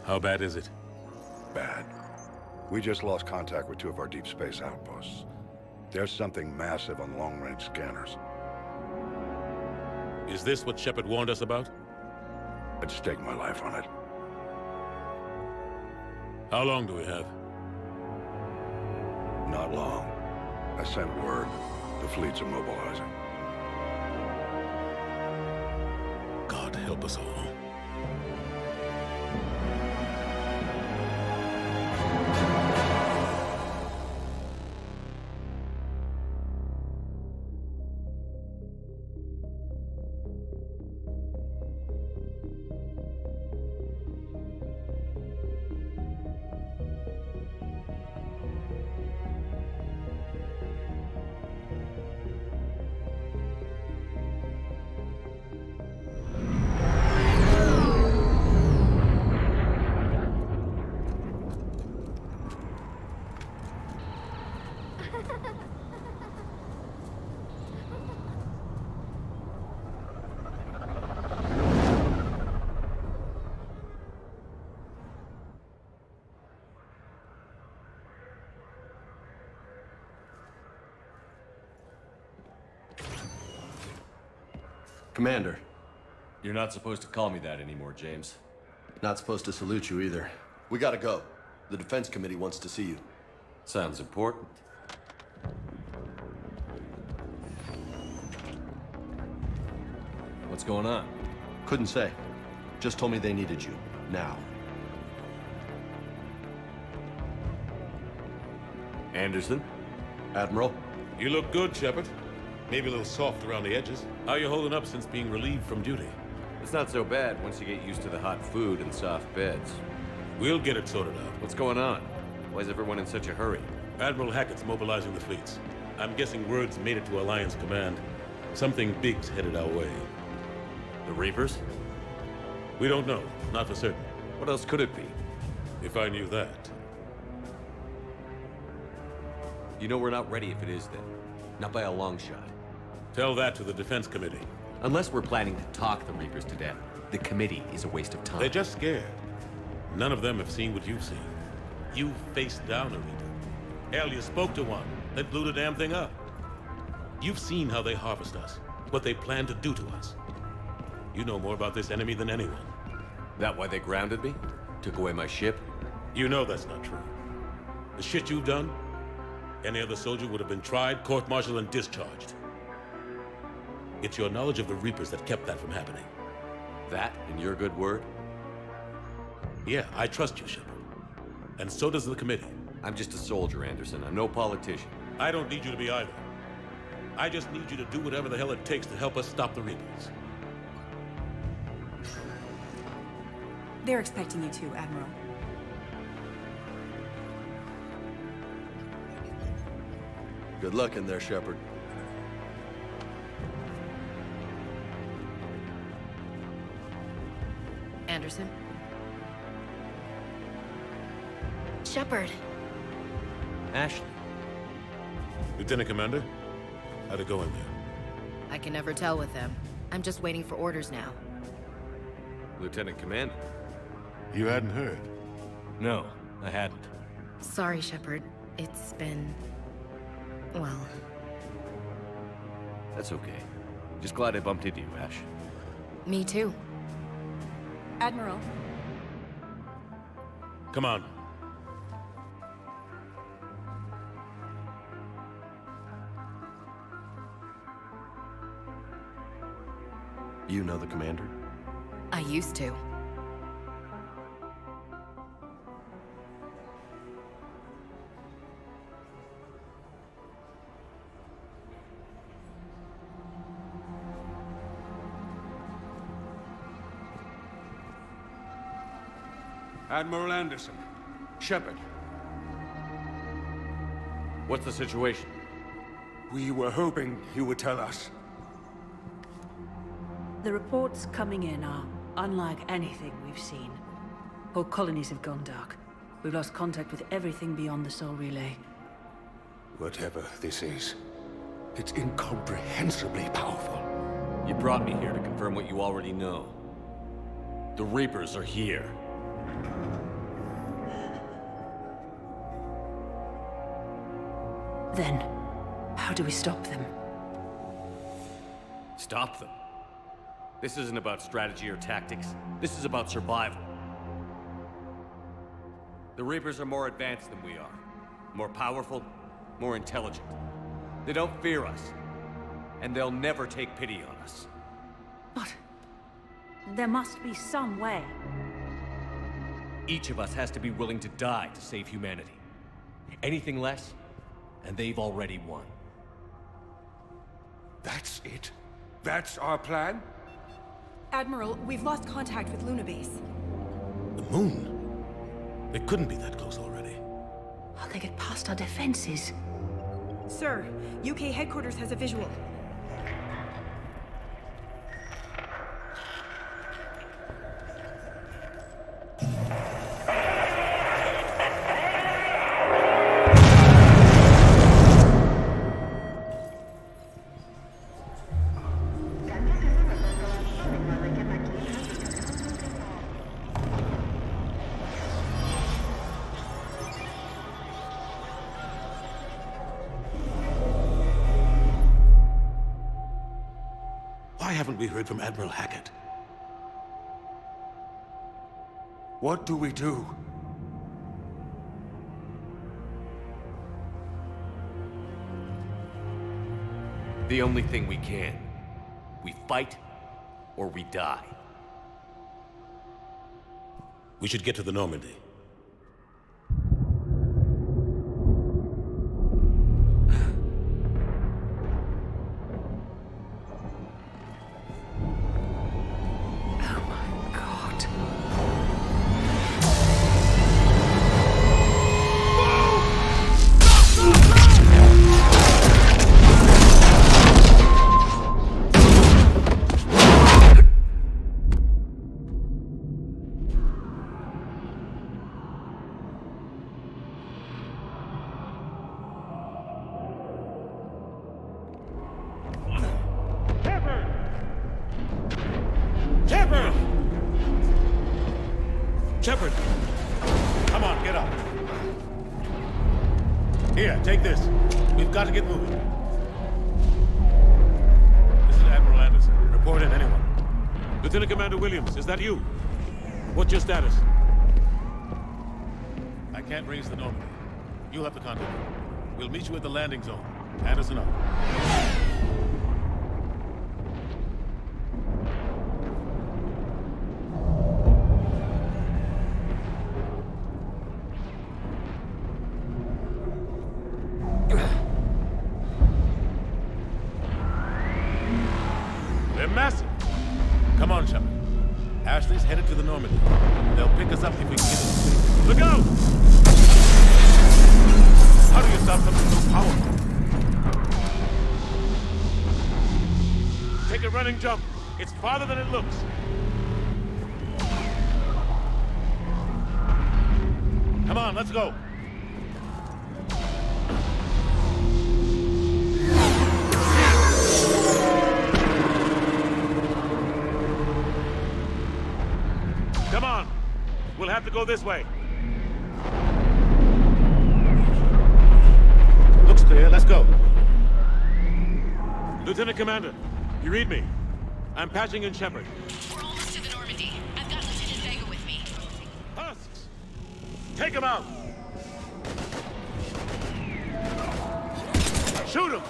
How bad is it? Bad. We just lost contact with two of our deep space outposts. There's something massive on long-range scanners. Is this what Shepard warned us about? I'd stake my life on it. How long do we have? Not long. I sent word. The fleet's immobilizing. God help us all. Commander. You're not supposed to call me that anymore, James. Not supposed to salute you either. We gotta go. The Defense Committee wants to see you. Sounds important. What's going on? Couldn't say. Just told me they needed you. Now. Anderson? Admiral? You look good, Shepard. Maybe a little soft around the edges. How are you holding up since being relieved from duty? It's not so bad once you get used to the hot food and soft beds. We'll get it sorted out. What's going on? Why is everyone in such a hurry? Admiral Hackett's mobilizing the fleets. I'm guessing word's made it to Alliance Command. Something big's headed our way. The Reapers? We don't know. Not for certain. What else could it be? If I knew that. You know we're not ready if it is then. Not by a long shot. Tell that to the Defense Committee. Unless we're planning to talk the Reapers to death, the committee is a waste of time. They're just scared. None of them have seen what you've seen. You faced down a Reaper. Hell, you spoke to one that blew the damn thing up. You've seen how they harvest us, what they plan to do to us. You know more about this enemy than anyone. That why they grounded me? Took away my ship? You know that's not true. The shit you've done, any other soldier would have been tried, court-martialed, and discharged. It's your knowledge of the Reapers that kept that from happening. That and your good word? Yeah, I trust you, Shepard. And so does the committee. I'm just a soldier, Anderson. I'm no politician. I don't need you to be either. I just need you to do whatever the hell it takes to help us stop the Reapers. They're expecting you to, Admiral. Good luck in there, Shepard. Anderson? Shepard. Ashley. Lieutenant Commander, how'd it go in there? I can never tell with them. I'm just waiting for orders now. Lieutenant Commander. You hadn't heard? No, I hadn't. Sorry, Shepard. It's been... well... That's okay. Just glad I bumped into you, Ash. Me too. Admiral. Come on. You know the commander? I used to. Admiral Anderson. Shepard. What's the situation? We were hoping you would tell us. The reports coming in are unlike anything we've seen. Whole colonies have gone dark. We've lost contact with everything beyond the Soul Relay. Whatever this is, it's incomprehensibly powerful. You brought me here to confirm what you already know. The Reapers are here. Then, how do we stop them? Stop them. This isn't about strategy or tactics. This is about survival. The Reapers are more advanced than we are. More powerful, more intelligent. They don't fear us. And they'll never take pity on us. But there must be some way. Each of us has to be willing to die to save humanity. Anything less, and they've already won. That's it? That's our plan? Admiral, we've lost contact with Luna Base. The moon? It couldn't be that close already. How'd they get past our defenses? Sir, UK headquarters has a visual. Why haven't we heard from Admiral Hackett? What do we do? The only thing we can. We fight, or we die. We should get to the Normandy. Shepard! Come on, get up. Here, take this. We've got to get moving. This is Admiral Anderson. Report in, anyone. Lieutenant Commander Williams, is that you? What's your status? I can't raise the Normandy. You'll have to contact me. We'll meet you at the landing zone. Anderson up. They're massive. Come on, Shepard. Ashley's headed to the Normandy. They'll pick us up if we can get them. Look out! How do you stop something so powerful? Take a running jump. It's farther than it looks. Come on, let's go. Come on. We'll have to go this way. Looks clear. Let's go. Lieutenant Commander, you read me? I'm patching in Shepard. We're almost to the Normandy. I've got Lieutenant Vega with me. Husks! Take him out! Shoot him!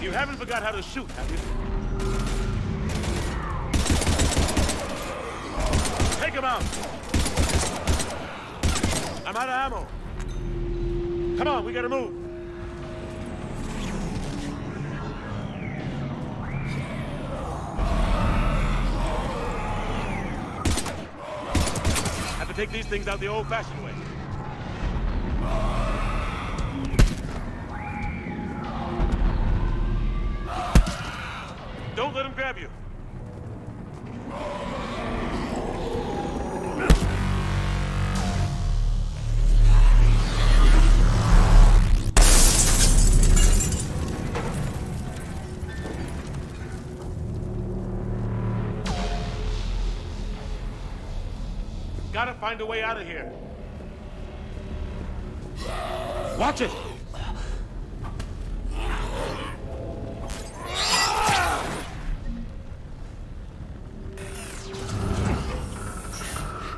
You haven't forgot how to shoot, have you? Take him out! I'm out of ammo. Come on, we gotta move. Have to take these things out the old-fashioned way. Don't let him grab you. gotta find a way out of here. Watch it!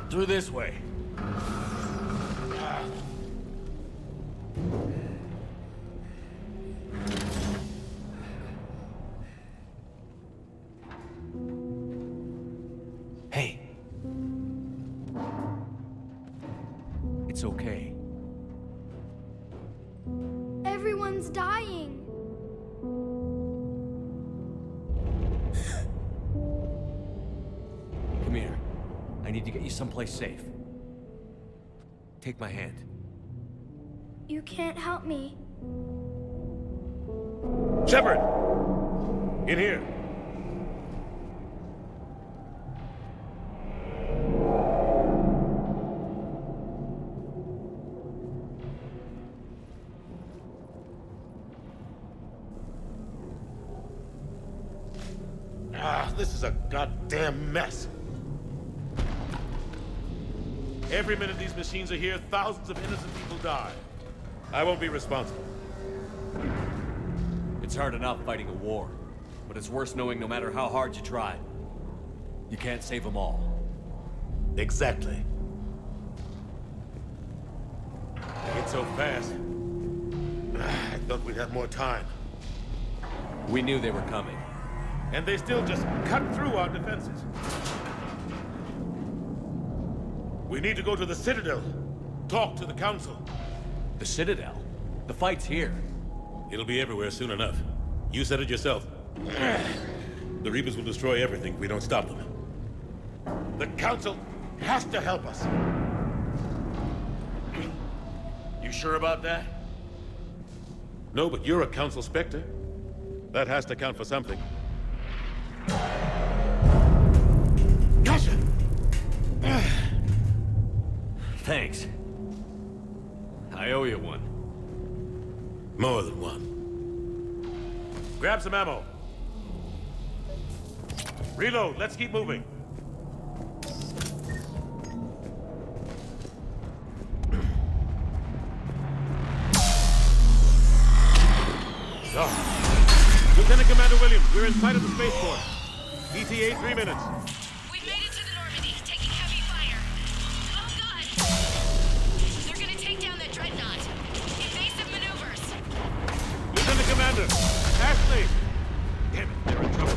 Through this way. Hey. It's okay. Everyone's dying. Come here. I need to get you someplace safe. Take my hand. You can't help me. Shepard! In here. This is a goddamn mess. Every minute these machines are here, thousands of innocent people die. I won't be responsible. It's hard enough fighting a war, but it's worse knowing no matter how hard you try, you can't save them all. Exactly. It's so fast. I thought we'd have more time. We knew they were coming. And they still just cut through our defenses. We need to go to the Citadel. Talk to the Council. The Citadel? The fight's here. It'll be everywhere soon enough. You said it yourself. The Reapers will destroy everything if we don't stop them. The Council has to help us. You sure about that? No, but you're a Council Spectre. That has to count for something. Gotcha! Thanks. I owe you one. More than one. Grab some ammo. Reload, let's keep moving. Lieutenant Commander Williams, we're in sight of the spaceport. ETA 3 minutes. We've made it to the Normandy, taking heavy fire. Oh god! They're gonna take down that dreadnought. Evasive maneuvers. Lieutenant Commander, Ashley! Damn it, they're in trouble.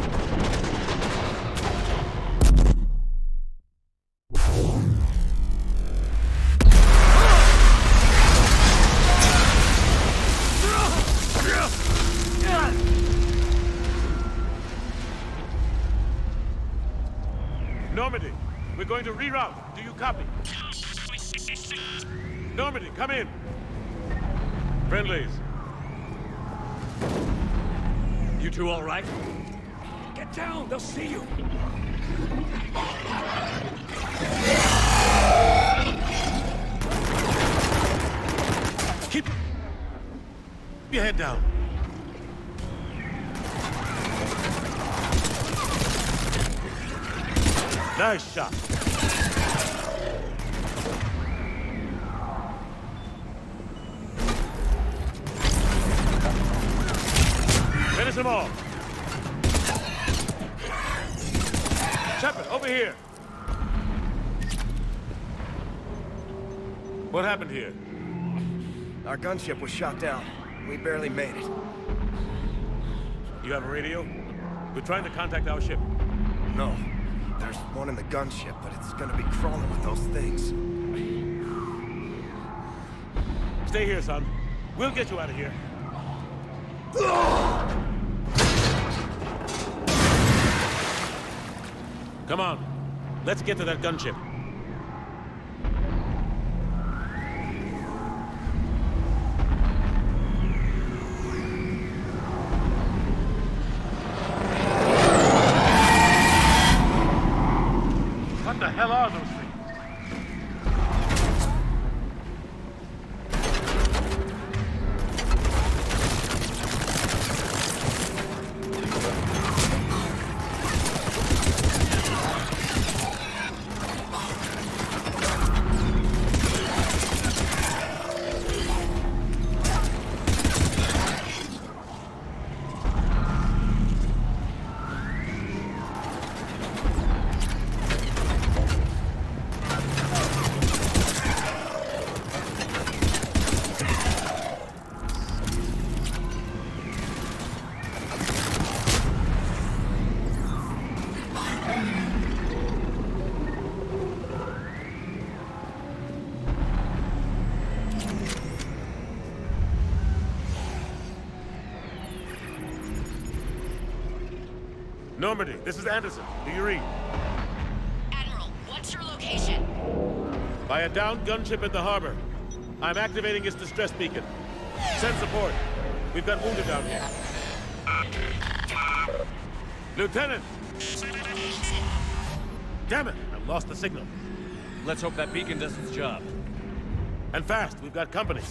Normandy, we're going to reroute. Do you copy? Normandy, come in. Friendlies. You two all right? Get down, they'll see you. Keep your head down. Nice shot. Finish them all. Shepard, over here. What happened here? Our gunship was shot down. We barely made it. You have a radio? We're trying to contact our ship. No. There's one in the gunship, but it's gonna be crawling with those things. Stay here, son. We'll get you out of here. Come on. Let's get to that gunship. What the hell are those things? Normandy, this is Anderson. Do you read? Admiral, what's your location? By a downed gunship at the harbor. I'm activating its distress beacon. Send support. We've got wounded down here. Lieutenant! Damn it! I lost the signal. Let's hope that beacon does its job. And fast, we've got company.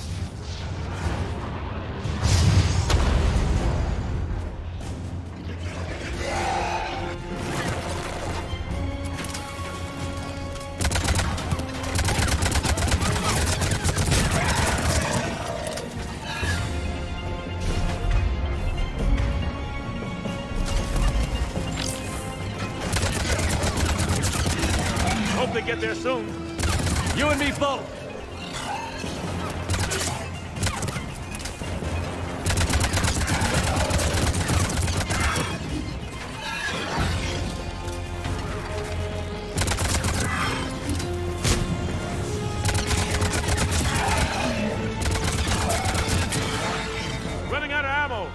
Hope they get there soon. You and me both! Running out of ammo.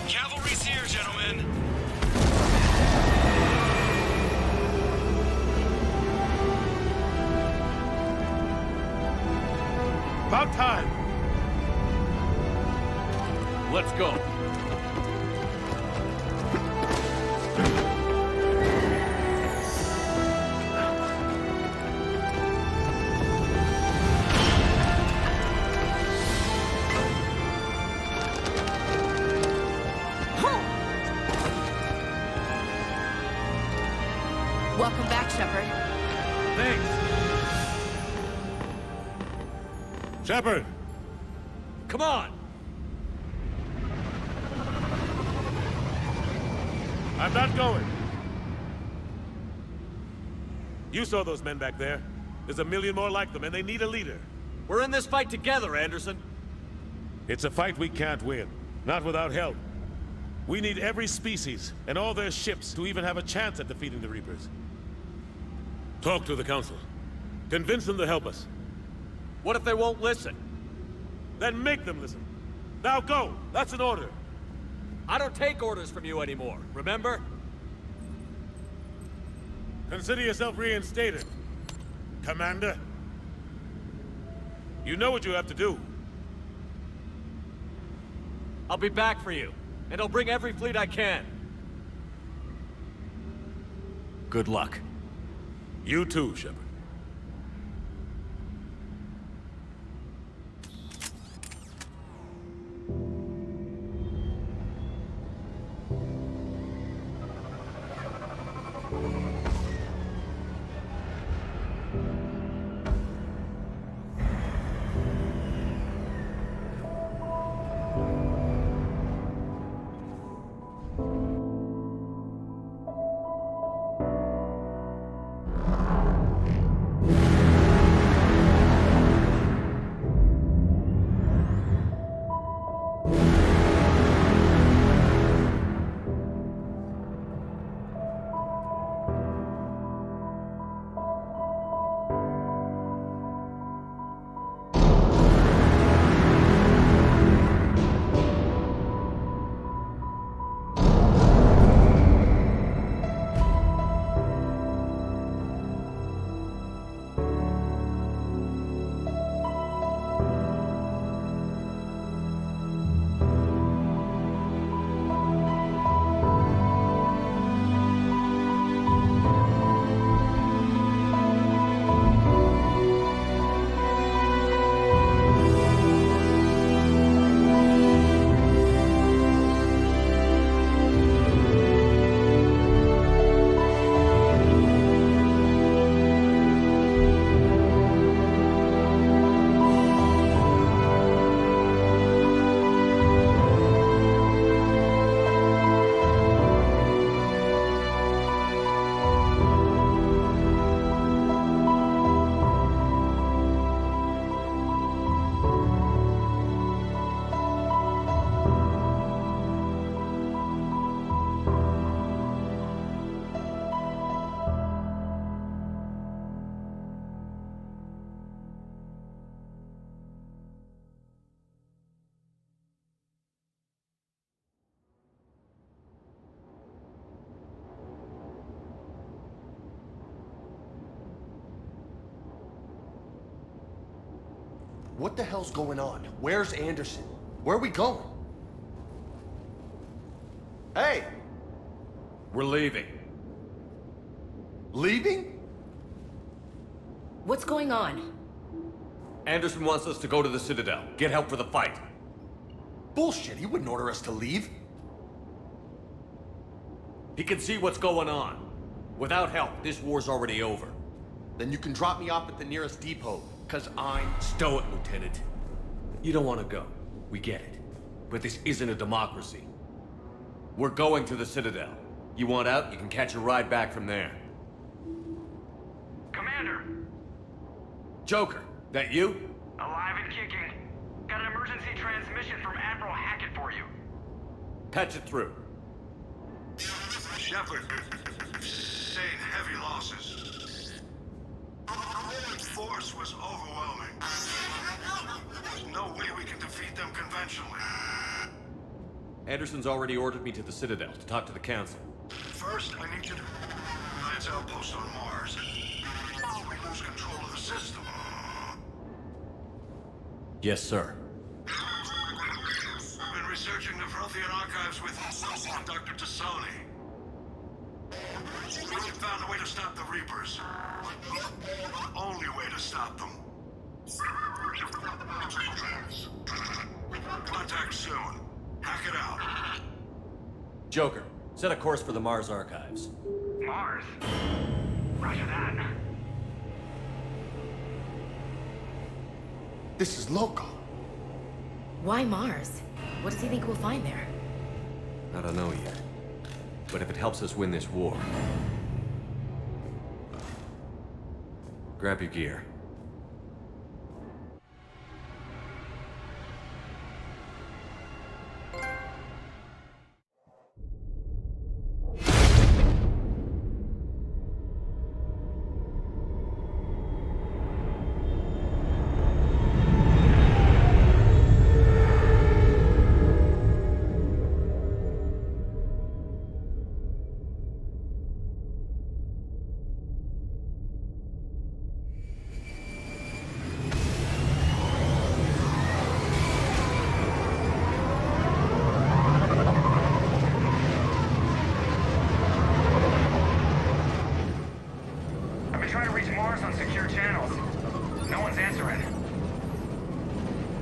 Cavalry's here, gentlemen. About time. Let's go. Welcome back, Shepard. Thanks. Shepard! Come on! I'm not going. You saw those men back there. There's a million more like them, and they need a leader. We're in this fight together, Anderson. It's a fight we can't win. Not without help. We need every species, and all their ships, to even have a chance at defeating the Reapers. Talk to the Council. Convince them to help us. What if they won't listen? Then make them listen. Now go! That's an order. I don't take orders from you anymore, remember? Consider yourself reinstated, Commander. You know what you have to do. I'll be back for you, and I'll bring every fleet I can. Good luck. You too, Shepard. What the hell's going on? Where's Anderson? Where are we going? Hey! We're leaving. Leaving? What's going on? Anderson wants us to go to the Citadel, get help for the fight. Bullshit, he wouldn't order us to leave. He can see what's going on. Without help, this war's already over. Then you can drop me off at the nearest depot, cause I'm... Stow it, Lieutenant. You don't want to go. We get it. But this isn't a democracy. We're going to the Citadel. You want out, you can catch a ride back from there. Commander! Joker, that you? Alive and kicking. Got an emergency transmission from Admiral Hackett for you. Patch it through. Shepard, sustained heavy losses. The force was overwhelming. There's no way we can defeat them conventionally. Anderson's already ordered me to the Citadel to talk to the Council. First, I need you to lance outposts on Mars. We lose control of the system. Yes, sir. I've been researching the Prothean archives with Dr. Tassoni. We found a way to stop the Reapers. The only way to stop them. Contact soon. Hack it out. Joker, set a course for the Mars archives. Mars? Roger that. This is local. Why Mars? What does he think we'll find there? I don't know yet. But if it helps us win this war... Grab your gear.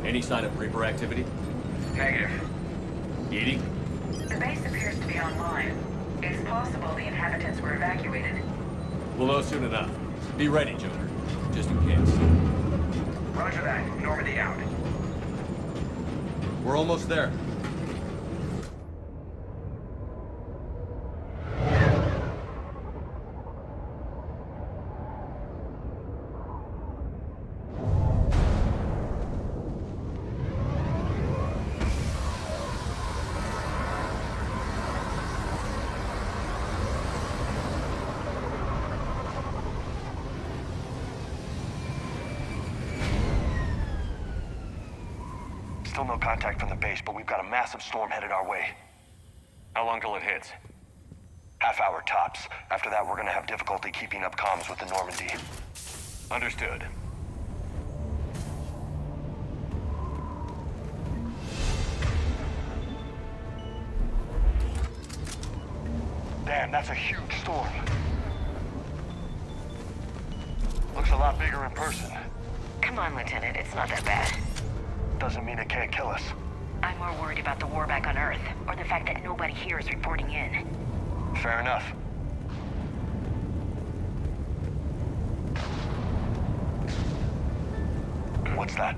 Any sign of Reaper activity? Negative. Eating? The base appears to be online. It's possible the inhabitants were evacuated. We'll know soon enough. Be ready, Joker. Just in case. Roger that. Normandy out. We're almost there. Still no contact from the base, but we've got a massive storm headed our way. How long till it hits? Half hour tops. After that, we're gonna have difficulty keeping up comms with the Normandy. Understood. Damn, that's a huge storm. Looks a lot bigger in person. Come on, Lieutenant. It's not that bad. Doesn't mean it can't kill us. I'm more worried about the war back on Earth, or the fact that nobody here is reporting in. Fair enough. What's that?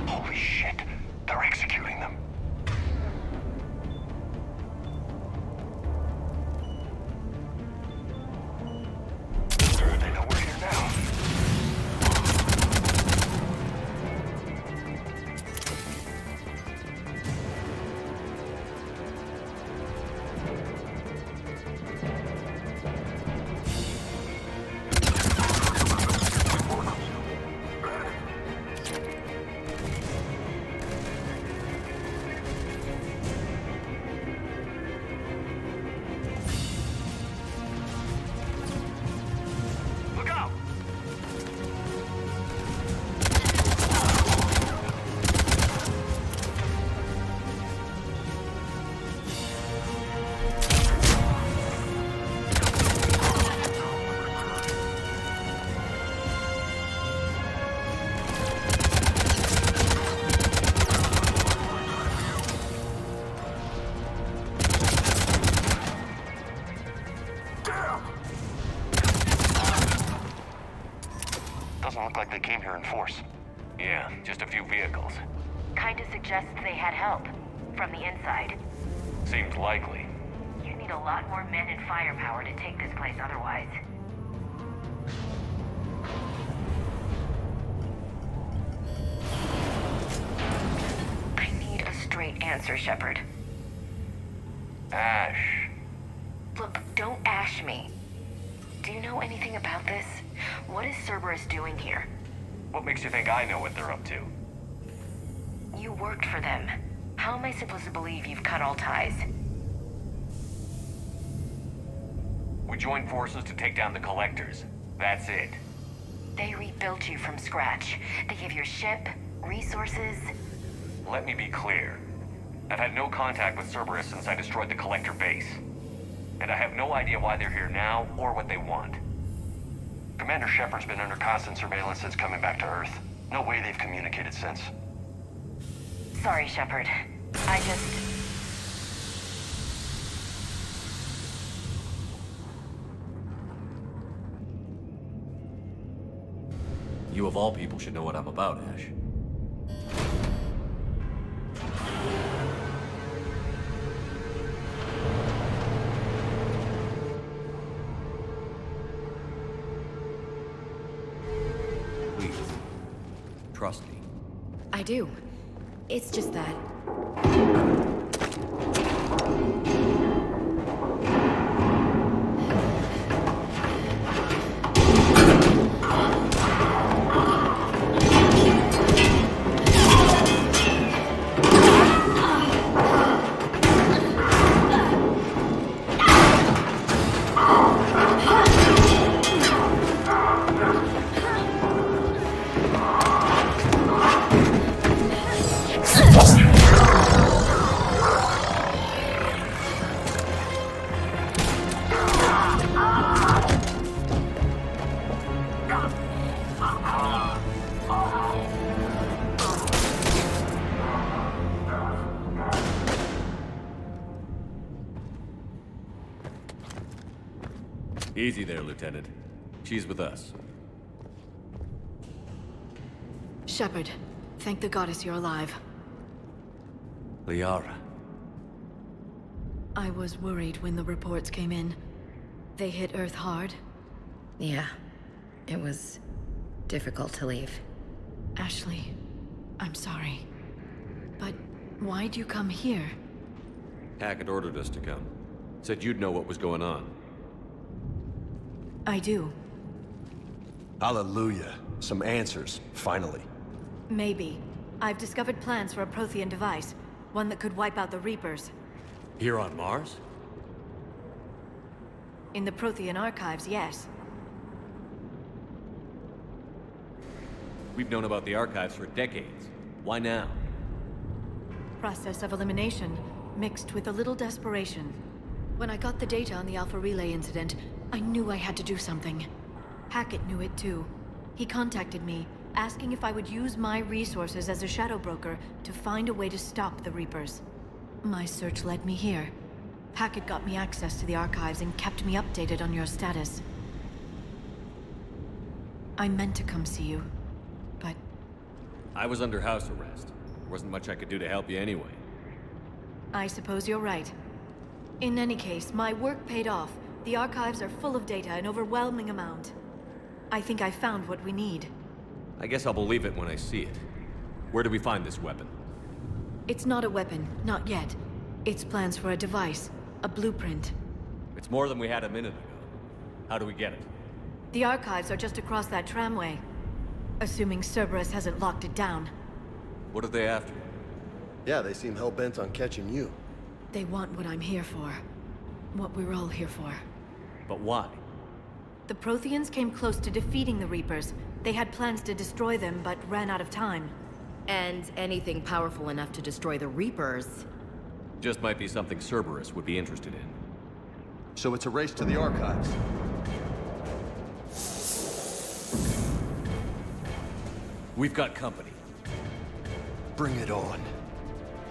Holy shit, they're executing them. They know we're here now. Doesn't look like they came here in force. Yeah, just a few vehicles. Kinda suggests they had help. From the inside. Seems likely. You need a lot more men and firepower to take this place otherwise. I need a straight answer, Shepard. Ash. Look, don't ash me. Do you know anything about this? What is Cerberus doing here? What makes you think I know what they're up to? You worked for them. How am I supposed to believe you've cut all ties? We joined forces to take down the Collectors. That's it. They rebuilt you from scratch. They gave your ship, resources. Let me be clear. I've had no contact with Cerberus since I destroyed the Collector base. And I have no idea why they're here now or what they want. Commander Shepard's been under constant surveillance since coming back to Earth. No way they've communicated since. Sorry, Shepard. I just... You of all people should know what I'm about, Ash. Please, trust me. I do. It's just that... Easy there, Lieutenant. She's with us. Shepard, thank the goddess you're alive. Liara. I was worried when the reports came in. They hit Earth hard. Yeah. It was... difficult to leave. Ashley, I'm sorry. But why'd you come here? Hackett ordered us to come. Said you'd know what was going on. I do. Hallelujah. Some answers, finally. Maybe. I've discovered plans for a Prothean device. One that could wipe out the Reapers. Here on Mars? In the Prothean archives, yes. We've known about the archives for decades. Why now? Process of elimination, mixed with a little desperation. When I got the data on the Alpha Relay incident, I knew I had to do something. Hackett knew it too. He contacted me, asking if I would use my resources as a shadow broker to find a way to stop the Reapers. My search led me here. Hackett got me access to the archives and kept me updated on your status. I meant to come see you, but... I was under house arrest. There wasn't much I could do to help you anyway. I suppose you're right. In any case, my work paid off. The archives are full of data, an overwhelming amount. I think I found what we need. I guess I'll believe it when I see it. Where do we find this weapon? It's not a weapon, not yet. It's plans for a device, a blueprint. It's more than we had a minute ago. How do we get it? The archives are just across that tramway. Assuming Cerberus hasn't locked it down. What are they after? Yeah, they seem hell-bent on catching you. They want what I'm here for. What we're all here for. But why? The Protheans came close to defeating the Reapers. They had plans to destroy them, but ran out of time. And anything powerful enough to destroy the Reapers... Just might be something Cerberus would be interested in. So it's a race to the archives. We've got company. Bring it on.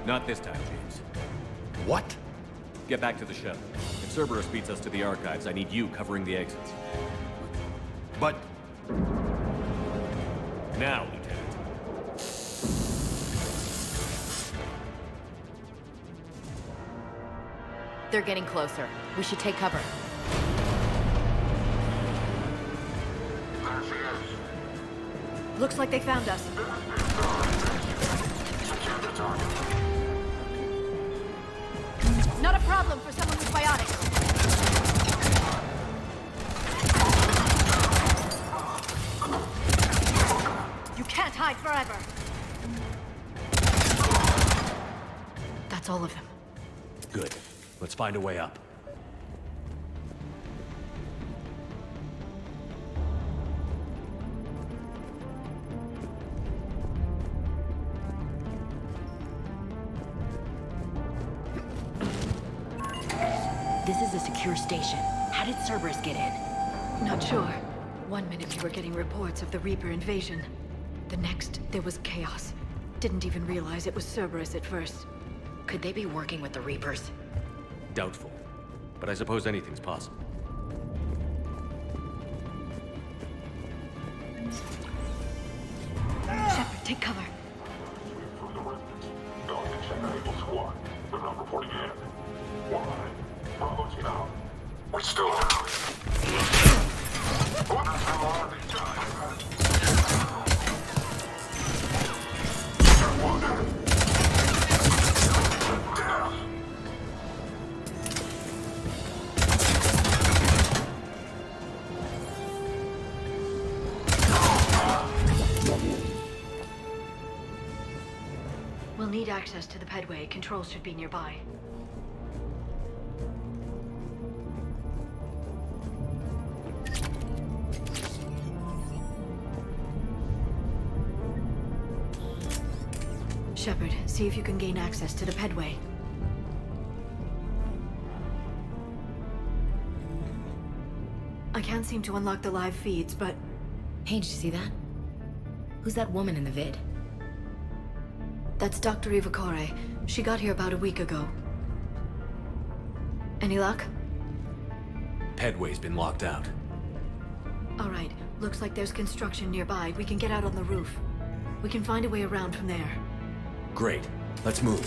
Not this time, James. What? Get back to the shuttle. If Cerberus beats us to the archives, I need you covering the exits. But... Now, Lieutenant. They're getting closer. We should take cover. There she is. Looks like they found us. Secure the target. Not a problem for someone with biotics. You can't hide forever. That's all of them. Good. Let's find a way up. This is a secure station. How did Cerberus get in? Not sure. One minute we were getting reports of the Reaper invasion. The next, there was chaos. Didn't even realize it was Cerberus at first. Could they be working with the Reapers? Doubtful. But I suppose anything's possible. Shepard, take cover. They're not reporting in. Why? Bravo team out. We still have. What the hell are these guys? We'll need access to the pedway. Controls should be nearby. Shepard, see if you can gain access to the pedway. I can't seem to unlock the live feeds, but... Hey, did you see that? Who's that woman in the vid? That's Dr. Ivakore. She got here about a week ago. Any luck? Pedway's been locked out. All right. Looks like there's construction nearby. We can get out on the roof. We can find a way around from there. Great. Let's move.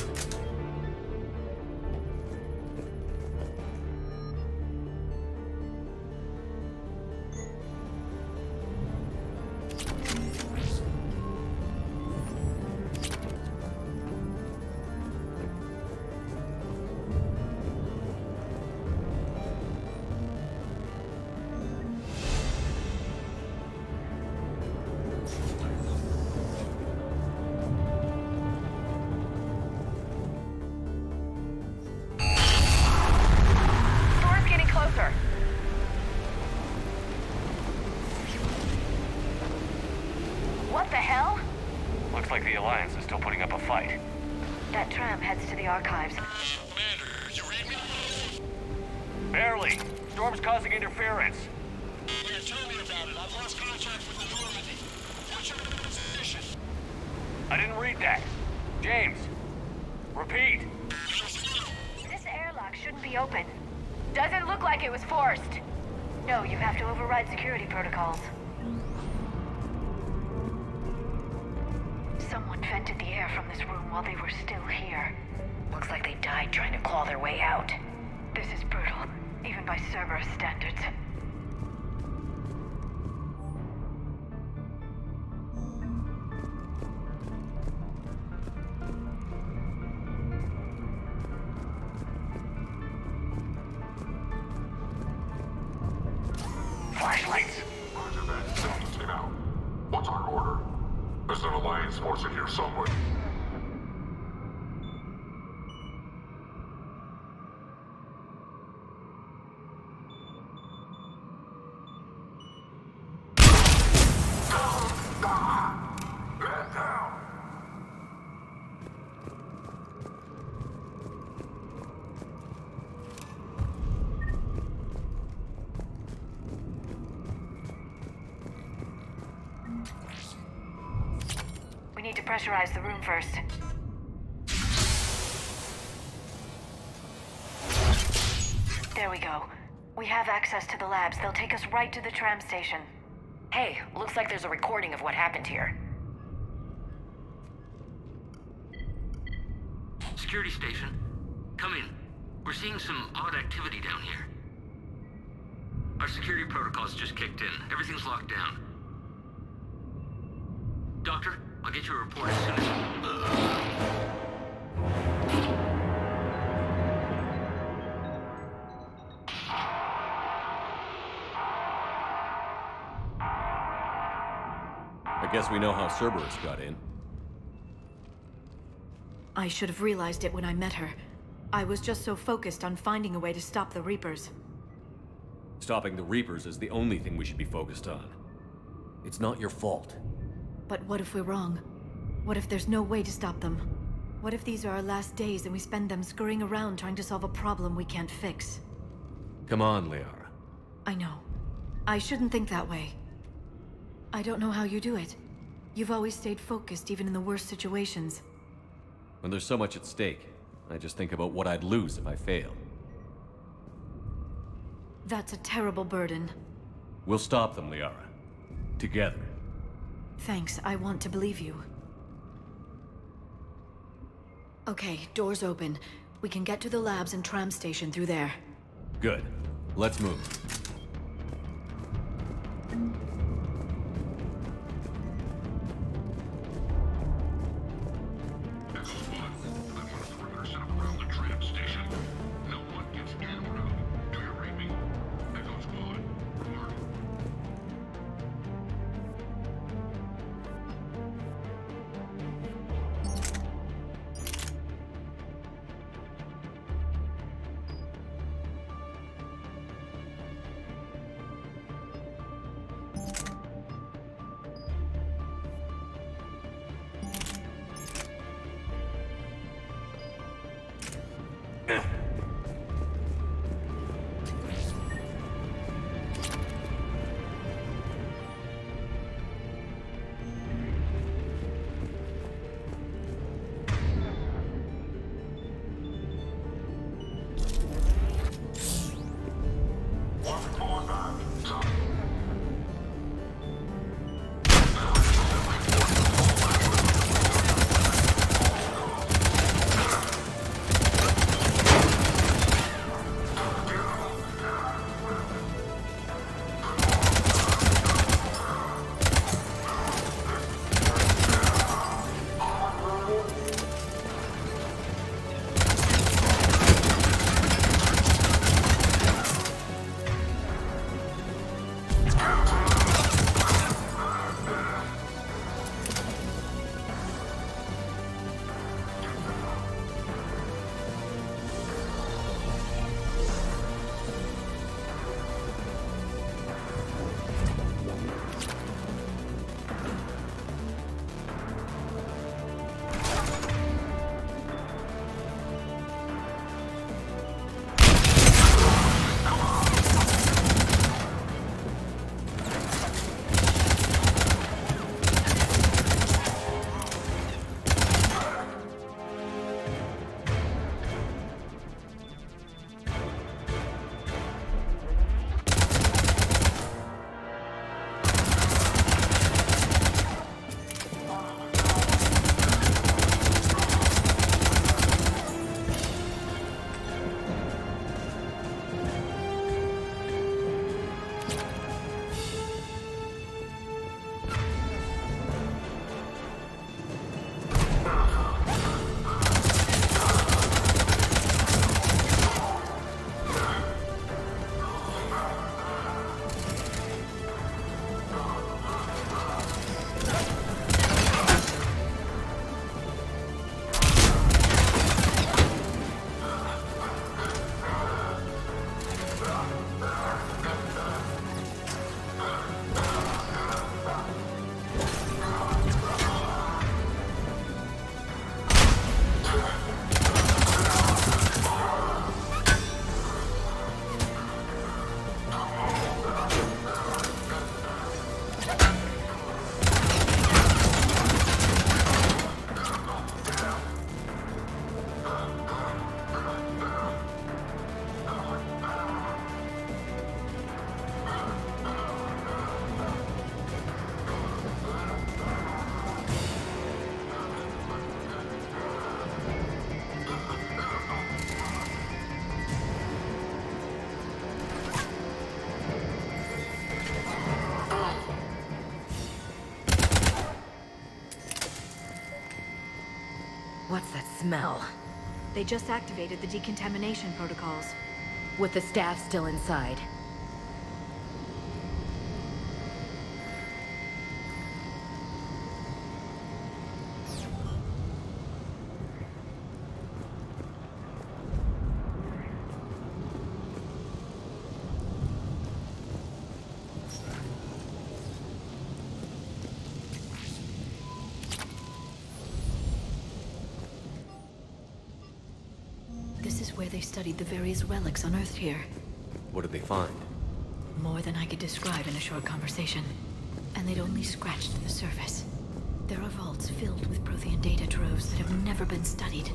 What the hell? Looks like the Alliance is still putting up a fight. That tram heads to the archives. Commander, you read me? Barely. Storm's causing interference. Yeah, tell me about it. I've lost contact with the Normandy. What's your position? I didn't read that. James, repeat. This airlock shouldn't be open. Doesn't look like it was forced. No, you have to override security protocols. Someone vented the air from this room while they were still here. Looks like they died trying to claw their way out. This is brutal, even by Cerberus standards. Flashlights. Roger that. Sounds came out. What's our order? There's an Alliance force in here somewhere. Man down. We need to pressurize the room first. There we go. We have access to the labs. They'll take us right to the tram station. Hey, looks like there's a recording of what happened here. Security station. Come in. We're seeing some odd activity down here. Our security protocols just kicked in. Everything's locked down. Doctor, I'll get you a report as soon as... I guess we know how Cerberus got in. I should have realized it when I met her. I was just so focused on finding a way to stop the Reapers. Stopping the Reapers is the only thing we should be focused on. It's not your fault. But what if we're wrong? What if there's no way to stop them? What if these are our last days and we spend them scurrying around trying to solve a problem we can't fix? Come on, Liara. I know. I shouldn't think that way. I don't know how you do it. You've always stayed focused even in the worst situations. When there's so much at stake, I just think about what I'd lose if I fail. That's a terrible burden. We'll stop them, Liara. Together. Thanks, I want to believe you. Okay, doors open. We can get to the labs and tram station through there. Good. Let's move. What's that smell? They just activated the decontamination protocols. With the staff still inside. This is where they studied the various relics unearthed here. What did they find? More than I could describe in a short conversation. And they'd only scratched the surface. There are vaults filled with Prothean data troves that have never been studied.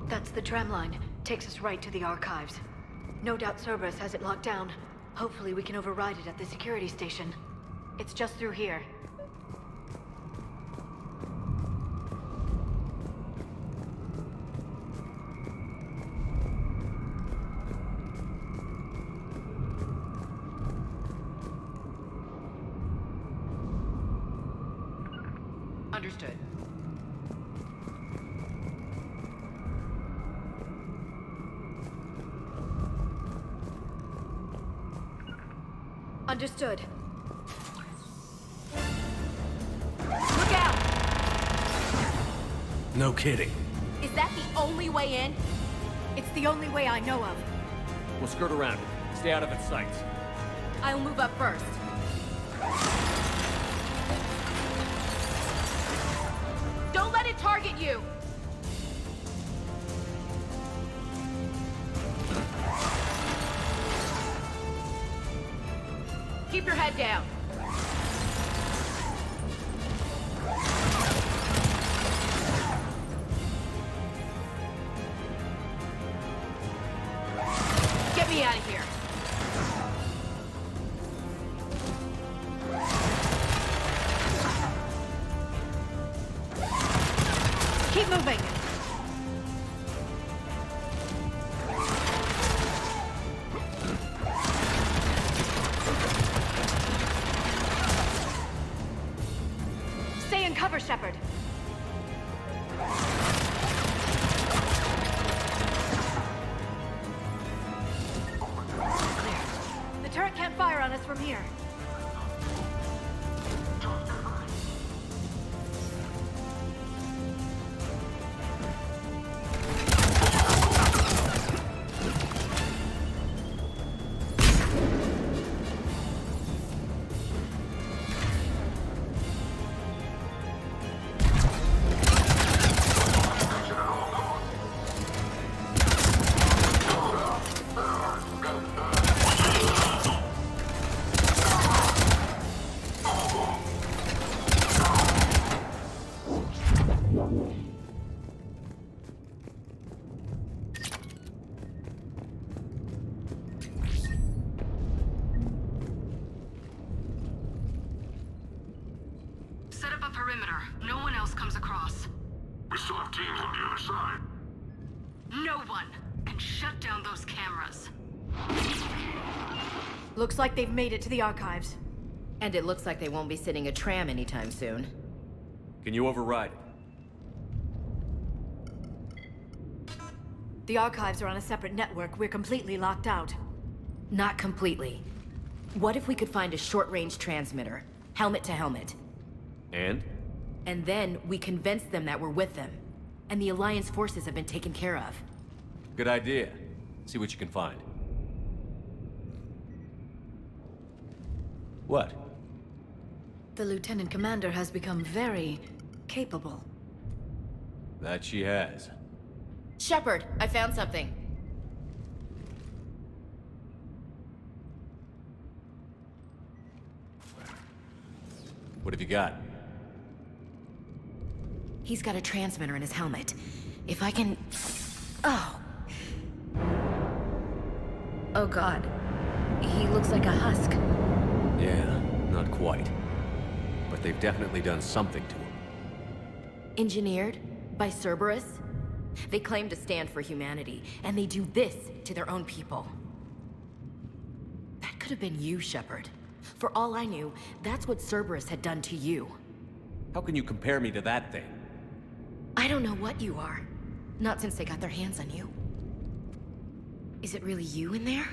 That's the tram line. Takes us right to the archives. No doubt Cerberus has it locked down. Hopefully we can override it at the security station. It's just through here. Understood. Understood. Look out! No kidding. Is that the only way in? It's the only way I know of. We'll skirt around it. Stay out of its sights. I'll move up first. Don't let it target you! Keep your head down. Get me out of here. Keep moving! Stay in cover, Shepard. Clear. The turret can't fire on us from here. Set up a perimeter. No one else comes across. We still have teams on the other side. No one! And shut down those cameras. Looks like they've made it to the archives. And it looks like they won't be sitting a tram anytime soon. Can you override it? The archives are on a separate network. We're completely locked out. Not completely. What if we could find a short-range transmitter? Helmet to helmet. And? And then we convince them that we're with them. And the Alliance forces have been taken care of. Good idea. See what you can find. What? The Lieutenant Commander has become very capable. That she has. Shepard, I found something. What have you got? He's got a transmitter in his helmet. If I can... Oh. Oh God. He looks like a husk. Yeah, not quite. But they've definitely done something to him. Engineered by Cerberus? They claim to stand for humanity, and they do this to their own people. That could have been you, Shepard. For all I knew, that's what Cerberus had done to you. How can you compare me to that thing? I don't know what you are. Not since they got their hands on you. Is it really you in there?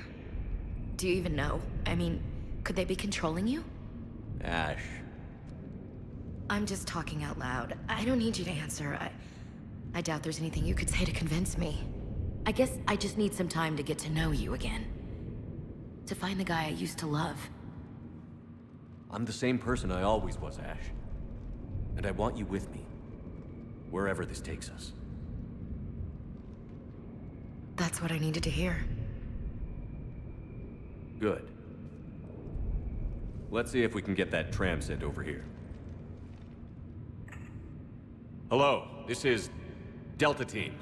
Do you even know? I mean, could they be controlling you? Ash. I'm just talking out loud. I don't need you to answer. I doubt there's anything you could say to convince me. I guess I just need some time to get to know you again. To find the guy I used to love. I'm the same person I always was, Ash. And I want you with me. Wherever this takes us. That's what I needed to hear. Good. Let's see if we can get that tram sent over here. Hello, this is Delta Team.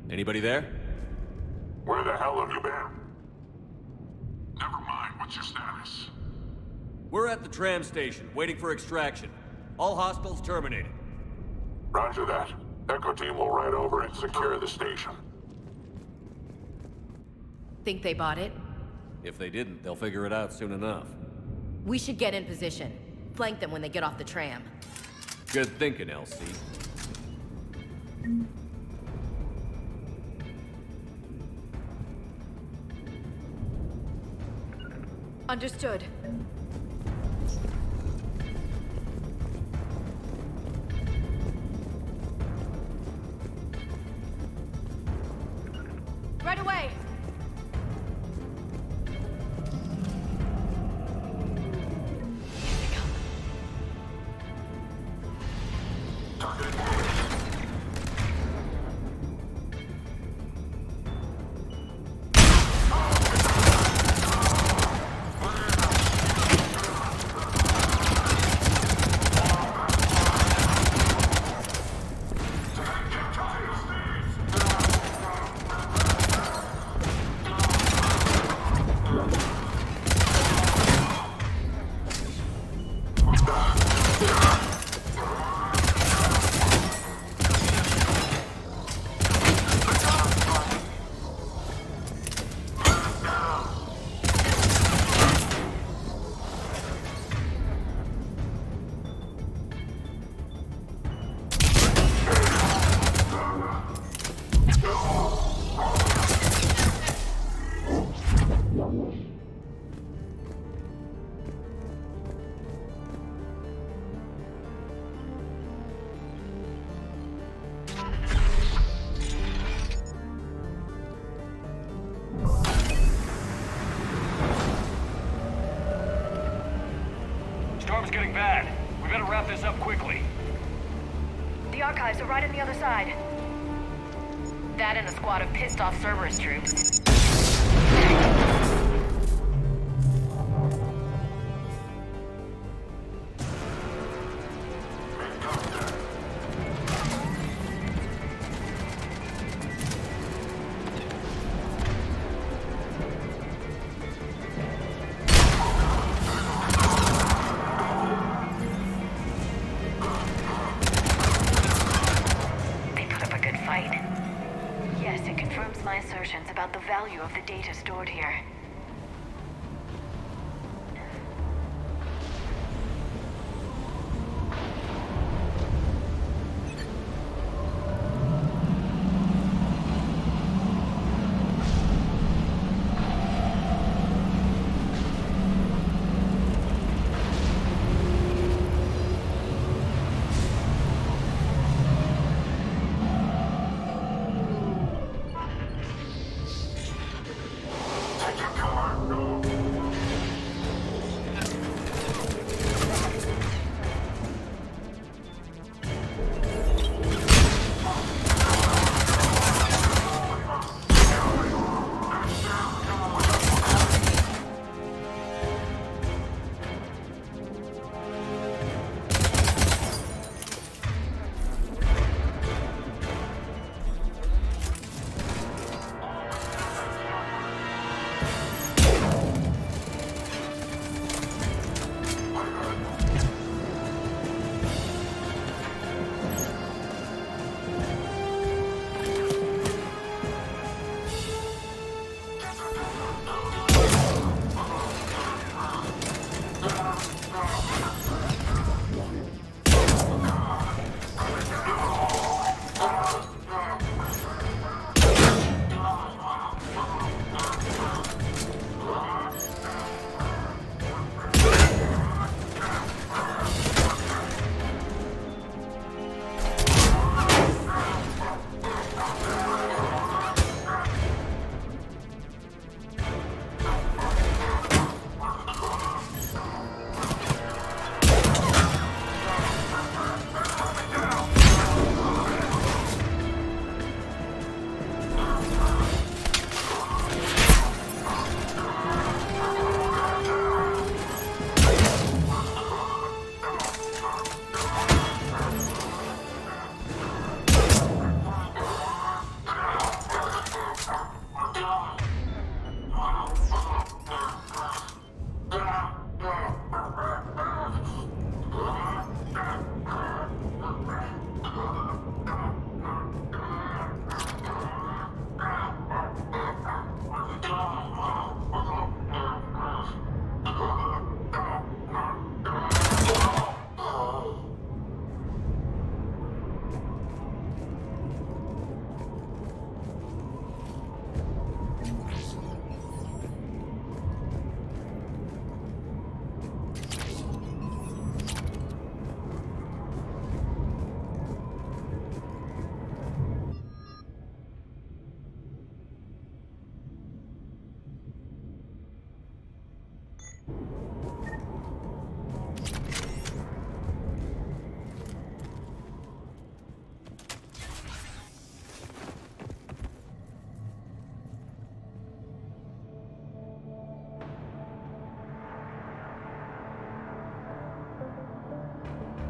Anybody there? Where the hell have you been? Never mind, what's your status? We're at the tram station, waiting for extraction. All hostiles terminated. Roger that. Echo Team will ride over and secure the station. Think they bought it? If they didn't, they'll figure it out soon enough. We should get in position. Flank them when they get off the tram. Good thinking, LC. Understood. Right away! Storm's getting bad. We better wrap this up quickly. The archives are right on the other side. That and a squad of pissed-off Cerberus troops. Yes, it confirms my assertions about the value of the data stored here. Take your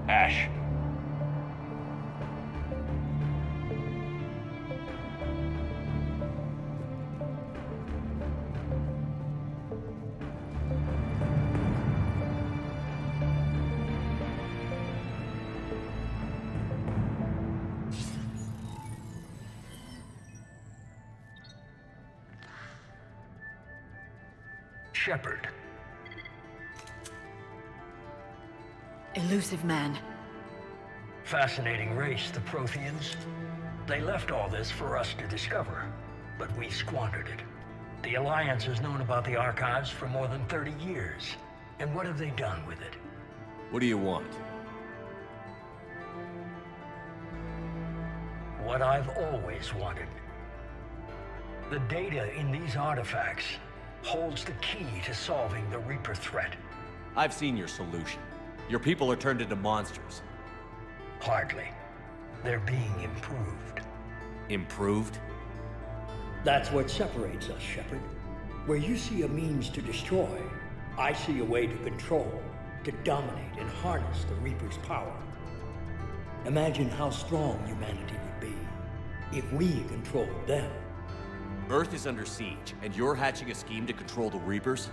Ash. Shepard. Elusive man. Fascinating race, the Protheans. They left all this for us to discover, but we squandered it. The Alliance has known about the archives for more than 30 years. And what have they done with it? What do you want? What I've always wanted. The data in these artifacts holds the key to solving the Reaper threat. I've seen your solution. Your people are turned into monsters. Hardly. They're being improved. Improved? That's what separates us, Shepard. Where you see a means to destroy, I see a way to control, to dominate and harness the Reaper's power. Imagine how strong humanity would be if we controlled them. Earth is under siege, and you're hatching a scheme to control the Reapers?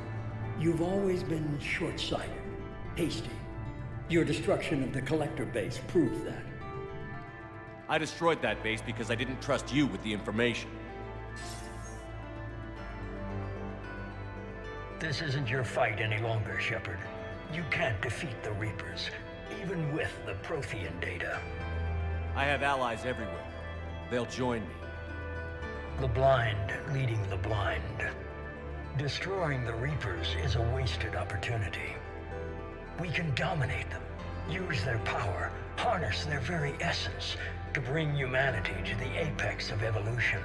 You've always been short-sighted, hasty. Your destruction of the Collector base proves that. I destroyed that base because I didn't trust you with the information. This isn't your fight any longer, Shepard. You can't defeat the Reapers, even with the Prothean data. I have allies everywhere. They'll join me. The blind leading the blind. Destroying the Reapers is a wasted opportunity. We can dominate them, use their power, harness their very essence to bring humanity to the apex of evolution.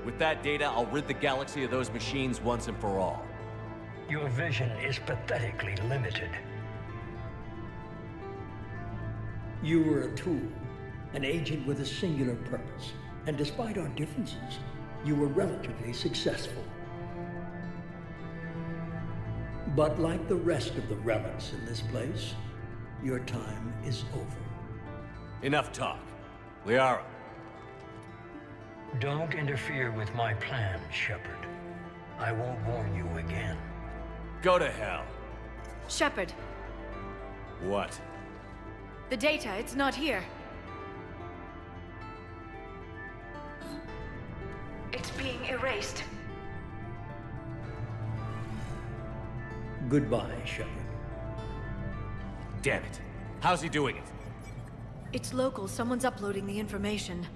With that data, I'll rid the galaxy of those machines once and for all. Your vision is pathetically limited. You were a tool, an agent with a singular purpose. And despite our differences, you were relatively successful. But like the rest of the relics in this place, your time is over. Enough talk. Liara. Don't interfere with my plan, Shepard. I won't warn you again. Go to hell. Shepard. What? The data, it's not here. It's being erased. Goodbye, Shepard. Damn it. How's he doing it? It's local. Someone's uploading the information.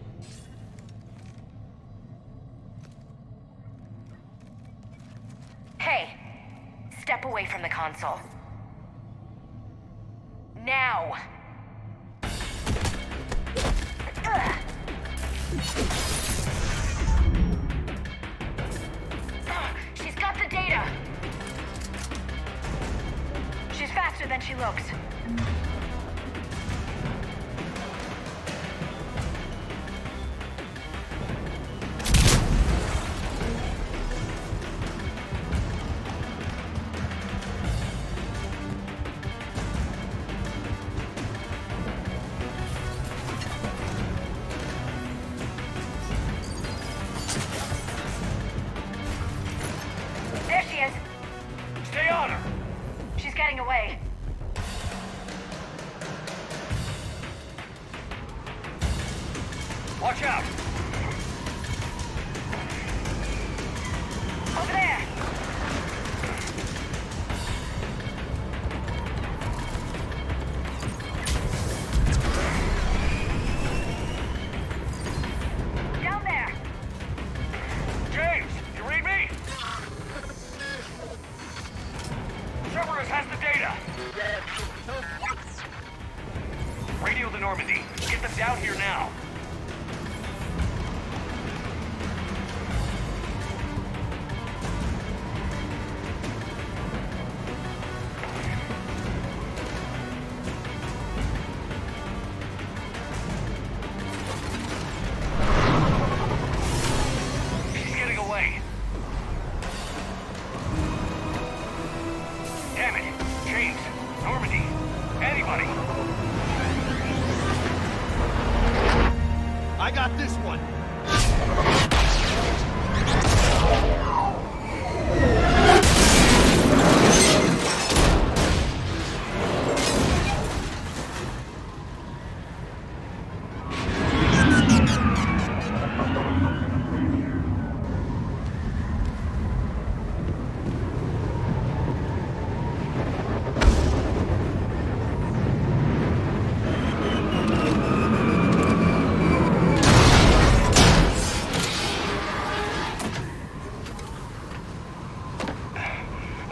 Hey! Step away from the console. Now! She's got the data! She's faster than she looks. There she is. Stay on her! She's getting away. Watch out! Over there! Down there! James, you read me? Cerberus has the data! Radio the Normandy. Get them down here now. She's getting away. Damn it. James, Normandy, anybody. I got this one.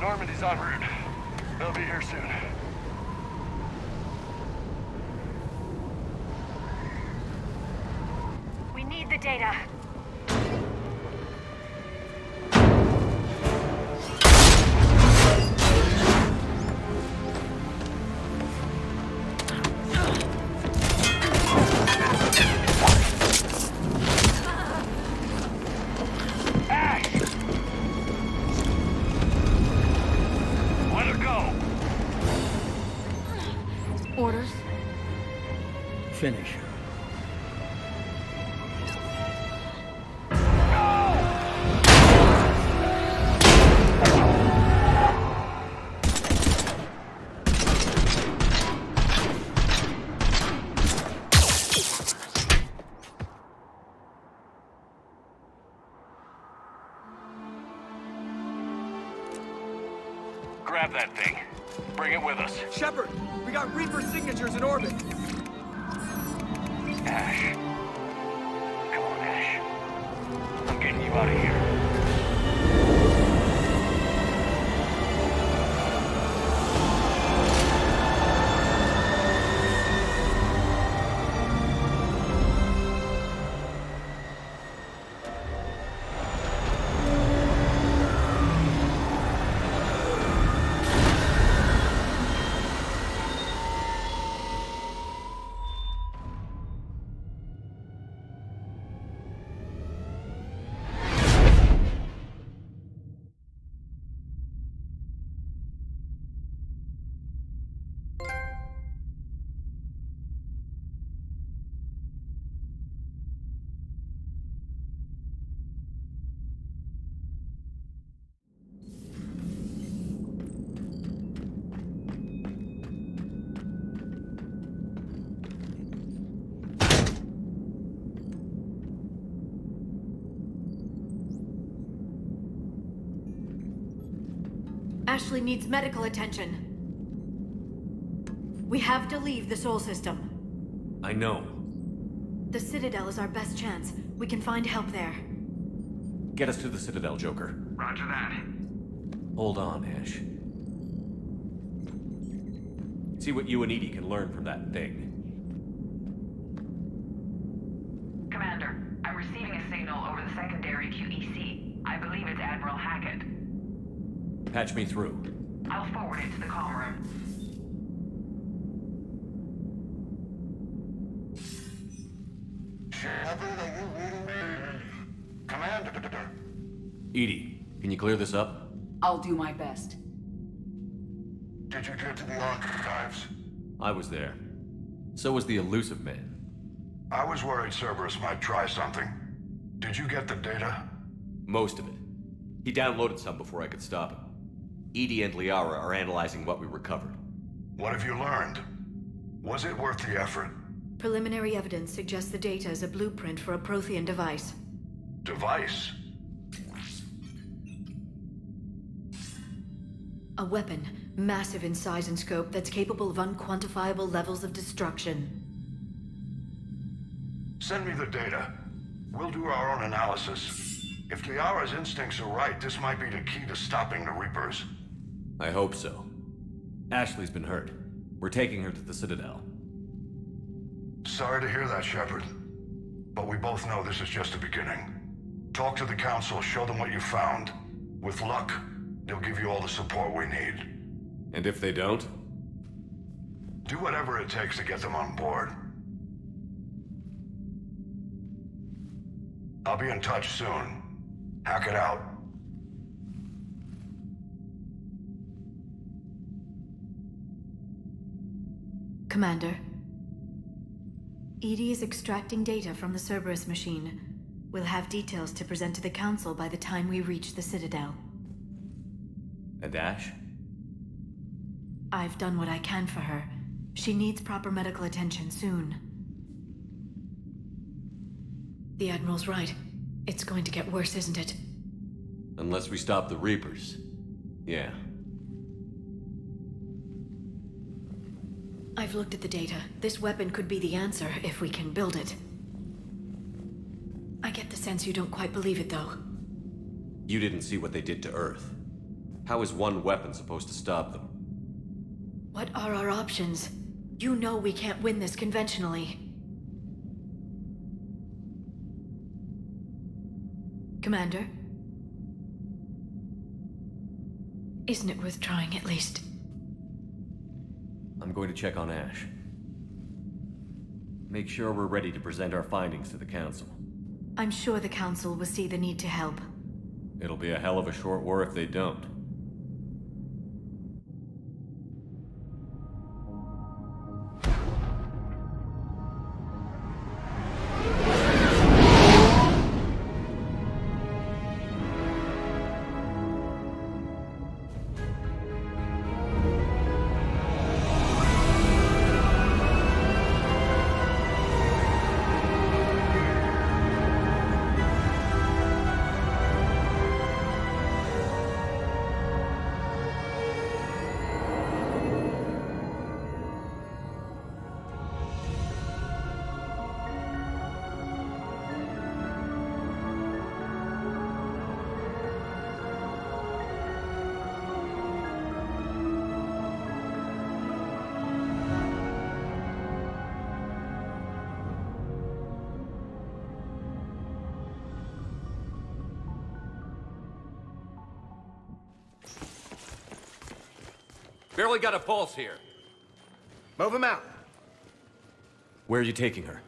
Normandy's en route. They'll be here soon. We need the data. Let her go! Orders? Finish her. Grab that thing. Bring it with us. Shepard, we got Reaper signatures in orbit. Ash. Come on, Ash. I'm getting you out of here. Ashley needs medical attention. We have to leave the Sol system. I know. The Citadel is our best chance. We can find help there. Get us to the Citadel, Joker. Roger that. Hold on, Ash. See what you and Edie can learn from that thing. Commander, I'm receiving a signal over the secondary QEC. I believe it's Admiral Hackett. Patch me through. I'll forward it to the comm room. Commander. Edie, can you clear this up? I'll do my best. Did you get to the archives? I was there. So was the elusive man. I was worried Cerberus might try something. Did you get the data? Most of it. He downloaded some before I could stop him. Edie and Liara are analyzing what we recovered. What have you learned? Was it worth the effort? Preliminary evidence suggests the data is a blueprint for a Prothean device. Device? A weapon, massive in size and scope, that's capable of unquantifiable levels of destruction. Send me the data. We'll do our own analysis. If Liara's instincts are right, this might be the key to stopping the Reapers. I hope so. Ashley's been hurt. We're taking her to the Citadel. Sorry to hear that, Shepard. But we both know this is just the beginning. Talk to the Council, show them what you found. With luck, they'll give you all the support we need. And if they don't? Do whatever it takes to get them on board. I'll be in touch soon. Hack it out. Commander. Edie is extracting data from the Cerberus machine. We'll have details to present to the Council by the time we reach the Citadel. And Ash? I've done what I can for her. She needs proper medical attention soon. The Admiral's right. It's going to get worse, isn't it? Unless we stop the Reapers. Yeah. I've looked at the data. This weapon could be the answer if we can build it. I get the sense you don't quite believe it, though. You didn't see what they did to Earth. How is one weapon supposed to stop them? What are our options? You know we can't win this conventionally. Commander? Isn't it worth trying at least? I'm going to check on Ash. Make sure we're ready to present our findings to the Council. I'm sure the Council will see the need to help. It'll be a hell of a short war if they don't. Barely got a pulse here. Move him out. Where are you taking her?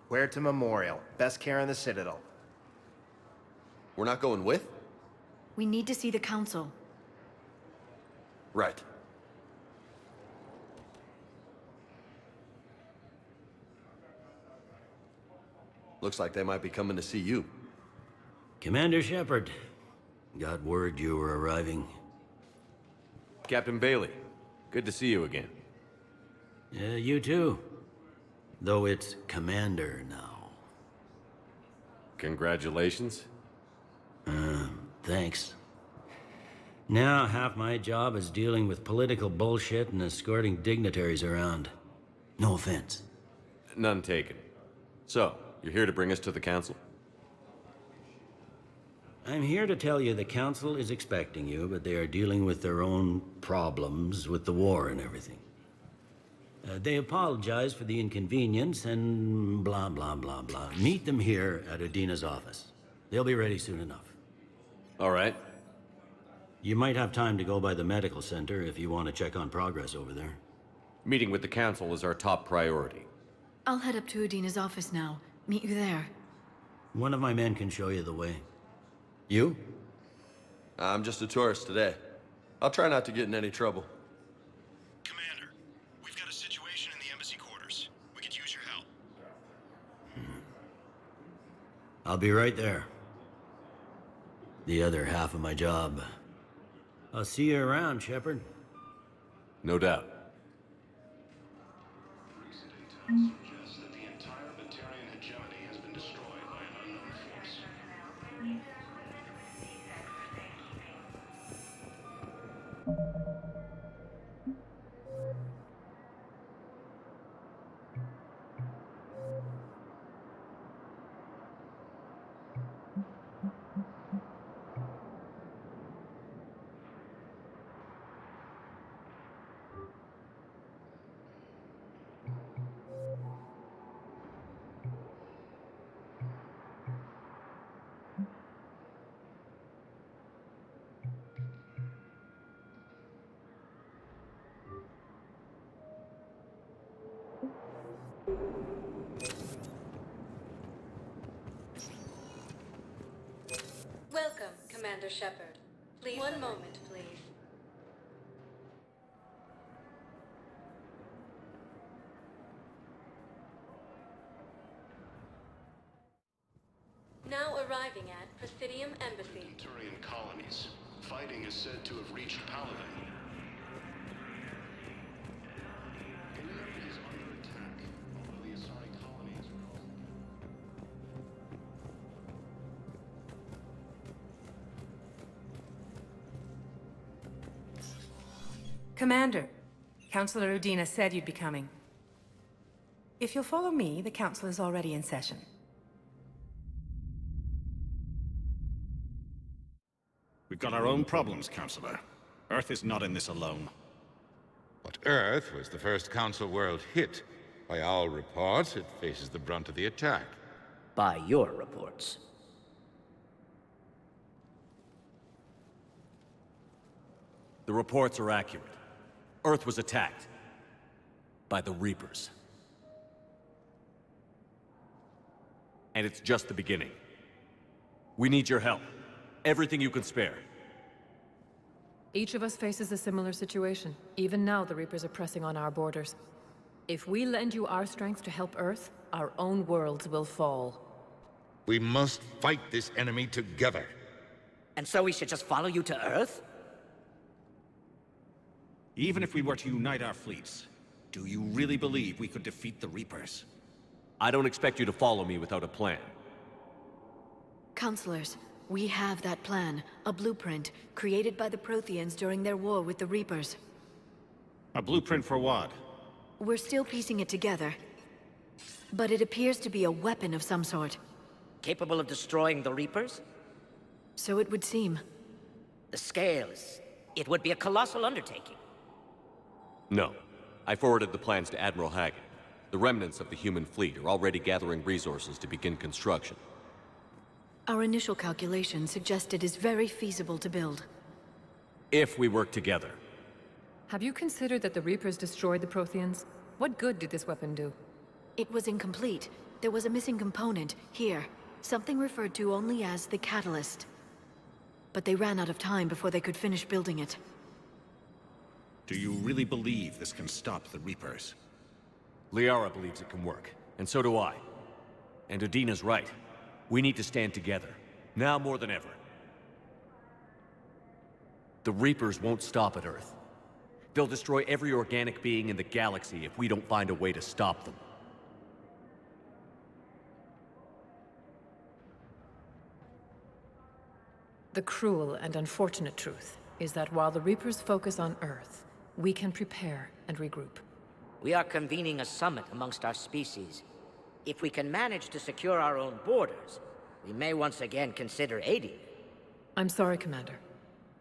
Where to Memorial. Best care in the Citadel. We're not going with? We need to see the Council. Right. Looks like they might be coming to see you. Commander Shepard. Got word you were arriving. Captain Bailey, good to see you again. You too. Though it's Commander now. Congratulations. Thanks. Now half my job is dealing with political bullshit and escorting dignitaries around. No offense. None taken. So, you're here to bring us to the Council? I'm here to tell you the Council is expecting you, but they are dealing with their own problems with the war and everything. They apologize for the inconvenience and blah, blah, blah, blah. Meet them here at Udina's office. They'll be ready soon enough. All right. You might have time to go by the medical center if you want to check on progress over there. Meeting with the Council is our top priority. I'll head up to Udina's office now. Meet you there. One of my men can show you the way. You? I'm just a tourist today. I'll try not to get in any trouble. Commander, we've got a situation in the embassy quarters. We could use your help. I'll be right there. The other half of my job. I'll see you around, Shepard. No doubt. Welcome, Commander Shepard. Please, one moment, please. arriving at Presidium Embassy. Turian colonies. Fighting is said to have reached Paladin. Humanity is under attack. Although the Asari colonies are Commander, Councilor Udina said you'd be coming. If you'll follow me, the council is already in session. We've got our own problems, Counselor. Earth is not in this alone. But Earth was the first Council world hit. By all reports, it faces the brunt of the attack. By your reports. The reports are accurate. Earth was attacked. By the Reapers. And it's just the beginning. We need your help. Everything you can spare. Each of us faces a similar situation. Even now, the Reapers are pressing on our borders. If we lend you our strength to help Earth, our own worlds will fall. We must fight this enemy together. And so we should just follow you to Earth? Even if we were to unite our fleets, do you really believe we could defeat the Reapers? I don't expect you to follow me without a plan. Counselors, we have that plan. A blueprint, created by the Protheans during their war with the Reapers. A blueprint for what? We're still piecing it together. But it appears to be a weapon of some sort. Capable of destroying the Reapers? So it would seem. The scales. It would be a colossal undertaking. No. I forwarded the plans to Admiral Hagen. The remnants of the human fleet are already gathering resources to begin construction. Our initial calculations suggest it is very feasible to build. If we work together. Have you considered that the Reapers destroyed the Protheans? What good did this weapon do? It was incomplete. There was a missing component, here. Something referred to only as the catalyst. But they ran out of time before they could finish building it. Do you really believe this can stop the Reapers? Liara believes it can work, and so do I. And Udina's right. We need to stand together, now more than ever. The Reapers won't stop at Earth. They'll destroy every organic being in the galaxy if we don't find a way to stop them. The cruel and unfortunate truth is that while the Reapers focus on Earth, we can prepare and regroup. We are convening a summit amongst our species. If we can manage to secure our own borders, we may once again consider aiding. I'm sorry, Commander.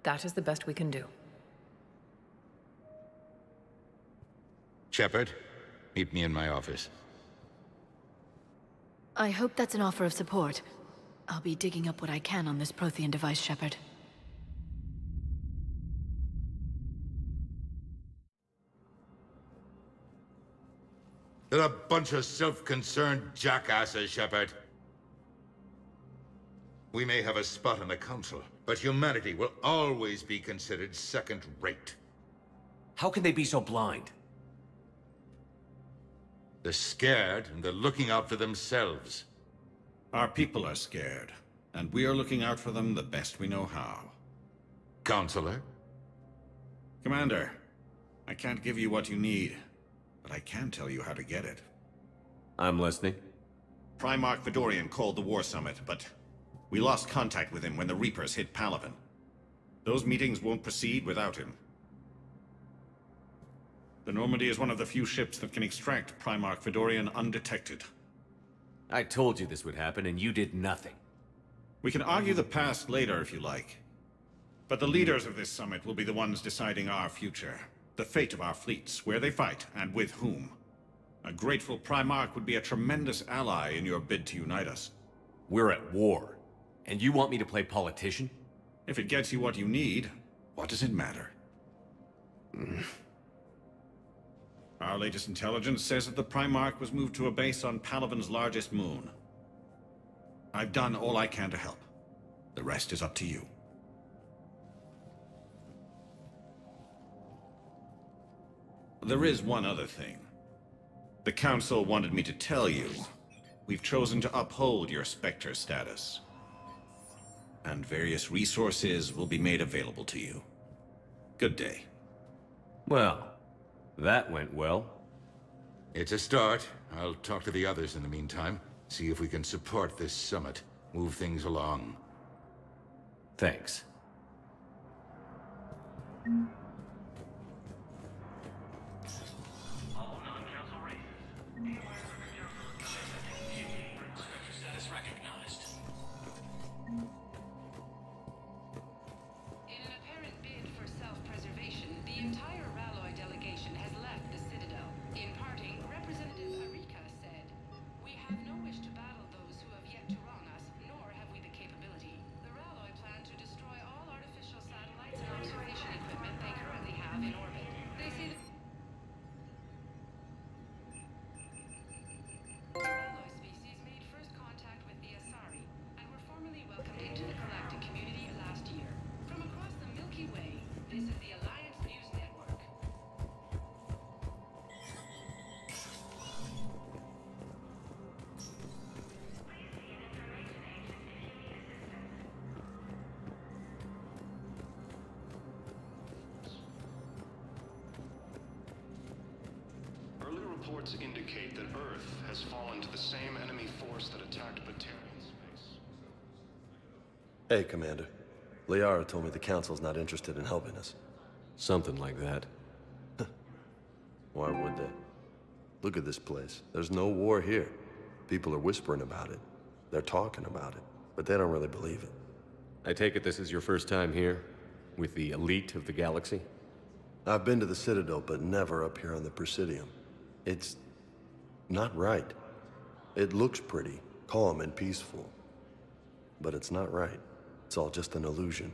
That is the best we can do. Shepard, meet me in my office. I hope that's an offer of support. I'll be digging up what I can on this Prothean device, Shepard. They're a bunch of self-concerned jackasses, Shepard. We may have a spot on the Council, but humanity will always be considered second-rate. How can they be so blind? They're scared, and they're looking out for themselves. Our people are scared, and we are looking out for them the best we know how. Counselor? Commander, I can't give you what you need, but I can tell you how to get it. I'm listening. Primarch Fedorian called the War Summit, but we lost contact with him when the Reapers hit Palaven. Those meetings won't proceed without him. The Normandy is one of the few ships that can extract Primarch Fedorian undetected. I told you this would happen, and you did nothing. We can argue the past later if you like. But the leaders of this summit will be the ones deciding our future. The fate of our fleets, where they fight, and with whom. A grateful Primarch would be a tremendous ally in your bid to unite us. We're at war. And you want me to play politician? If it gets you what you need, what does it matter? Our latest intelligence says that the Primarch was moved to a base on Palaven's largest moon. I've done all I can to help. The rest is up to you. There is one other thing. The Council wanted me to tell you, we've chosen to uphold your Spectre status. and various resources will be made available to you. Good day. Well, that went well. It's a start. I'll talk to the others in the meantime. See if we can support this summit. Move things along. Thanks. In an apparent bid for self-preservation, the entire Ralloy delegation has left the Citadel. In parting, Representative Arika said, "We have no wish to battle those who have yet to wrong us, nor have we the capability. The Ralloy plan to destroy all artificial satellites and observation equipment they currently have in orbit. They say that the Ralloy species made first contact with the Asari and were formally welcomed into the galactic community last year. From across the Milky Way, this is the Alliance News Network." Early reports indicate that Earth has fallen to the same enemy force that attacked Batarian space. Hey, Commander. Liara told me the Council's not interested in helping us. Something like that. Why would they? Look at this place. There's no war here. People are whispering about it. They're talking about it, but they don't really believe it. I take it this is your first time here? With the elite of the galaxy? I've been to the Citadel, but never up here on the Presidium. It's not right. It looks pretty, calm and peaceful. But it's not right. It's all just an illusion.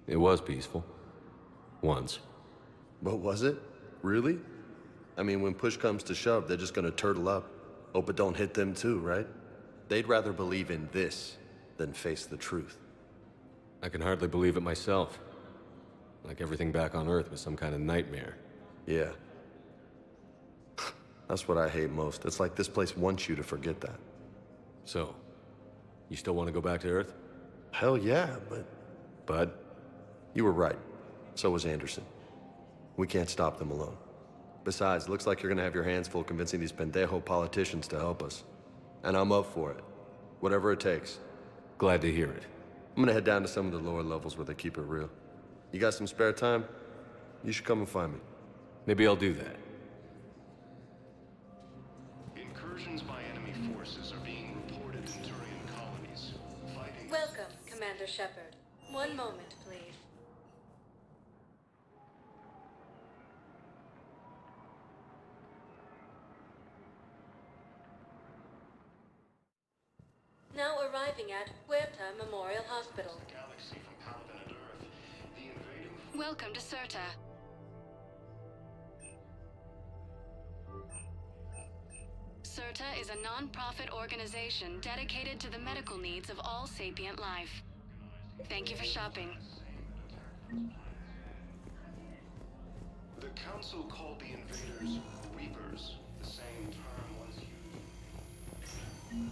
It was peaceful. Once. But was it? Really? I mean, when push comes to shove, they're just gonna turtle up. Hope it don't hit them too, right? They'd rather believe in this than face the truth. I can hardly believe it myself. Like everything back on Earth was some kind of nightmare. Yeah. That's what I hate most. It's like this place wants you to forget that. So, you still want to go back to Earth? Hell yeah, but... Bud? You were right. So was Anderson. We can't stop them alone. Besides, looks like you're gonna have your hands full convincing these pendejo politicians to help us. And I'm up for it. Whatever it takes. Glad to hear it. I'm gonna head down to some of the lower levels where they keep it real. You got some spare time? You should come and find me. Maybe I'll do that. Incursions by enemy forces are being reported in Turian colonies. Fighting... Welcome, Commander Shepard. One moment, please. Now arriving at Huerta Memorial Hospital. Galaxy from Paladin and Earth. The invading... Welcome to Serta. Serta is a non-profit organization dedicated to the medical needs of all sapient life. Thank you for shopping. The Council called the invaders Reapers, the same term once used.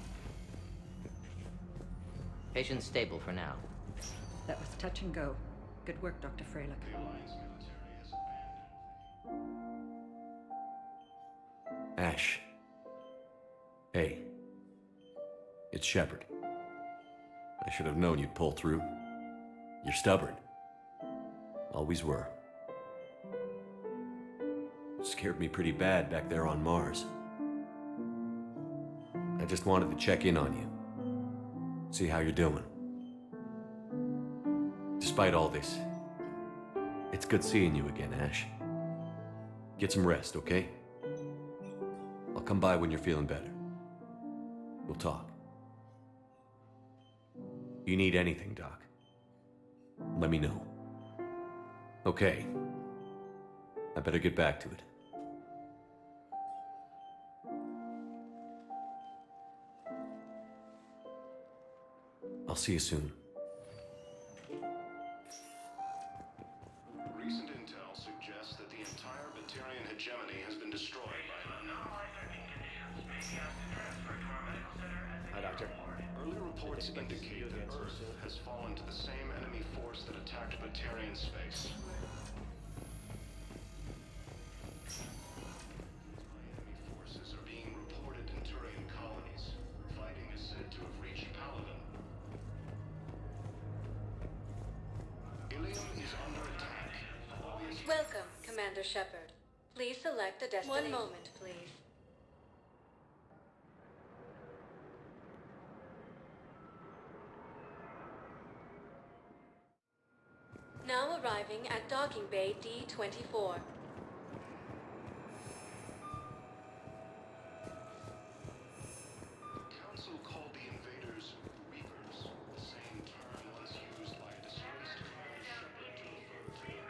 Patient's stable for now. That was touch and go. Good work, Dr. Freilich. The Alliance military has abandoned. Ash. Hey. It's Shepard. I should have known you'd pull through. You're stubborn. Always were. Scared me pretty bad back there on Mars. I just wanted to check in on you. See how you're doing. Despite all this, it's good seeing you again, Ash. Get some rest, okay? I'll come by when you're feeling better. We'll talk. If you need anything, Doc, let me know. Okay. I better get back to it. I'll see you soon. Recent intel suggests that the entire Batarian hegemony has been destroyed by an unknown. Hi, Doctor. Early reports reports indicate that Earth has fallen to the same enemy force that attacked Batarian space. Enemy forces are being reported in Turian colonies. Fighting is said to have reached Paladin. Ilium is under attack. Welcome, Commander Shepard. Please select a destination. 1 moment, please. Now arriving at Docking Bay D-24. Council called the invaders Reapers, the same term once used by a disgraced Commander Shepard to refer to the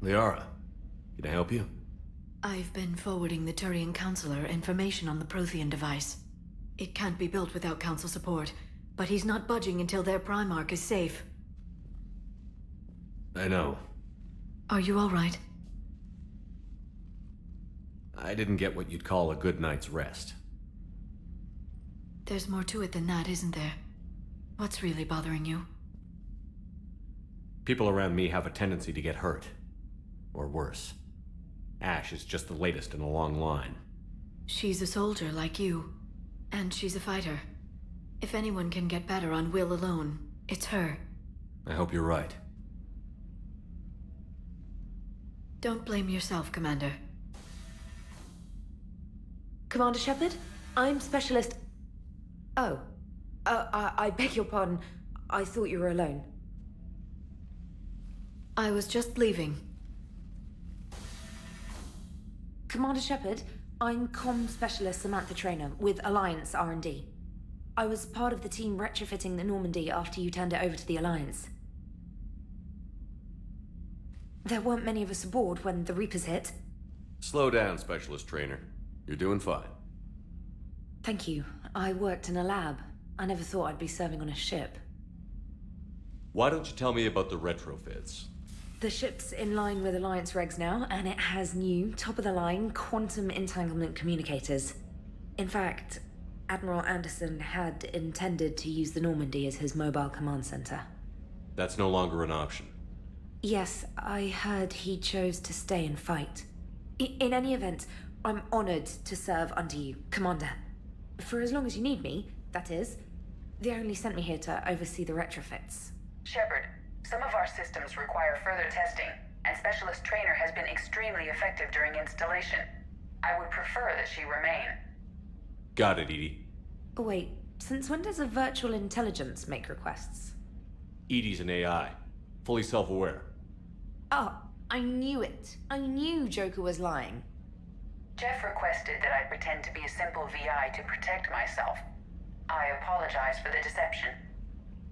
Liara, can I help you? I've been forwarding the Turian Counselor information on the Prothean device. It can't be built without Council support, but he's not budging until their Primarch is safe. I know. Are you all right? I didn't get what you'd call a good night's rest. There's more to it than that, isn't there? What's really bothering you? People around me have a tendency to get hurt. Or worse. Ash is just the latest in a long line. She's a soldier like you. And she's a fighter. If anyone can get better on will alone, it's her. I hope you're right. Don't blame yourself, Commander. Commander Shepard? I'm Specialist... Oh. I beg your pardon. I thought you were alone. I was just leaving. Commander Shepard, I'm Comm Specialist Samantha Traynor with Alliance R&D. I was part of the team retrofitting the Normandy after you turned it over to the Alliance. There weren't many of us aboard when the Reapers hit. Slow down, Specialist Trainer. You're doing fine. Thank you. I worked in a lab. I never thought I'd be serving on a ship. Why don't you tell me about the retrofits? The ship's in line with Alliance regs now, and it has new, top-of-the-line, quantum entanglement communicators. In fact, Admiral Anderson had intended to use the Normandy as his mobile command center. That's no longer an option. Yes, I heard he chose to stay and fight. In any event, I'm honored to serve under you, Commander. For as long as you need me, that is. They only sent me here to oversee the retrofits. Shepard, Some of our systems require further testing, and Specialist Trainer has been extremely effective during installation. I would prefer that she remain. Got it, Edie. Wait, since when does a virtual intelligence make requests? Edie's an AI. Fully self-aware. Oh, I knew it. I knew Joker was lying. Jeff requested that I pretend to be a simple VI to protect myself. I apologize for the deception.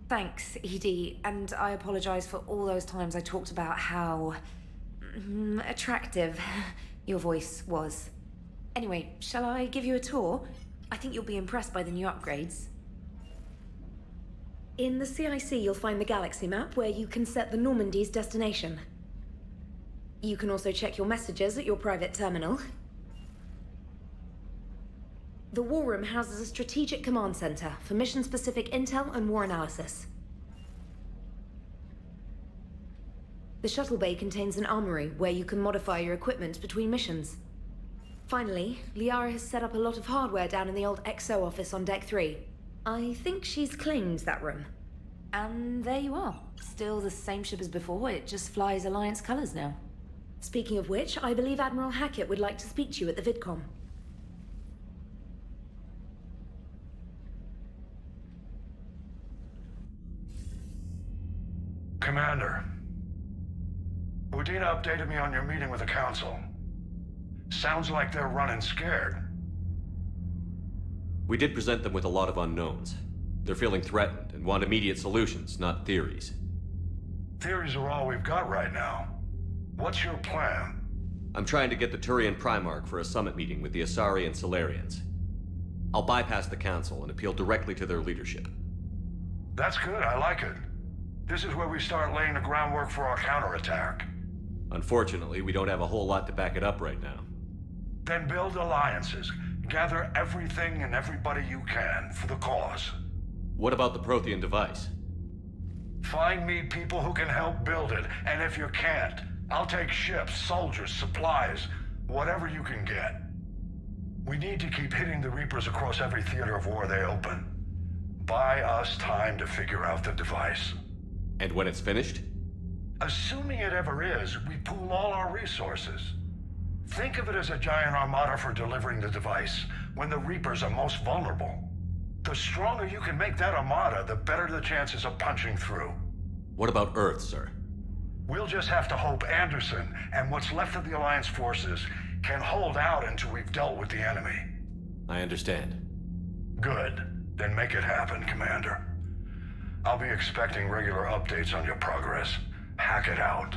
Thanks, Edie, and I apologize for all those times I talked about how... attractive your voice was. Anyway, shall I give you a tour? I think you'll be impressed by the new upgrades. In the CIC, you'll find the galaxy map where you can set the Normandy's destination. You can also check your messages at your private terminal. The War Room houses a strategic command center for mission-specific intel and war analysis. The shuttle bay contains an armory where you can modify your equipment between missions. Finally, Liara has set up a lot of hardware down in the old XO office on Deck 3. I think she's claimed that room. And there you are. Still the same ship as before, it just flies Alliance colors now. Speaking of which, I believe Admiral Hackett would like to speak to you at the VidCom. Commander, Udina updated me on your meeting with the Council. Sounds like they're running scared. We did present them with a lot of unknowns. They're feeling threatened and want immediate solutions, not theories. Theories are all we've got right now. What's your plan? I'm trying to get the Turian Primarch for a summit meeting with the Asari and Solarians. I'll bypass the Council and appeal directly to their leadership. That's good, I like it. This is where we start laying the groundwork for our counterattack. Unfortunately, we don't have a whole lot to back it up right now. Then build alliances. Gather everything and everybody you can for the cause. What about the Prothean device? Find me people who can help build it, and if you can't, I'll take ships, soldiers, supplies, whatever you can get. We need to keep hitting the Reapers across every theater of war they open. Buy us time to figure out the device. And when it's finished? Assuming it ever is, we pool all our resources. Think of it as a giant armada for delivering the device when the Reapers are most vulnerable. The stronger you can make that armada, the better the chances of punching through. What about Earth, sir? We'll just have to hope Anderson and what's left of the Alliance forces can hold out until we've dealt with the enemy. I understand. Good. Then make it happen, Commander. I'll be expecting regular updates on your progress. Hack it out.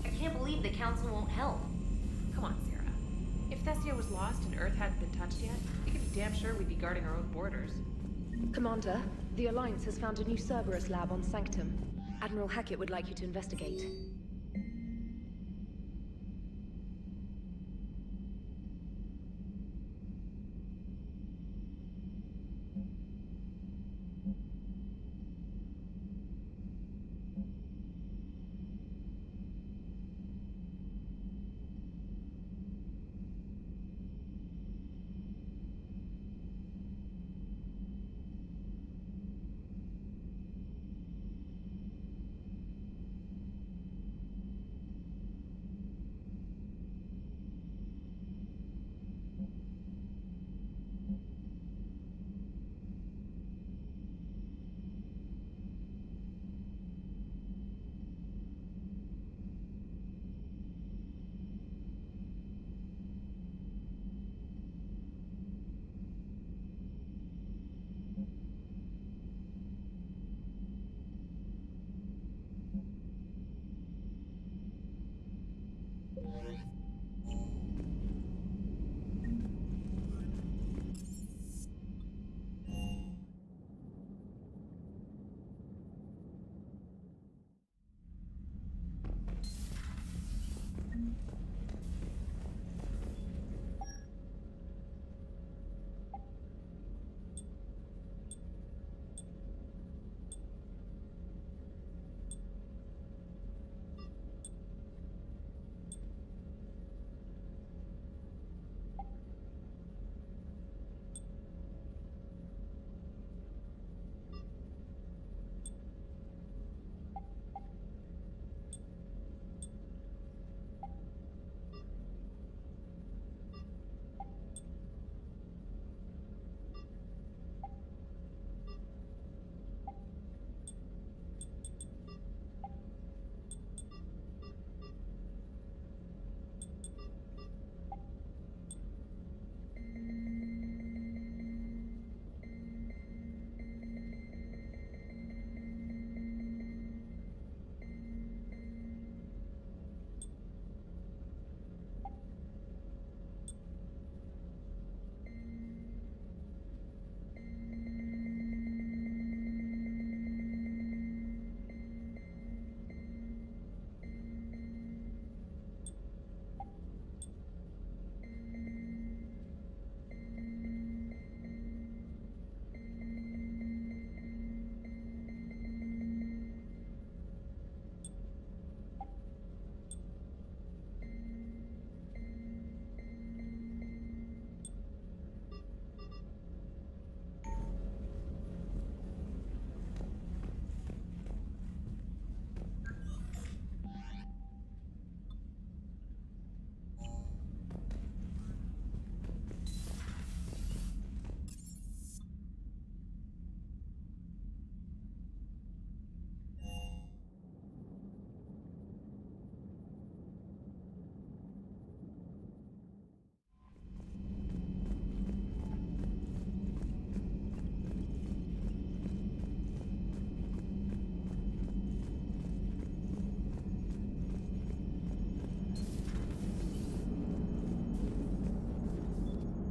I can't believe the Council won't help. Come on, Sarah. If Thessia was lost and Earth hadn't been touched yet, we could be damn sure we'd be guarding our own borders. Commander, the Alliance has found a new Cerberus lab on Sanctum. Admiral Hackett would like you to investigate.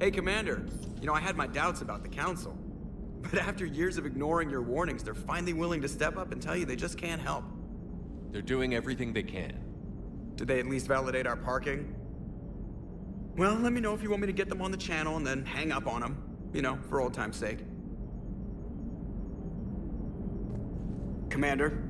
Hey, Commander. You know, I had my doubts about the Council. But after years of ignoring your warnings, they're finally willing to step up and tell you they just can't help. They're doing everything they can. Did they at least validate our parking? Well, let me know if you want me to get them on the channel and then hang up on them. You know, for old time's sake. Commander?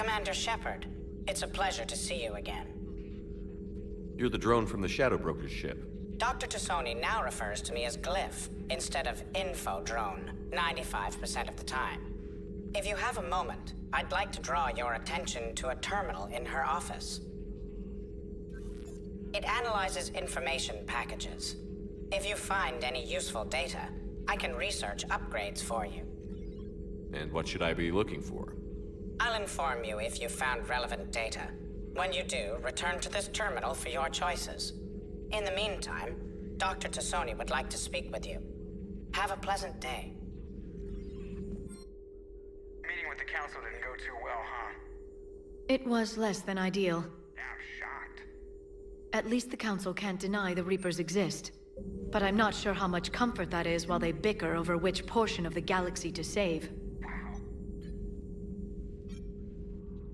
Commander Shepard, it's a pleasure to see you again. You're the drone from the Shadow Broker's ship. Dr. Tassoni now refers to me as Glyph instead of Info Drone, 95% of the time. If you have a moment, I'd like to draw your attention to a terminal in her office. It analyzes information packages. If you find any useful data, I can research upgrades for you. And what should I be looking for? I'll inform you if you've found relevant data. When you do, return to this terminal for your choices. In the meantime, Dr. Tassoni would like to speak with you. Have a pleasant day. Meeting with the council didn't go too well, huh? It was less than ideal. I'm shocked. At least the Council can't deny the Reapers exist. But I'm not sure how much comfort that is while they bicker over which portion of the galaxy to save.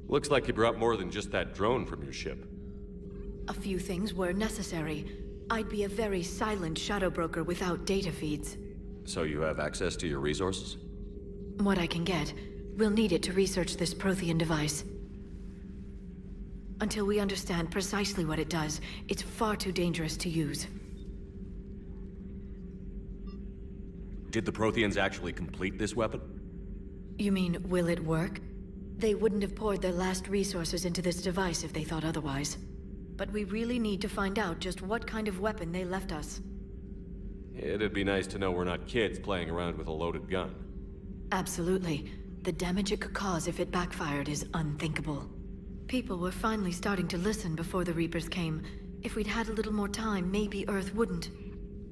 Looks like you brought more than just that drone from your ship. A few things were necessary. I'd be a very silent shadow broker without data feeds. So you have access to your resources? What I can get. We'll need it to research this Prothean device. Until we understand precisely what it does, it's far too dangerous to use. Did the Protheans actually complete this weapon? You mean, will it work? They wouldn't have poured their last resources into this device if they thought otherwise. But we really need to find out just what kind of weapon they left us. It'd be nice to know we're not kids playing around with a loaded gun. Absolutely. The damage it could cause if it backfired is unthinkable. People were finally starting to listen before the Reapers came. If we'd had a little more time, maybe Earth wouldn't.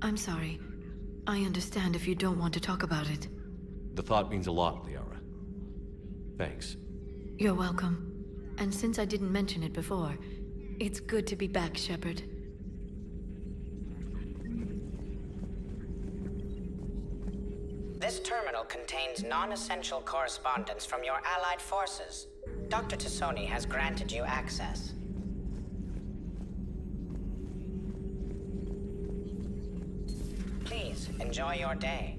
I'm sorry. I understand if you don't want to talk about it. The thought means a lot, Liara. Thanks. You're welcome. And since I didn't mention it before, it's good to be back, Shepard. This terminal contains non-essential correspondence from your allied forces. Dr. Tassoni has granted you access. Please, enjoy your day.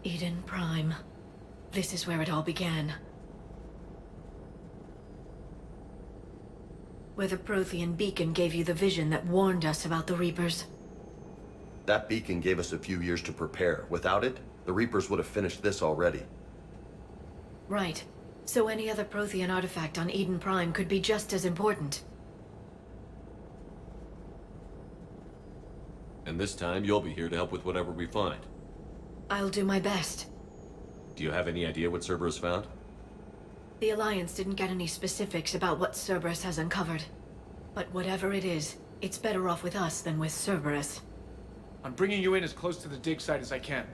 Eden Prime. This is where it all began. Where the Prothean beacon gave you the vision that warned us about the Reapers. That beacon gave us a few years to prepare. Without it, the Reapers would have finished this already. Right. So any other Prothean artifact on Eden Prime could be just as important. And this time, you'll be here to help with whatever we find. I'll do my best. Do you have any idea what Cerberus found? The Alliance didn't get any specifics about what Cerberus has uncovered. But whatever it is, it's better off with us than with Cerberus. I'm bringing you in as close to the dig site as I can.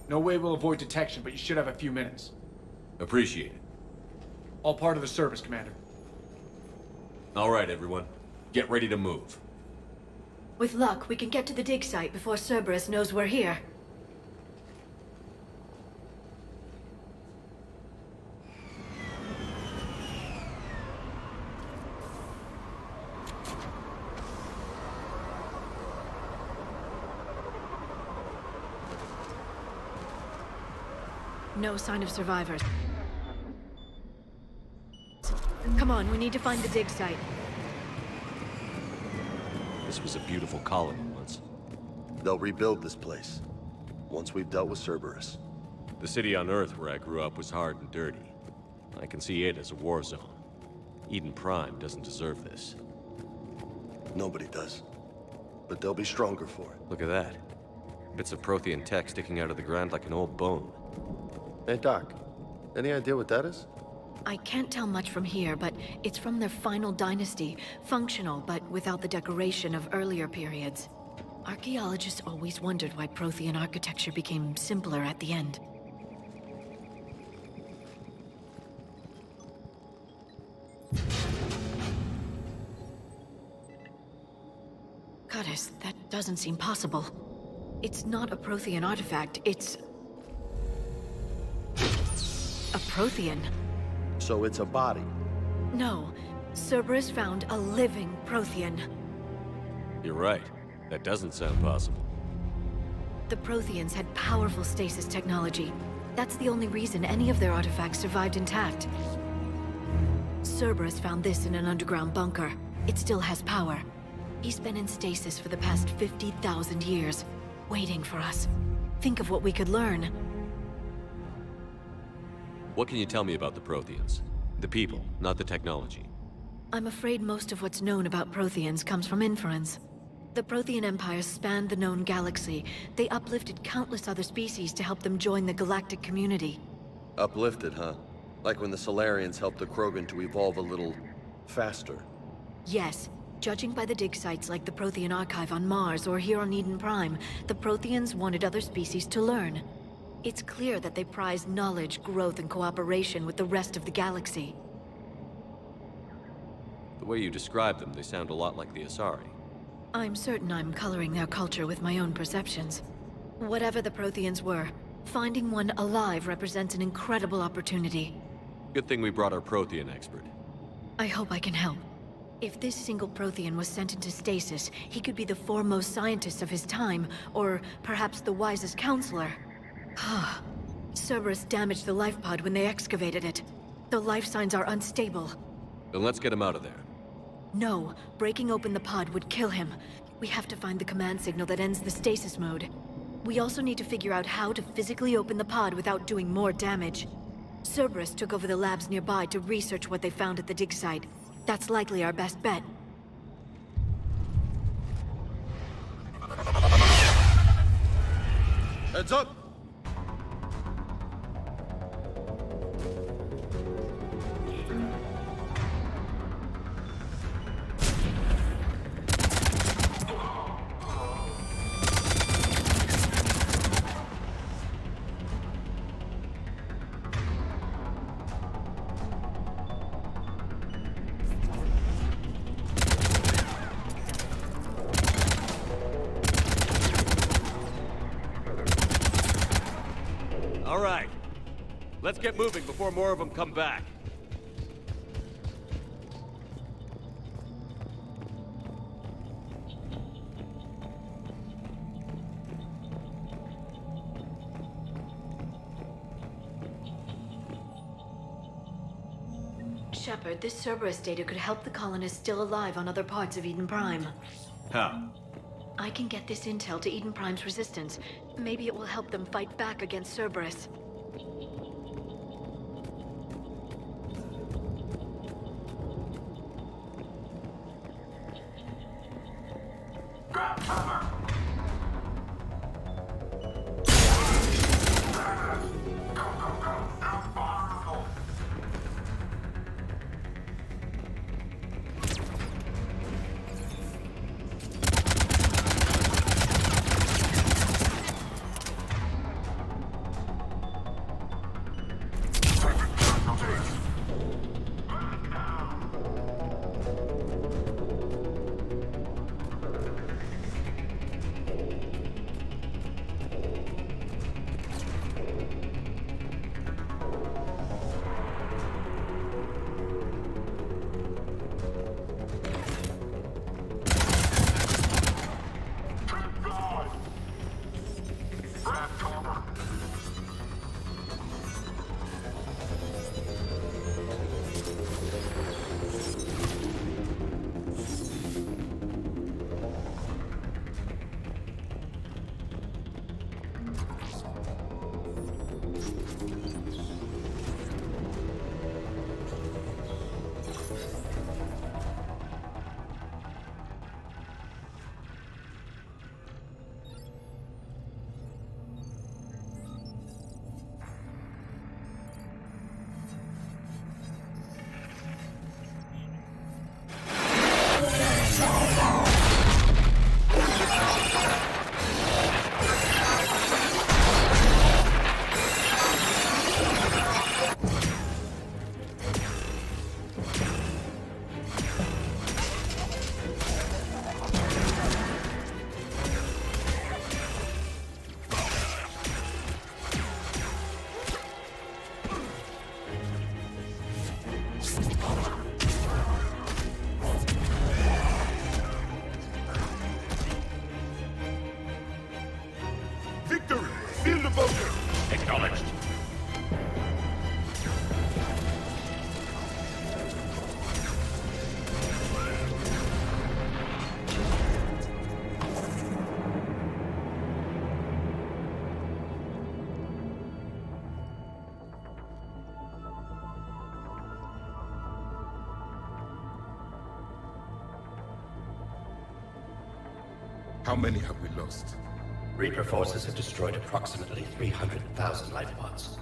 No way we'll avoid detection, but you should have a few minutes. Appreciate it. All part of the service, Commander. All right, everyone. Get ready to move. With luck, we can get to the dig site before Cerberus knows we're here. No sign of survivors. Come on, we need to find the dig site. This was a beautiful colony once. They'll rebuild this place, once we've dealt with Cerberus. The city on Earth where I grew up was hard and dirty. I can see it as a war zone. Eden Prime doesn't deserve this. Nobody does. But they'll be stronger for it. Look at that. Bits of Prothean tech sticking out of the ground like an old bone. Hey, Doc. Any idea what that is? I can't tell much from here, but it's from their final dynasty. Functional, but without the decoration of earlier periods. Archaeologists always wondered why Prothean architecture became simpler at the end. Goddess, that doesn't seem possible. It's not a Prothean artifact, it's... a Prothean. So it's a body? No. Cerberus found a living Prothean. You're right. That doesn't sound possible. The Protheans had powerful stasis technology. That's the only reason any of their artifacts survived intact. Cerberus found this in an underground bunker. It still has power. He's been in stasis for the past 50,000 years, waiting for us. Think of what we could learn. What can you tell me about the Protheans? The people, not the technology. I'm afraid most of what's known about Protheans comes from inference. The Prothean Empire spanned the known galaxy. They uplifted countless other species to help them join the galactic community. Uplifted, huh? Like when the Solarians helped the Krogan to evolve a little... faster. Yes. Judging by the dig sites like the Prothean Archive on Mars or here on Eden Prime, the Protheans wanted other species to learn. It's clear that they prize knowledge, growth, and cooperation with the rest of the galaxy. The way you describe them, they sound a lot like the Asari. I'm certain I'm coloring their culture with my own perceptions. Whatever the Protheans were, finding one alive represents an incredible opportunity. Good thing we brought our Prothean expert. I hope I can help. If this single Prothean was sent into stasis, he could be the foremost scientist of his time, or perhaps the wisest counselor. Cerberus damaged the life pod when they excavated it. The life signs are unstable. Then let's get him out of there. No, breaking open the pod would kill him. We have to find the command signal that ends the stasis mode. We also need to figure out how to physically open the pod without doing more damage. Cerberus took over the labs nearby to research what they found at the dig site. That's likely our best bet. Heads up! All right. Let's get moving before more of them come back. Shepard, this Cerberus data could help the colonists still alive on other parts of Eden Prime. How? I can get this intel to Eden Prime's resistance. Maybe it will help them fight back against Cerberus. Acknowledged. How many have we lost? Reaper forces have destroyed approximately 300,000 life pods.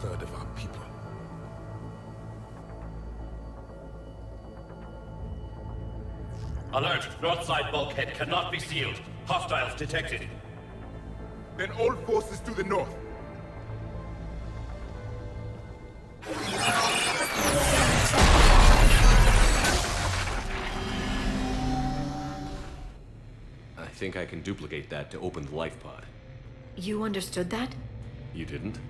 Third of our people. Alert! North side bulkhead cannot be sealed. Hostiles detected. Then all forces to the north. I think I can duplicate that to open the life pod. You understood that? You didn't?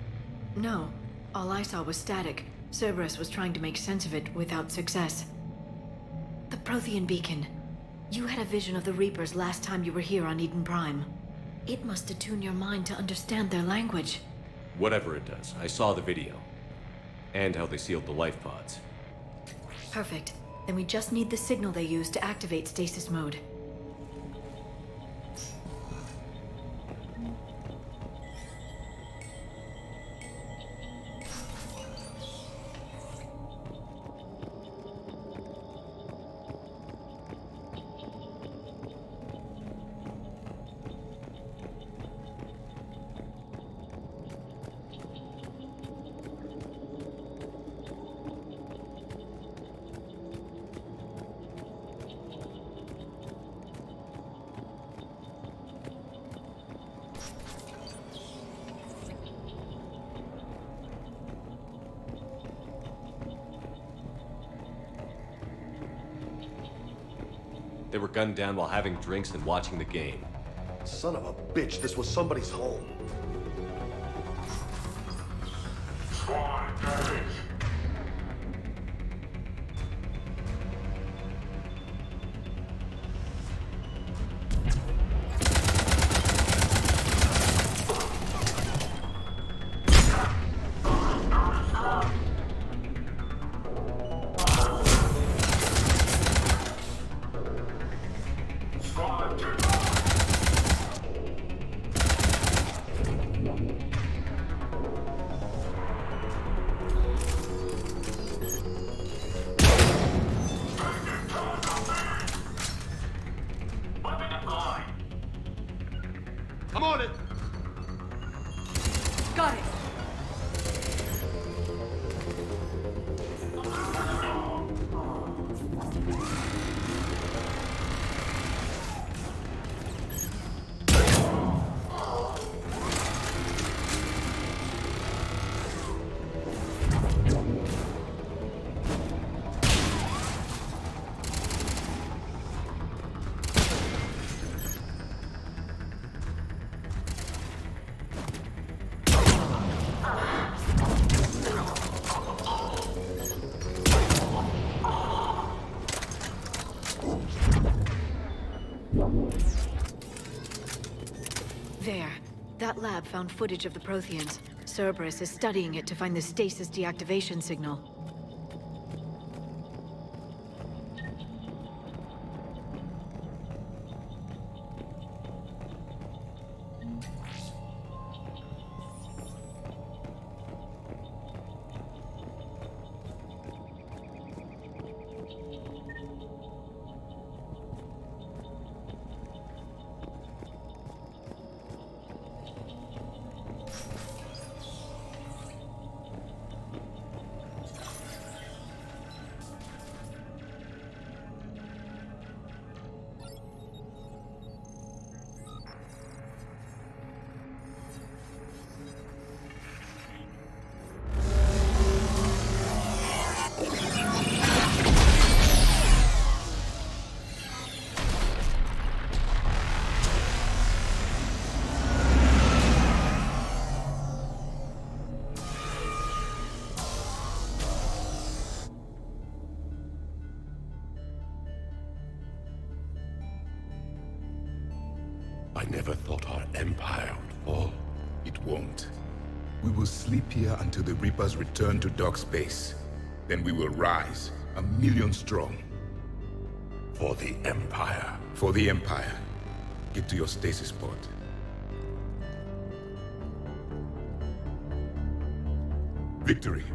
No. All I saw was static. Cerberus was trying to make sense of it without success. The Prothean beacon. You had a vision of the Reapers last time you were here on Eden Prime. It must attune your mind to understand their language. Whatever it does, I saw the video. And how they sealed the life pods. Perfect. Then we just need the signal they used to activate stasis mode. They were gunned down while having drinks and watching the game. Son of a bitch, this was somebody's home. Squad, damage. I'm on it! Got it! There. That lab found footage of the Protheans. Cerberus is studying it to find the stasis deactivation signal. I never thought our empire would fall. It won't. We will sleep here until the Reapers return to dark space. Then we will rise, 1,000,000 strong. For the Empire. For the Empire. Get to your stasis pod. Victory.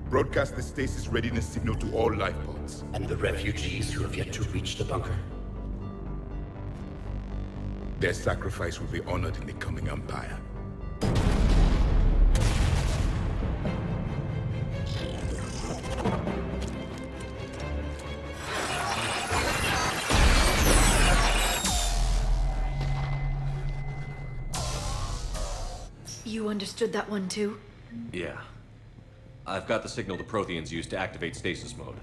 Broadcast the stasis readiness signal to all life pods. And the refugees who have yet to reach the bunker? Their sacrifice will be honored in the coming Empire. You understood that one too? Yeah. I've got the signal the Protheans use to activate stasis mode.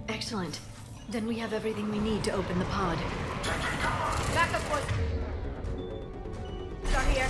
Excellent. Then we have everything we need to open the pod. Back up, boys. Start here.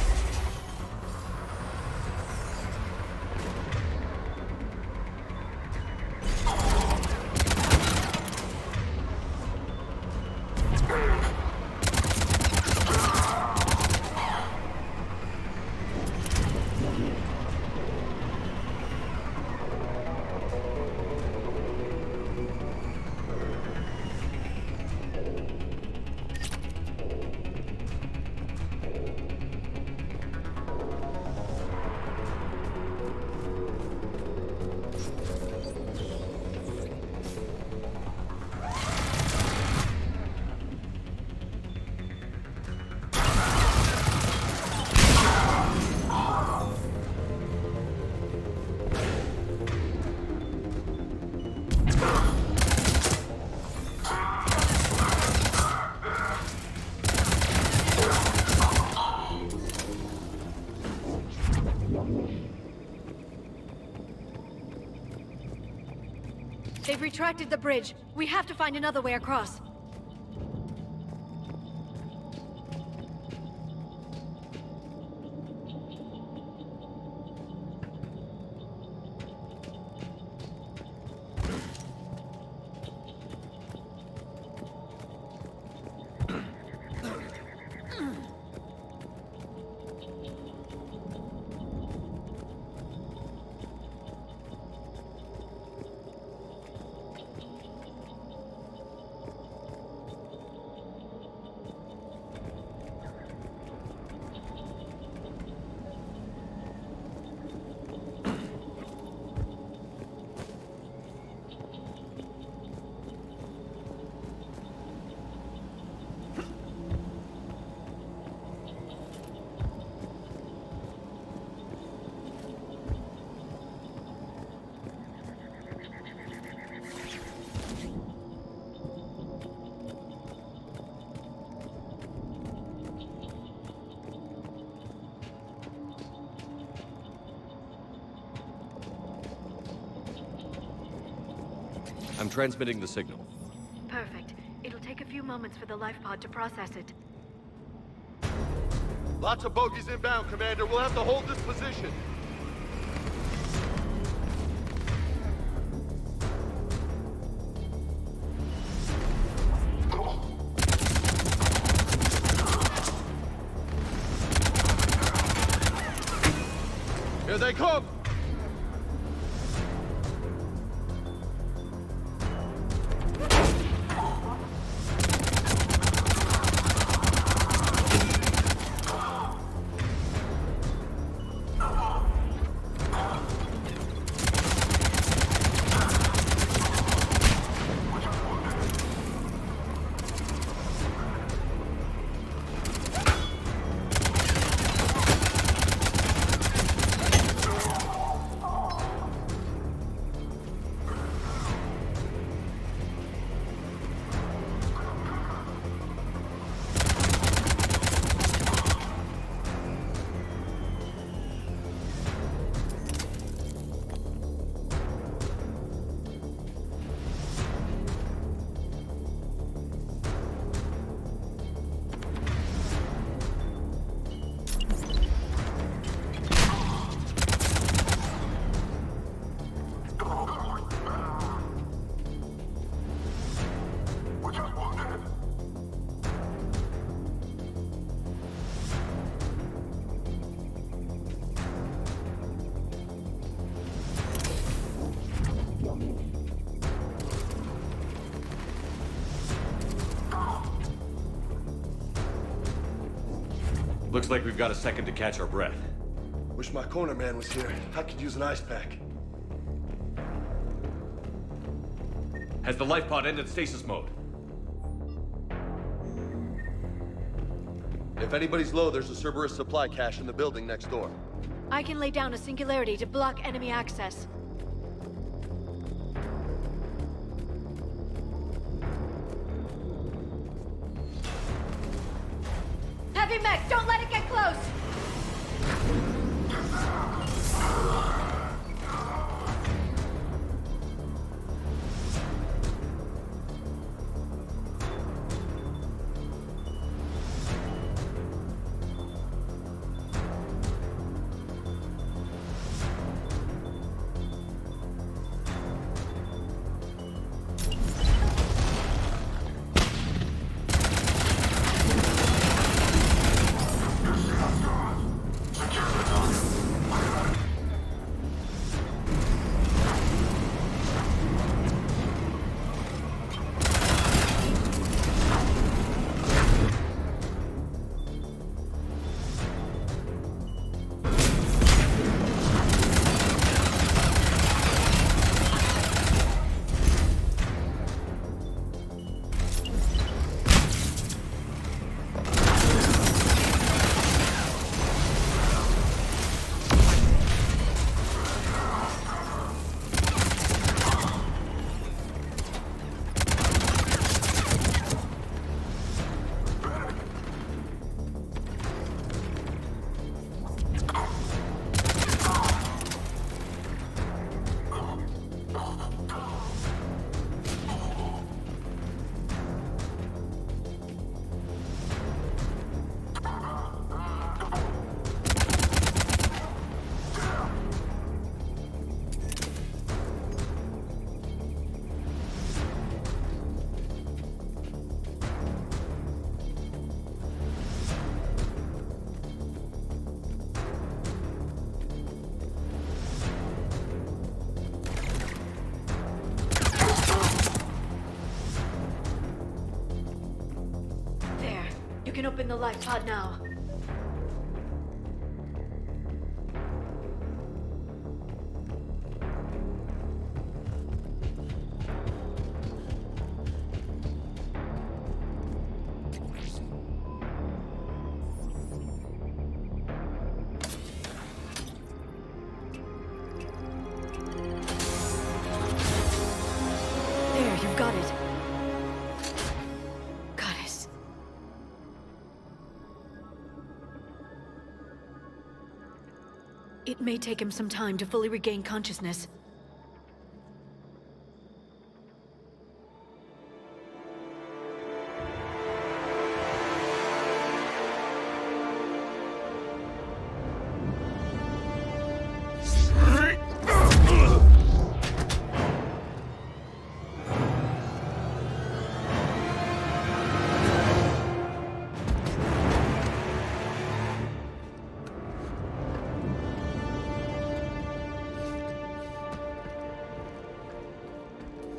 They've retracted the bridge. We have to find another way across. I'm transmitting the signal. Perfect. It'll take a few moments for the life pod to process it. Lots of bogies inbound, Commander. We'll have to hold this position. Here they come! Looks like we've got a second to catch our breath. Wish my corner man was here. I could use an ice pack. Has the life pod ended stasis mode? If anybody's low, there's a Cerberus supply cache in the building next door. I can lay down a singularity to block enemy access. Heavy mech, don't let it get close! You can open the life pod now. There, you've got it. Goddess. It may take him some time to fully regain consciousness.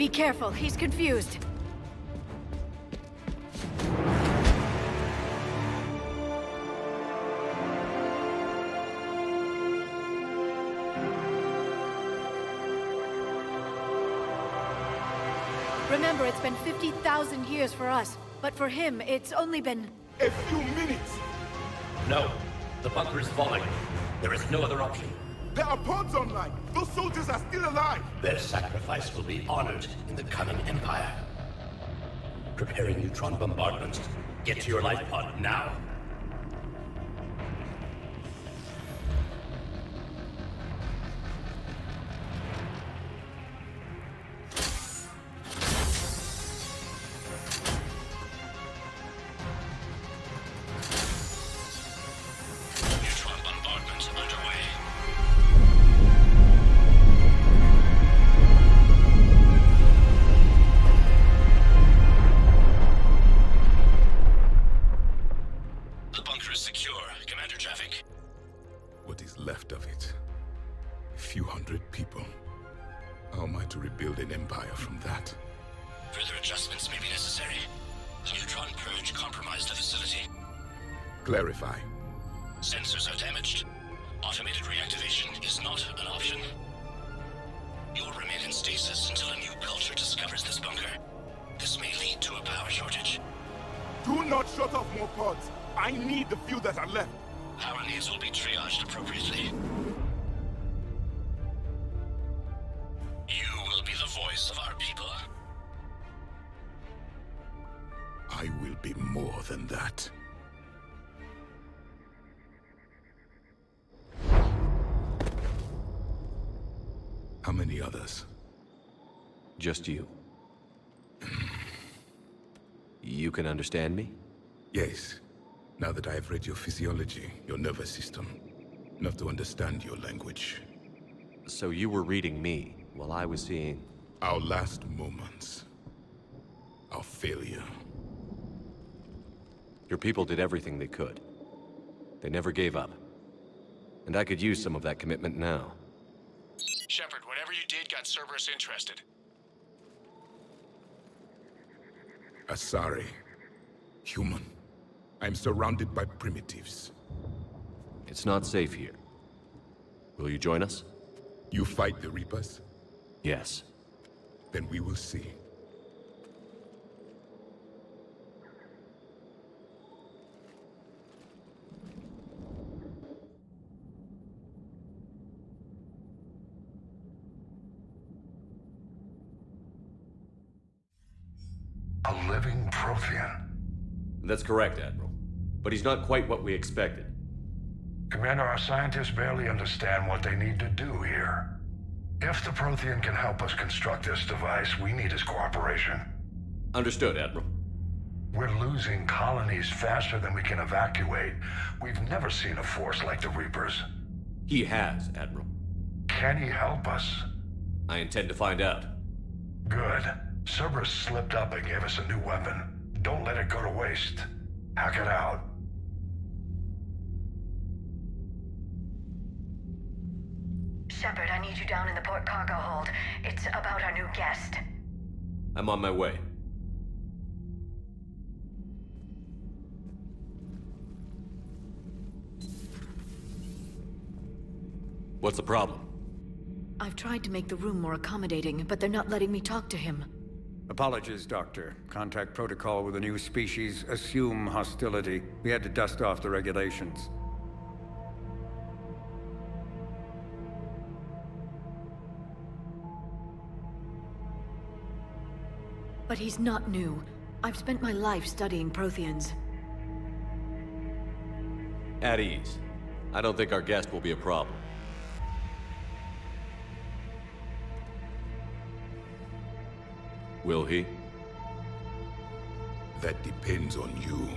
Be careful, he's confused. Remember, it's been 50,000 years for us, but for him, it's only been... A few minutes! No. The bunker is falling. There is no other option. There are pods online! Those soldiers are still alive! Their sacrifice will be honored in the coming Empire. Preparing neutron bombardment. Get to your life pod now. Clarify. Sensors are damaged. Automated reactivation is not an option. You'll remain in stasis until a new culture discovers this bunker. This may lead to a power shortage. Do not shut off more pods. I need the few that are left. Power needs will be triaged appropriately. You will be the voice of our people. I will be more than that. How many others? Just you. You can understand me? Yes. Now that I have read your physiology, your nervous system, enough to understand your language. So you were reading me, while I was seeing... Our last moments. Our failure. Your people did everything they could. They never gave up. And I could use some of that commitment now. Shepard, whatever you did got Cerberus interested. Asari. Human. I'm surrounded by primitives. It's not safe here. Will you join us? You fight the Reapers? Yes. Then we will see. A living Prothean. That's correct, Admiral. But he's not quite what we expected. Commander, our scientists barely understand what they need to do here. If the Prothean can help us construct this device, we need his cooperation. Understood, Admiral. We're losing colonies faster than we can evacuate. We've never seen a force like the Reapers. He has, Admiral. Can he help us? I intend to find out. Good. Cerberus slipped up and gave us a new weapon. Don't let it go to waste. Hack it out. Shepard, I need you down in the port cargo hold. It's about our new guest. I'm on my way. What's the problem? I've tried to make the room more accommodating, but they're not letting me talk to him. Apologies, Doctor. Contact protocol with a new species. Assume hostility. We had to dust off the regulations. But he's not new. I've spent my life studying Protheans. At ease. I don't think our guest will be a problem. Will he? That depends on you.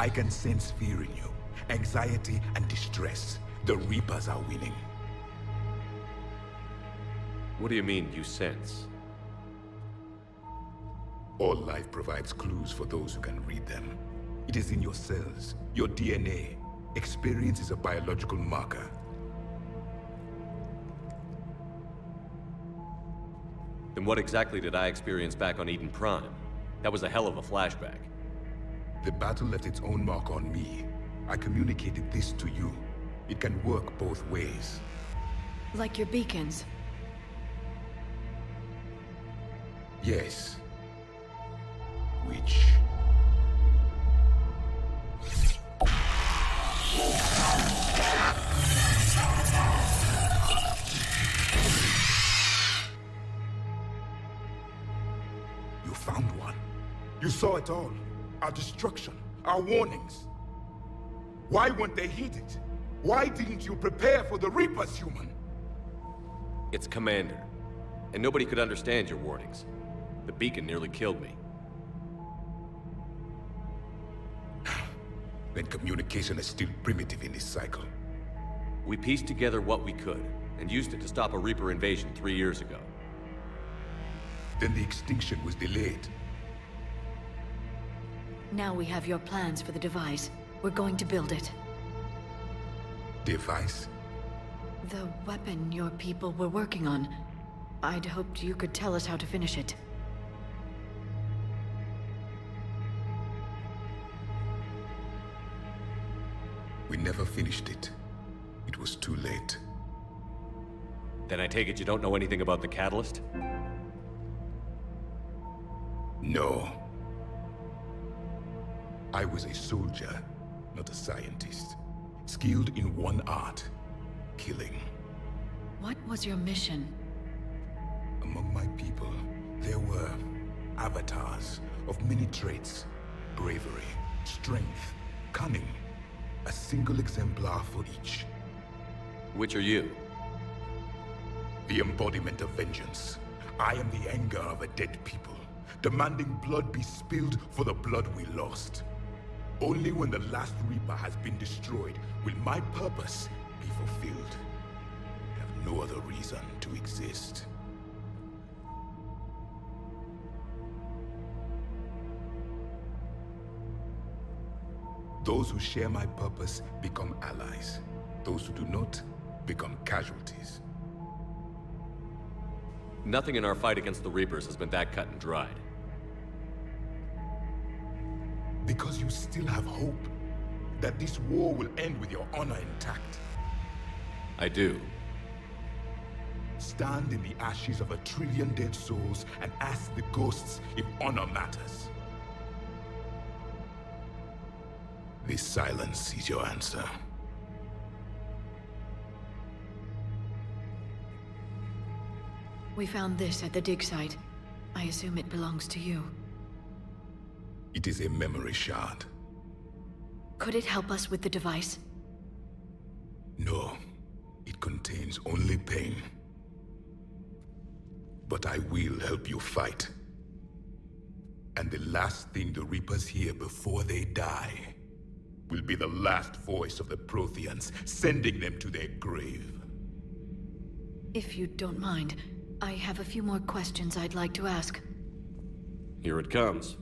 I can sense fear in you. Anxiety and distress. The Reapers are winning. What do you mean, you sense? All life provides clues for those who can read them. It is in your cells, your DNA. Experience is a biological marker. Then what exactly did I experience back on Eden Prime? That was a hell of a flashback. The battle left its own mark on me. I communicated this to you. It can work both ways. Like your beacons. Yes. Which... You found one. You saw it all. Our destruction, our warnings. Why weren't they heeded? Why didn't you prepare for the Reapers, human? It's Commander. And nobody could understand your warnings. The beacon nearly killed me. Then communication is still primitive in this cycle. We pieced together what we could, and used it to stop a Reaper invasion 3 years ago. Then the extinction was delayed. Now we have your plans for the device. We're going to build it. Device? The weapon your people were working on. I'd hoped you could tell us how to finish it. We never finished it. It was too late. Then I take it you don't know anything about the catalyst? No. I was a soldier, not a scientist. Skilled in one art, killing. What was your mission? Among my people, there were avatars of many traits. Bravery, strength, cunning. A single exemplar for each. Which are you? The embodiment of vengeance. I am the anger of a dead people, demanding blood be spilled for the blood we lost. Only when the last Reaper has been destroyed will my purpose be fulfilled. I have no other reason to exist. Those who share my purpose become allies. Those who do not become casualties. Nothing in our fight against the Reapers has been that cut and dried. Because you still have hope that this war will end with your honor intact. I do. Stand in the ashes of 1 trillion dead souls and ask the ghosts if honor matters. This silence is your answer. We found this at the dig site. I assume it belongs to you. It is a memory shard. Could it help us with the device? No. It contains only pain. But I will help you fight. And the last thing the Reapers hear before they die will be the last voice of the Protheans, sending them to their grave. If you don't mind, I have a few more questions I'd like to ask. Here it comes.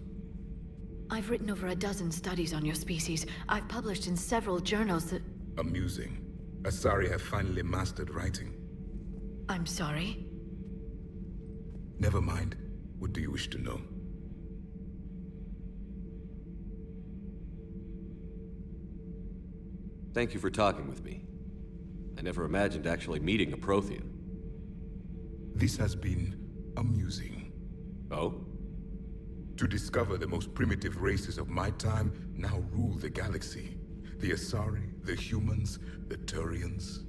I've written over a dozen studies on your species. I've published in several journals that... Amusing. Asari have finally mastered writing. I'm sorry? Never mind. What do you wish to know? Thank you for talking with me. I never imagined actually meeting a Prothean. This has been amusing. Oh? To discover the most primitive races of my time now rule the galaxy. The Asari, the humans, the Turians.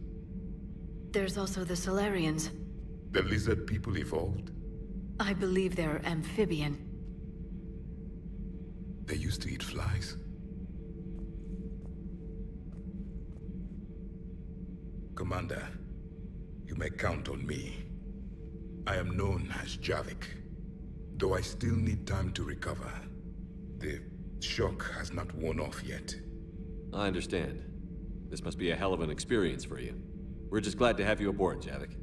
There's also the Solarians. The lizard people evolved. I believe they're amphibian. They used to eat flies. Commander, you may count on me. I am known as Javik, though I still need time to recover. The shock has not worn off yet. I understand. This must be a hell of an experience for you. We're just glad to have you aboard, Javik.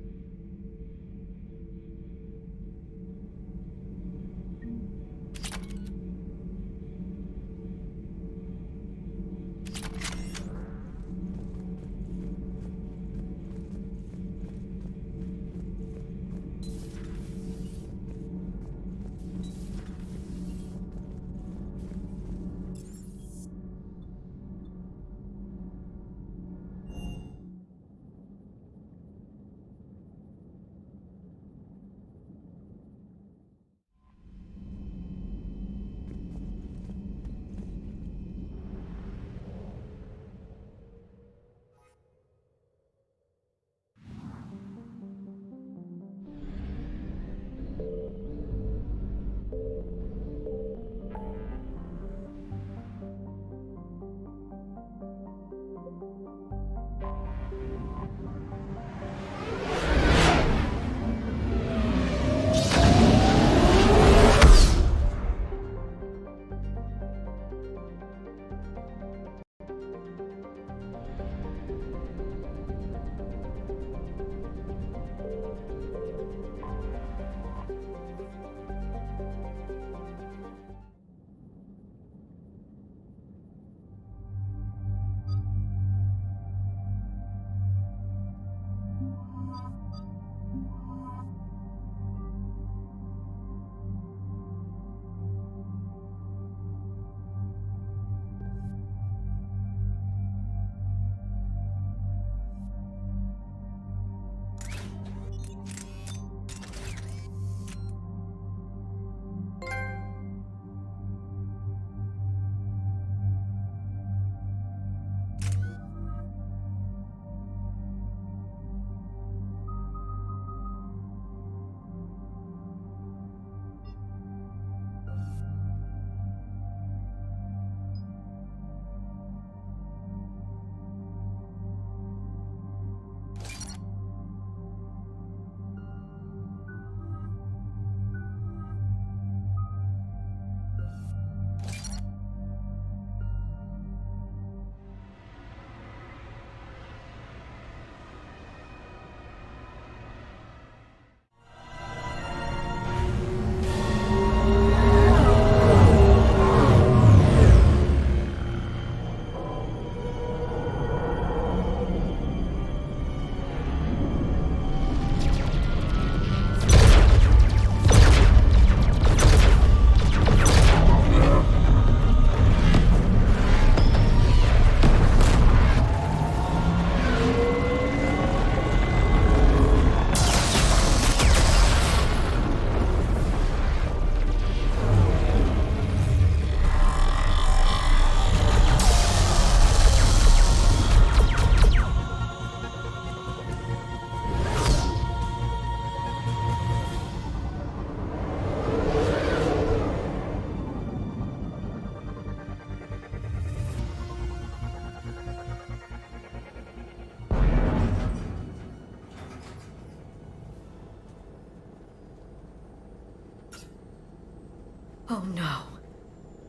Oh no.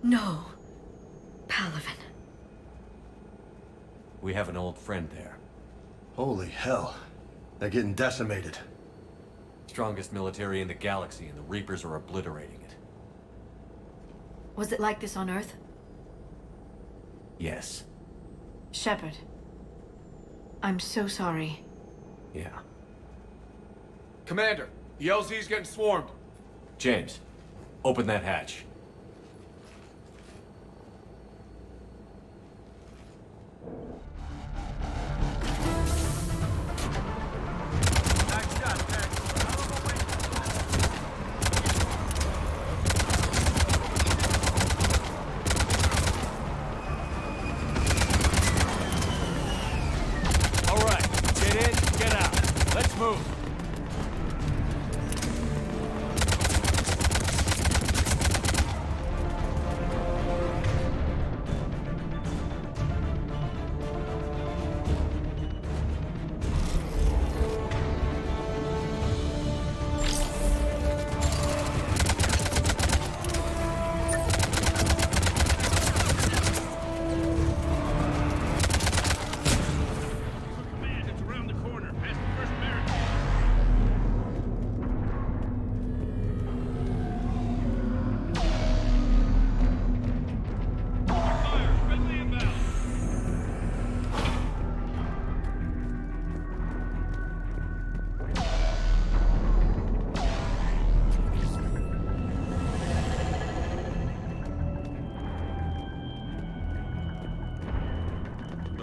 No. Palaven. We have an old friend there. Holy hell. They're getting decimated. Strongest military in the galaxy, and the Reapers are obliterating it. Was it like this on Earth? Yes. Shepard. I'm so sorry. Yeah. Commander, the LZ's getting swarmed. James, open that hatch.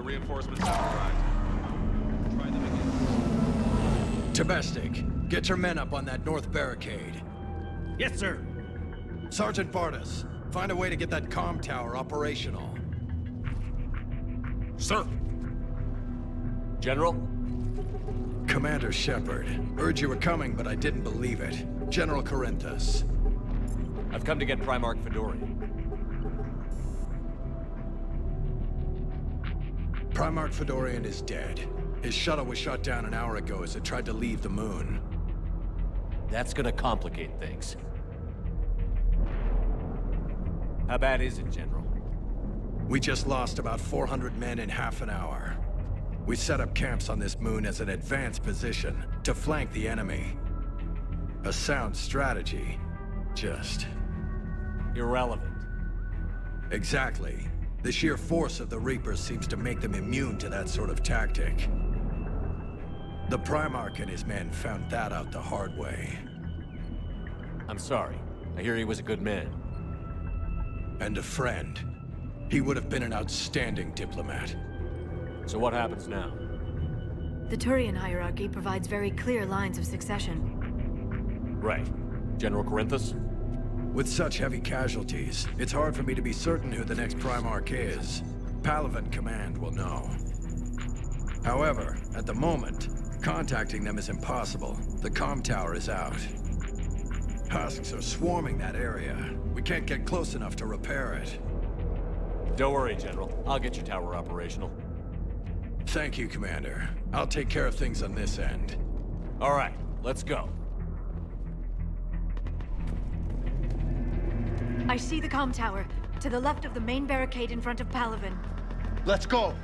Reinforcements have arrived. Try them again. Domestic, get your men up on that north barricade. Yes, sir. Sergeant Bardas, find a way to get that comm tower operational. Sir. General? Commander Shepard. Heard you were coming, but I didn't believe it. General Corinthus. I've come to get Primarch Fedorian. Primarch Fedorian is dead. His shuttle was shot down an hour ago as it tried to leave the moon. That's gonna complicate things. How bad is it, General? We just lost about 400 men in half an hour. We set up camps on this moon as an advanced position to flank the enemy. A sound strategy. Just... irrelevant. Exactly. The sheer force of the Reapers seems to make them immune to that sort of tactic. The Primarch and his men found that out the hard way. I'm sorry. I hear he was a good man. And a friend. He would have been an outstanding diplomat. So what happens now? The Turian hierarchy provides very clear lines of succession. Right. General Corinthus? With such heavy casualties, it's hard for me to be certain who the next Primarch is. Palaven Command will know. However, at the moment, contacting them is impossible. The comm tower is out. Husks are swarming that area. We can't get close enough to repair it. Don't worry, General. I'll get your tower operational. Thank you, Commander. I'll take care of things on this end. All right, let's go. I see the comm tower, to the left of the main barricade in front of Palaven. Let's go!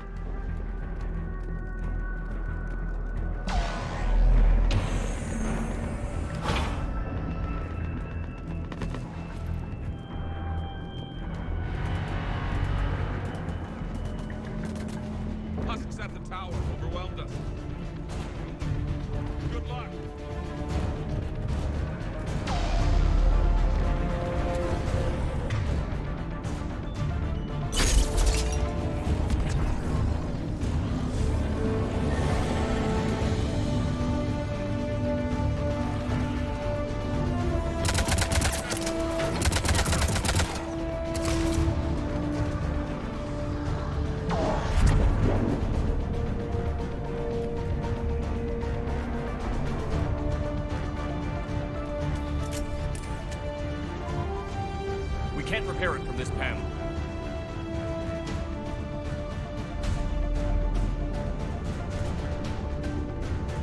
Husks at the tower overwhelmed us. Good luck. Can't repair it from this panel.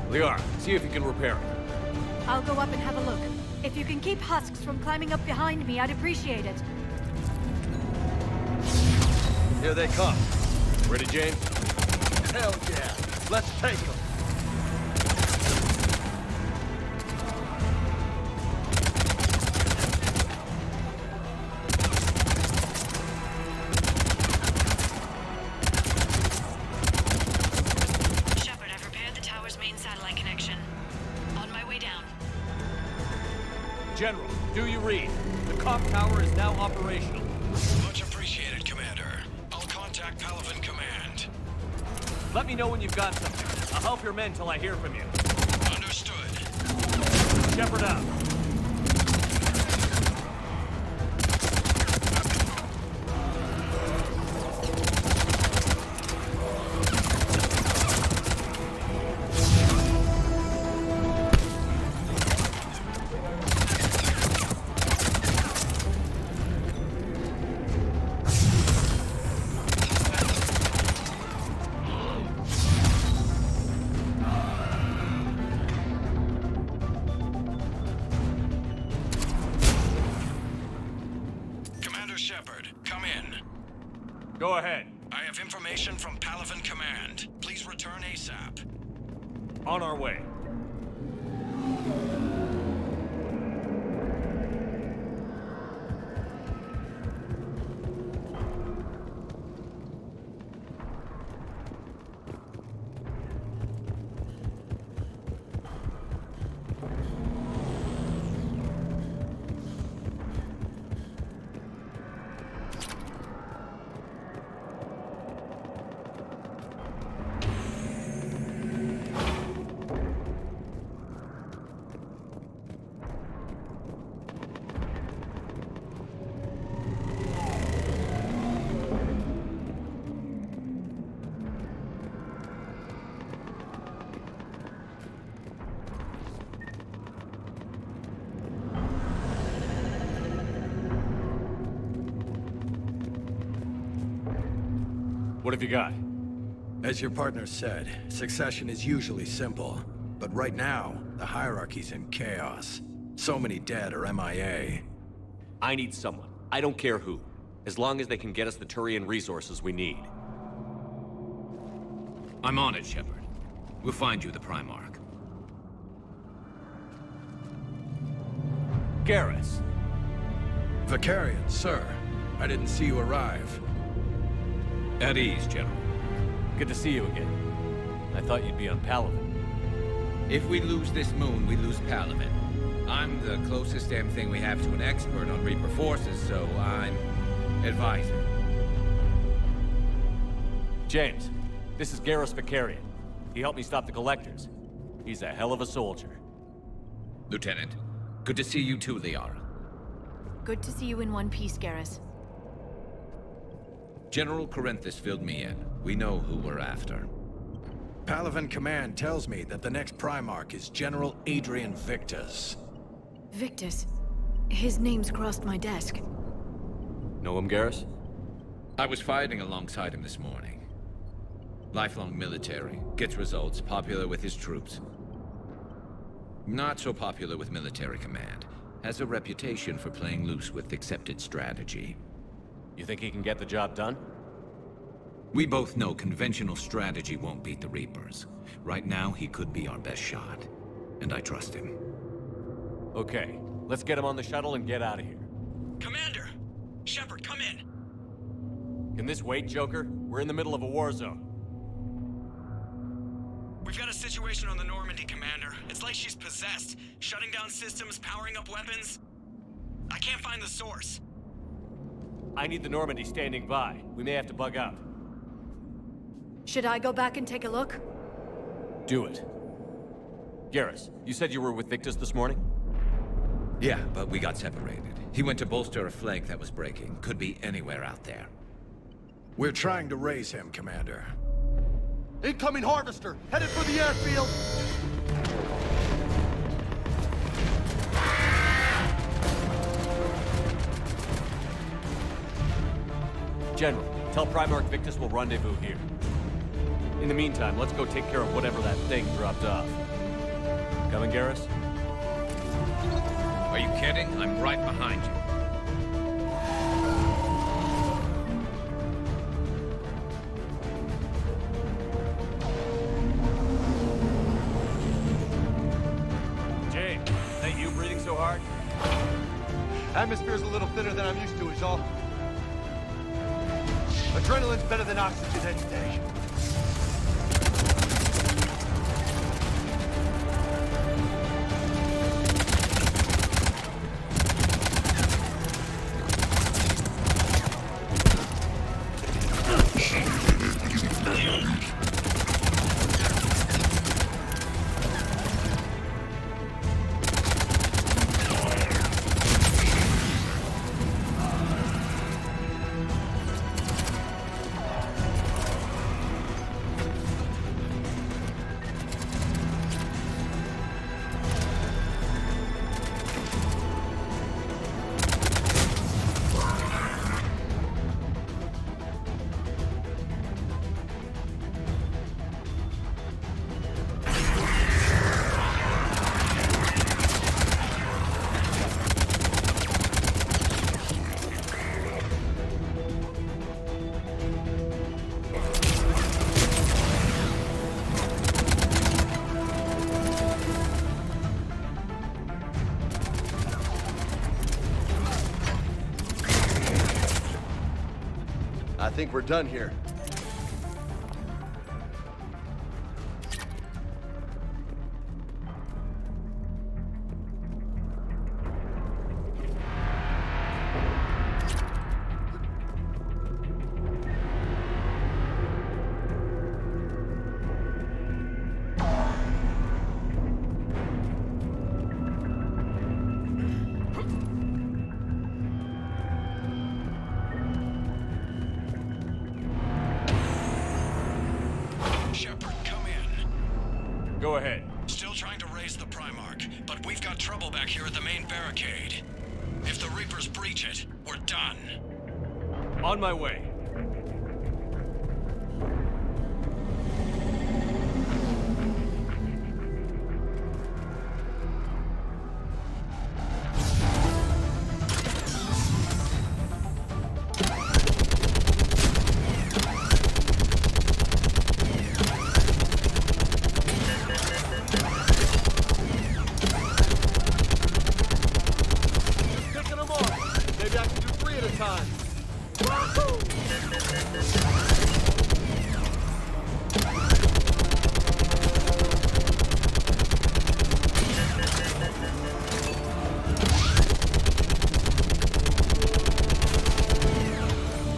Liara, see if you can repair it. I'll go up and have a look. If you can keep Husks from climbing up behind me, I'd appreciate it. Here they come. Ready, James? Hell yeah. Let's take them. Shepard, I've repaired the tower's main satellite connection. On my way down. General, do you read? The COP tower is now operational. Much appreciated, Commander. I'll contact Palaven Command. Let me know when you've got something. I'll help your men till I hear from you. Understood. Shepard out. Shepard, come in. Go ahead. I have information from Palaven Command. Please return ASAP. On our way. What have you got? As your partner said, succession is usually simple. But right now, the hierarchy's in chaos. So many dead or MIA. I need someone. I don't care who. As long as they can get us the Turian resources we need. I'm on it, Shepard. We'll find you the Primarch. Garrus. Vicarian, sir. I didn't see you arrive. At ease, General. Good to see you again. I thought you'd be on Palaven. If we lose this moon, we lose Palaven. I'm the closest damn thing we have to an expert on Reaper forces, so I'm advising. James, this is Garrus Vicarian. He helped me stop the Collectors. He's a hell of a soldier. Lieutenant, good to see you too, Liara. Good to see you in one piece, Garrus. General Corinthus filled me in. We know who we're after. Palaven Command tells me that the next Primarch is General Adrian Victus. Victus? His name's crossed my desk. Know him, Garrus? I was fighting alongside him this morning. Lifelong military, gets results, popular with his troops. Not so popular with military command. Has a reputation for playing loose with accepted strategy. You think he can get the job done? We both know conventional strategy won't beat the Reapers. Right now, he could be our best shot. And I trust him. Okay, let's get him on the shuttle and get out of here. Commander! Shepard, come in! Can this wait, Joker? We're in the middle of a war zone. We've got a situation on the Normandy, Commander. It's like she's possessed. Shutting down systems, powering up weapons. I can't find the source. I need the Normandy standing by. We may have to bug out. Should I go back and take a look? Do it. Garrus, you said you were with Victus this morning? Yeah, but we got separated. He went to bolster a flank that was breaking. Could be anywhere out there. We're trying to raise him, Commander. Incoming Harvester! Headed for the airfield! General, tell Primarch Victus we'll rendezvous here. In the meantime, let's go take care of whatever that thing dropped off. Coming, Garrus? Are you kidding? I'm right behind you. James, is that you breathing so hard? Atmosphere's a little thinner than I'm used to, is all. Adrenaline's better than oxygen any day. I think we're done here. Go ahead. Still trying to raise the Primarch, but we've got trouble back here at the main barricade. If the Reapers breach it, we're done. On my way. Picking them off. Maybe I can do 3 at a time.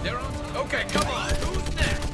They're on. Okay, come on. Who's next?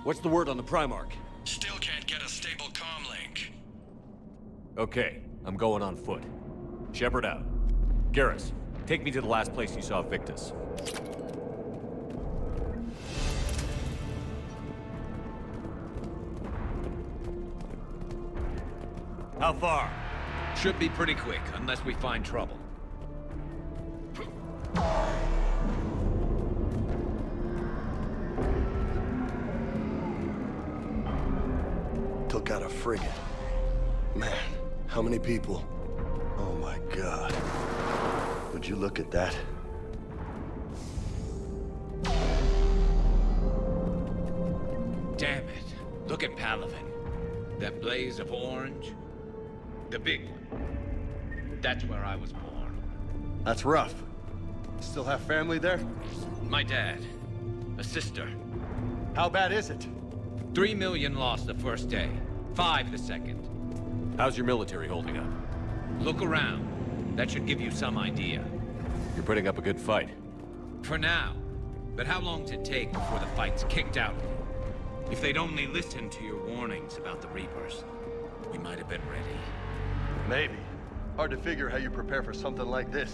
What's the word on the Primarch? Still can't get a stable comm link. Okay, I'm going on foot. Shepard out. Garrus, take me to the last place you saw Victus. How far? Should be pretty quick, unless we find trouble. Took out a frigate. Man, how many people? Oh my God. Would you look at that? Damn it. Look at Palaven. That blaze of orange. The big one. That's where I was born. That's rough. Still have family there? My dad. A sister. How bad is it? 3 million lost the first day. 5 the second. How's your military holding up? Look around. That should give you some idea. You're putting up a good fight. For now. But how long does it take before the fight's kicked out? If they'd only listened to your warnings about the Reapers, we might have been ready. Maybe. Hard to figure how you prepare for something like this.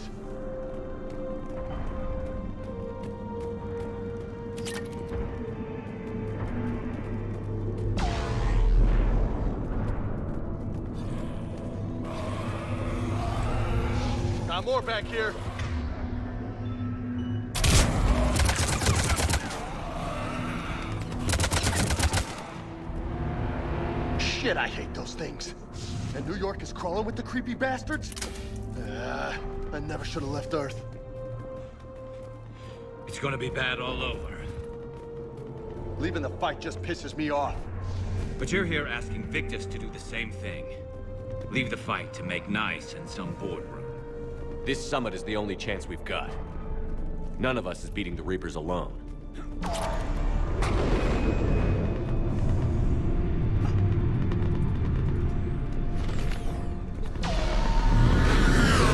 Got more back here. Shit, I hate those things. And New York is crawling with the creepy bastards? I never should have left Earth. It's gonna be bad all over. Leaving the fight just pisses me off. But you're here asking Victus to do the same thing. Leave the fight to make nice in some boardroom. This summit is the only chance we've got. None of us is beating the Reapers alone.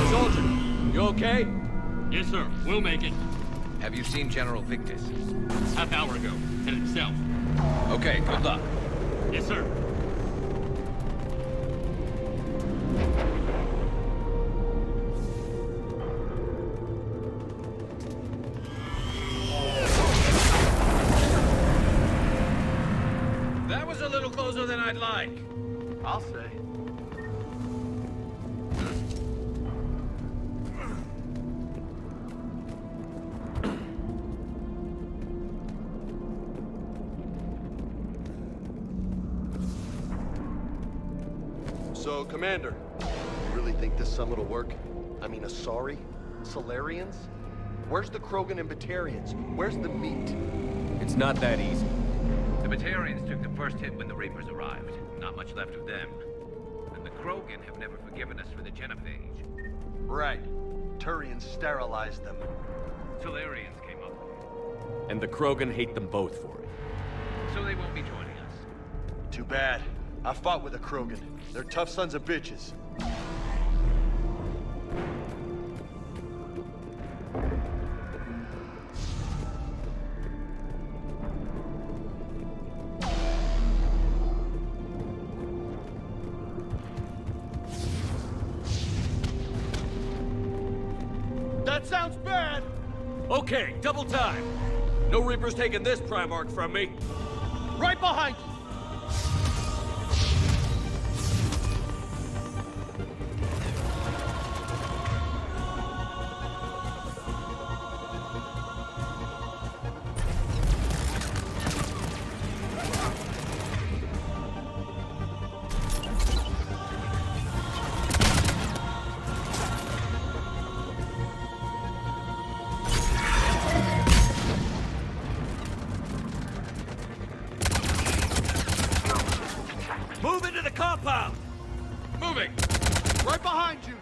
Soldier, you okay? Yes, sir. We'll make it. Have you seen General Victus? Half hour ago. Headed south. Okay, good luck. Yes, sir. That was a little closer than I'd like. I'll say. So, Commander, you really think this summit will work? I mean, Asari? Solarians? Where's the Krogan and Batarians? Where's the meat? It's not that easy. The Batarians took the first hit when the Reapers arrived. Not much left of them. And the Krogan have never forgiven us for the Genophage. Right. Turians sterilized them. Solarians came up with it. And the Krogan hate them both for it. So they won't be joining us. Too bad. I fought with a Krogan. They're tough sons of bitches. That sounds bad! Okay, double time. No Reapers taking this Primarch from me. Right behind you! Move into the compound! Moving! Right behind you!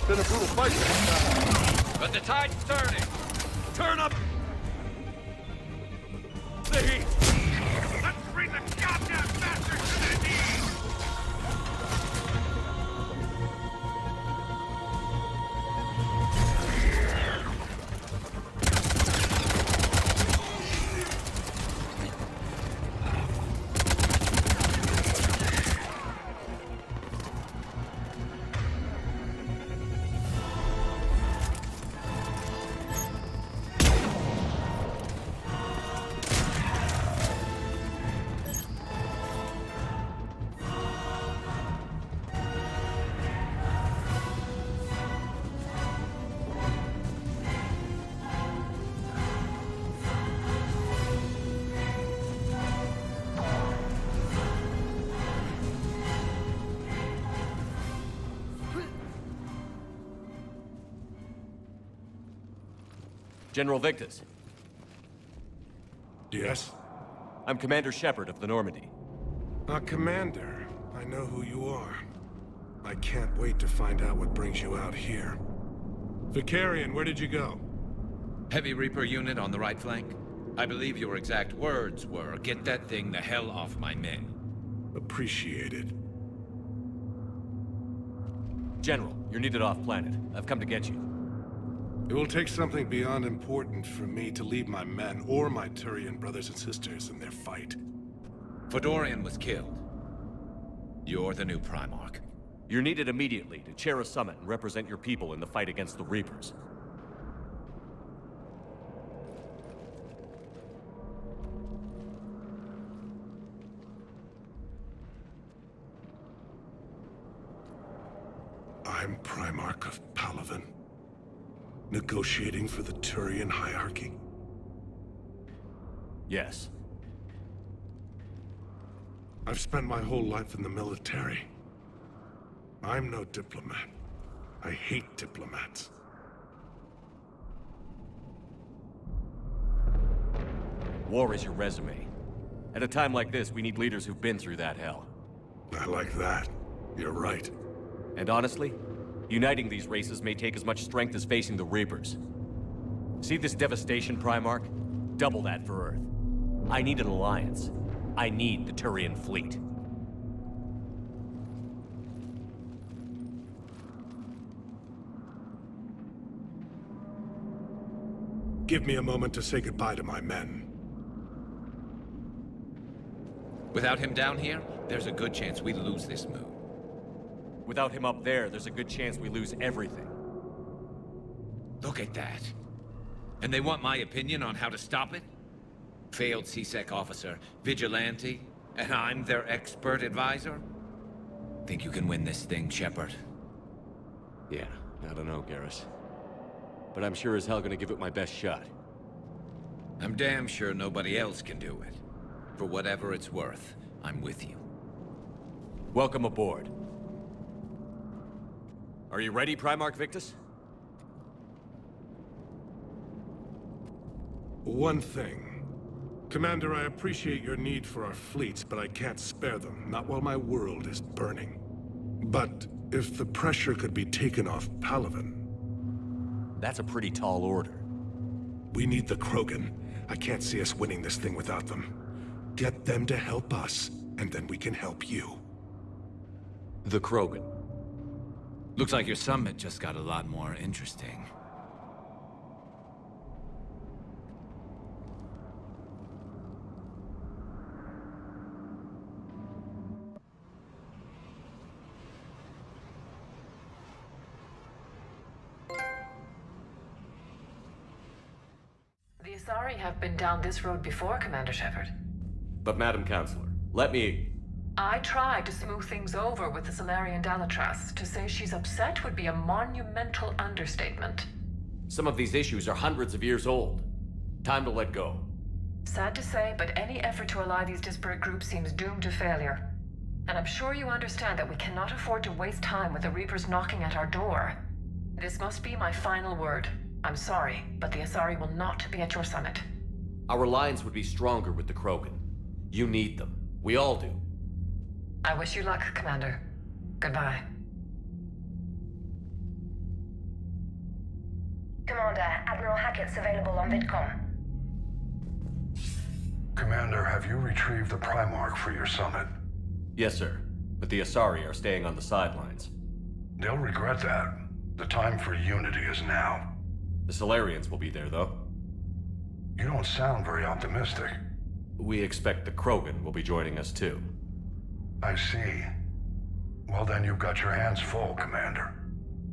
Been a brutal fight. But the tide's turning. Turn up the heat. Let's bring the goddamn bastards to their knees. General Victus. Yes? I'm Commander Shepard of the Normandy. Commander. I know who you are. I can't wait to find out what brings you out here. Vicarian, where did you go? Heavy Reaper unit on the right flank. I believe your exact words were, "Get that thing the hell off my men." Appreciated. General, you're needed off-planet. I've come to get you. It will take something beyond important for me to leave my men or my Turian brothers and sisters in their fight. Fedorian was killed. You're the new Primarch. You're needed immediately to chair a summit and represent your people in the fight against the Reapers. I'm Primarch of Palaven. Negotiating for the Turian hierarchy? Yes. I've spent my whole life in the military. I'm no diplomat. I hate diplomats. War is your resume. At a time like this, we need leaders who've been through that hell. I like that. You're right. And honestly, uniting these races may take as much strength as facing the Reapers. See this devastation, Primarch? Double that for Earth. I need an alliance. I need the Turian fleet. Give me a moment to say goodbye to my men. Without him down here, there's a good chance we lose this move. Without him up there's a good chance we lose everything. Look at that. And they want my opinion on how to stop it? Failed CSEC officer, vigilante, and I'm their expert advisor? Think you can win this thing, Shepard? Yeah, I don't know, Garrus. But I'm sure as hell gonna give it my best shot. I'm damn sure nobody else can do it. For whatever it's worth, I'm with you. Welcome aboard. Are you ready, Primarch Victus? One thing. Commander, I appreciate your need for our fleets, but I can't spare them, not while my world is burning. But if the pressure could be taken off Palaven... That's a pretty tall order. We need the Krogan. I can't see us winning this thing without them. Get them to help us, and then we can help you. The Krogan. Looks like your summit just got a lot more interesting. The Asari have been down this road before, Commander Shepard. But Madam Counselor, let me... I tried to smooth things over with the Salarian Dalatras. To say she's upset would be a monumental understatement. Some of these issues are hundreds of years old. Time to let go. Sad to say, but any effort to ally these disparate groups seems doomed to failure. And I'm sure you understand that we cannot afford to waste time with the Reapers knocking at our door. This must be my final word. I'm sorry, but the Asari will not be at your summit. Our alliance would be stronger with the Krogan. You need them. We all do. I wish you luck, Commander. Goodbye. Commander, Admiral Hackett's available on VidCom. Commander, have you retrieved the Primarch for your summit? Yes, sir. But the Asari are staying on the sidelines. They'll regret that. The time for unity is now. The Solarians will be there, though. You don't sound very optimistic. We expect the Krogan will be joining us, too. I see. Well, then you've got your hands full, Commander.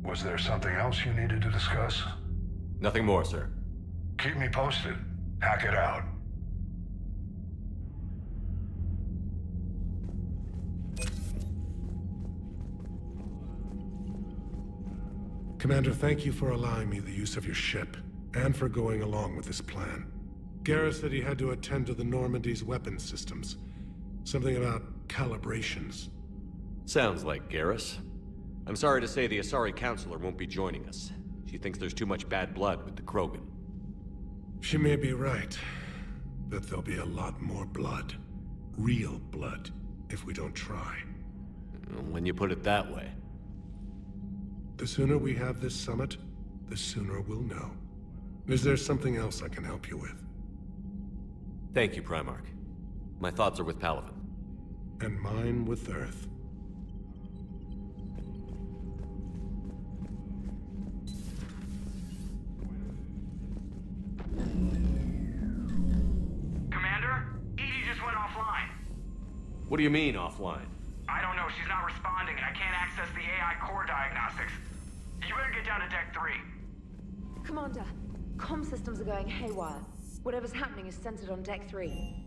Was there something else you needed to discuss? Nothing more, sir. Keep me posted. Hack it out. Commander, thank you for allowing me the use of your ship, and for going along with this plan. Garrus said he had to attend to the Normandy's weapons systems. Something about calibrations. Sounds like Garrus. I'm sorry to say the Asari Counselor won't be joining us. She thinks there's too much bad blood with the Krogan. She may be right, but there'll be a lot more blood. Real blood, if we don't try. When you put it that way. The sooner we have this summit, the sooner we'll know. Is there something else I can help you with? Thank you, Primarch. My thoughts are with Palaven. And mine with Earth. Commander? Edie just went offline. What do you mean, offline? I don't know, she's not responding, and I can't access the AI core diagnostics. You better get down to Deck 3. Commander, comm systems are going haywire. Whatever's happening is centered on Deck 3.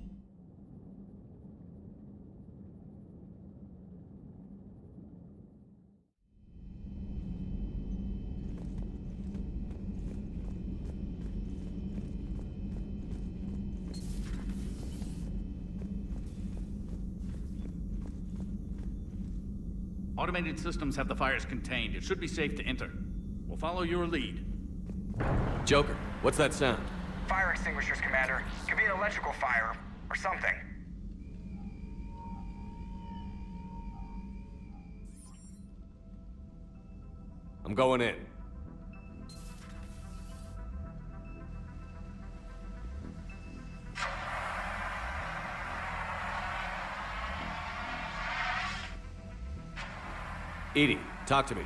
Automated systems have the fires contained. It should be safe to enter. We'll follow your lead. Joker, what's that sound? Fire extinguishers, Commander. Could be an electrical fire, or something. I'm going in. Edie, talk to me.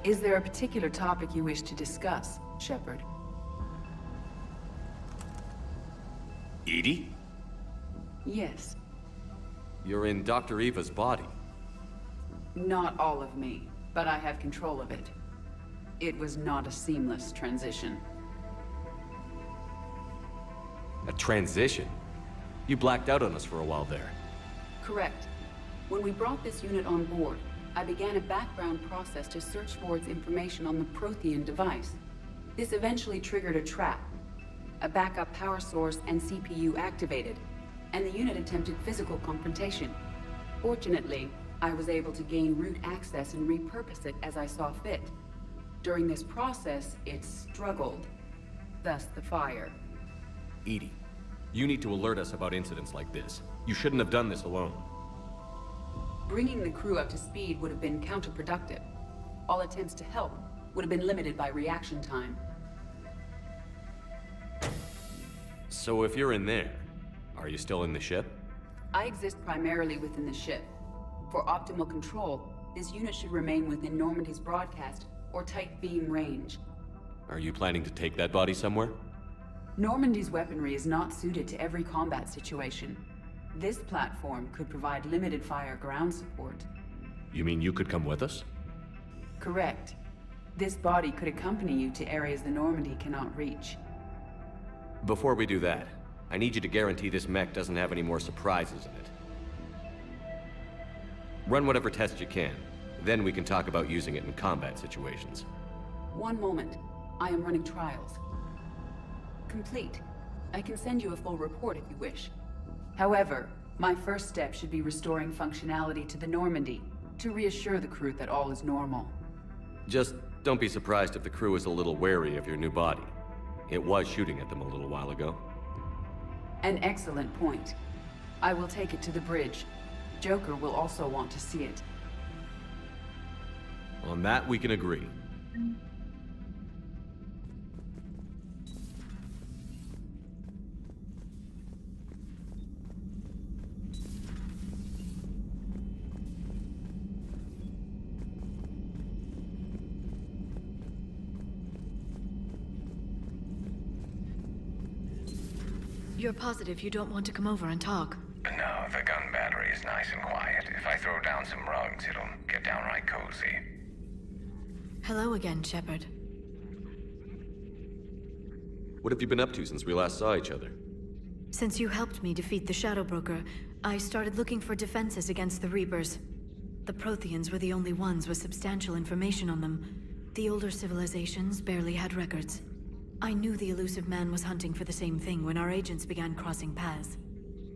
Is there a particular topic you wish to discuss, Shepard? Edie? Yes. You're in Dr. Eva's body. Not all of me, but I have control of it. It was not a seamless transition. A transition? You blacked out on us for a while there. Correct. When we brought this unit on board, I began a background process to search for its information on the Prothean device. This eventually triggered a trap. A backup power source and CPU activated, and the unit attempted physical confrontation. Fortunately, I was able to gain root access and repurpose it as I saw fit. During this process, it struggled. Thus the fire. Edie, you need to alert us about incidents like this. You shouldn't have done this alone. Bringing the crew up to speed would have been counterproductive. All attempts to help would have been limited by reaction time. So if you're in there, are you still in the ship? I exist primarily within the ship. For optimal control, this unit should remain within Normandy's broadcast or tight beam range. Are you planning to take that body somewhere? Normandy's weaponry is not suited to every combat situation. This platform could provide limited fire ground support. You mean you could come with us? Correct. This body could accompany you to areas the Normandy cannot reach. Before we do that, I need you to guarantee this mech doesn't have any more surprises in it. Run whatever tests you can. Then we can talk about using it in combat situations. One moment. I am running trials. Complete. I can send you a full report if you wish. However, my first step should be restoring functionality to the Normandy to reassure the crew that all is normal. Just don't be surprised if the crew is a little wary of your new body. It was shooting at them a little while ago. An excellent point. I will take it to the bridge. Joker will also want to see it. On that, we can agree. You're positive you don't want to come over and talk? No, the gun battery is nice and quiet. If I throw down some rugs, it'll get downright cozy. Hello again, Shepard. What have you been up to since we last saw each other? Since you helped me defeat the Shadow Broker, I started looking for defenses against the Reapers. The Protheans were the only ones with substantial information on them. The older civilizations barely had records. I knew the elusive man was hunting for the same thing when our agents began crossing paths.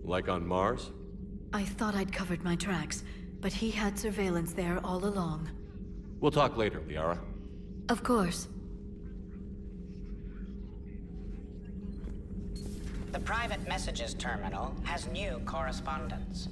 Like on Mars? I thought I'd covered my tracks, but he had surveillance there all along. We'll talk later, Liara. Of course. The private messages terminal has new correspondence.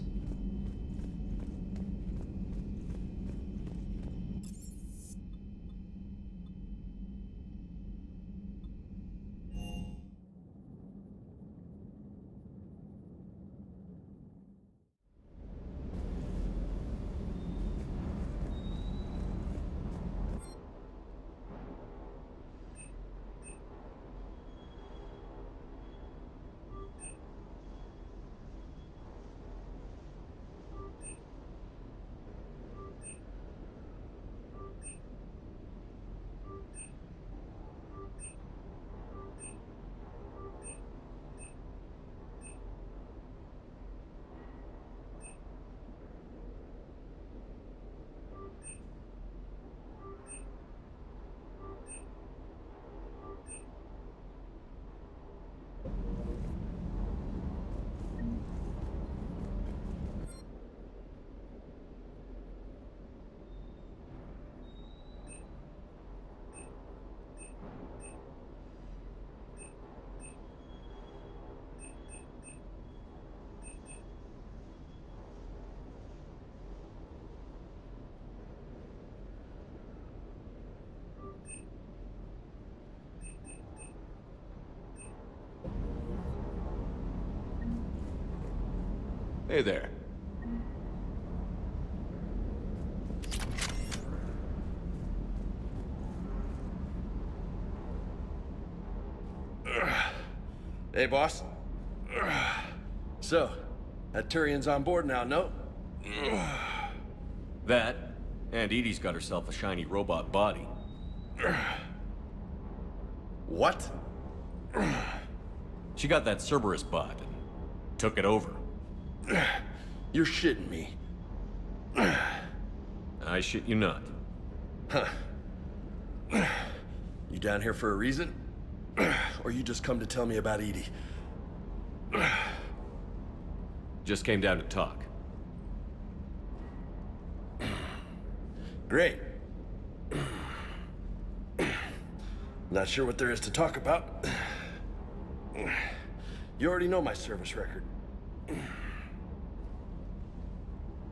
Hey there. Hey, boss. So, that Turian's on board now, no? That, and Edie's got herself a shiny robot body. What? She got that Cerberus bot and took it over. You're shitting me. I shit you not. Huh. You down here for a reason? Or you just come to tell me about Edie? Just came down to talk. Great. Not sure what there is to talk about. You already know my service record.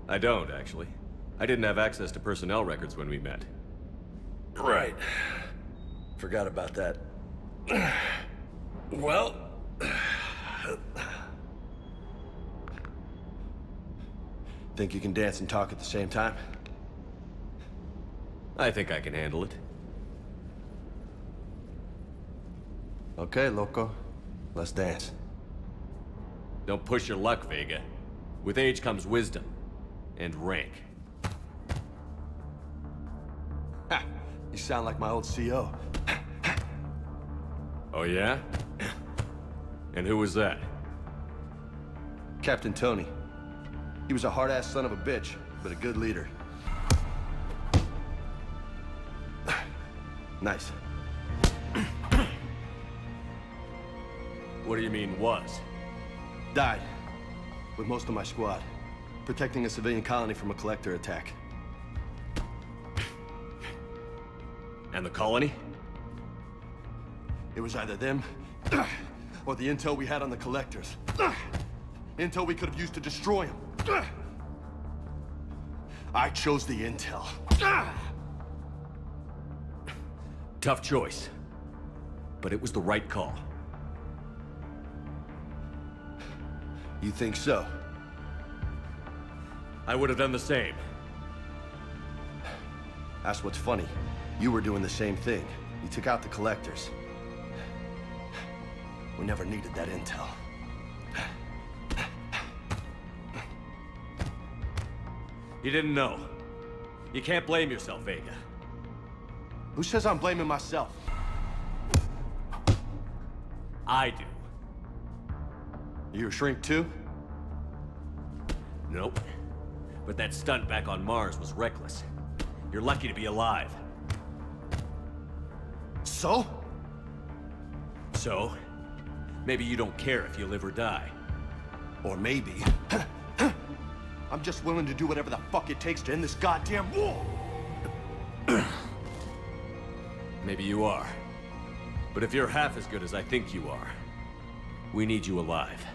I don't, actually. I didn't have access to personnel records when we met. Right. Forgot about that. Well... Think you can dance and talk at the same time? I think I can handle it. Okay, loco. Let's dance. Don't push your luck, Vega. With age comes wisdom. And rank. Ha! You sound like my old CO. Oh yeah? And who was that? Captain Tony. He was a hard-ass son of a bitch, but a good leader. Nice. What do you mean, was? Died. With most of my squad. Protecting a civilian colony from a collector attack. And the colony? It was either them, or the intel we had on the collectors. Intel we could have used to destroy them. I chose the intel. Tough choice. But it was the right call. You think so? I would have done the same. That's what's funny. You were doing the same thing. You took out the collectors. We never needed that intel. You didn't know. You can't blame yourself, Vega. Who says I'm blaming myself? I do. You a shrink too? Nope. But that stunt back on Mars was reckless. You're lucky to be alive. So? So? Maybe you don't care if you live or die. Or maybe... I'm just willing to do whatever the fuck it takes to end this goddamn war! Maybe you are. But if you're half as good as I think you are, we need you alive.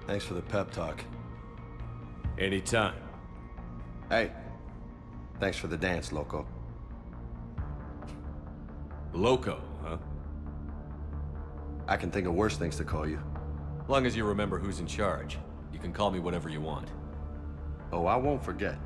Thanks for the pep talk. Anytime. Hey, thanks for the dance, Loco. Loco, huh? I can think of worse things to call you. Long as you remember who's in charge, you can call me whatever you want. Oh, I won't forget.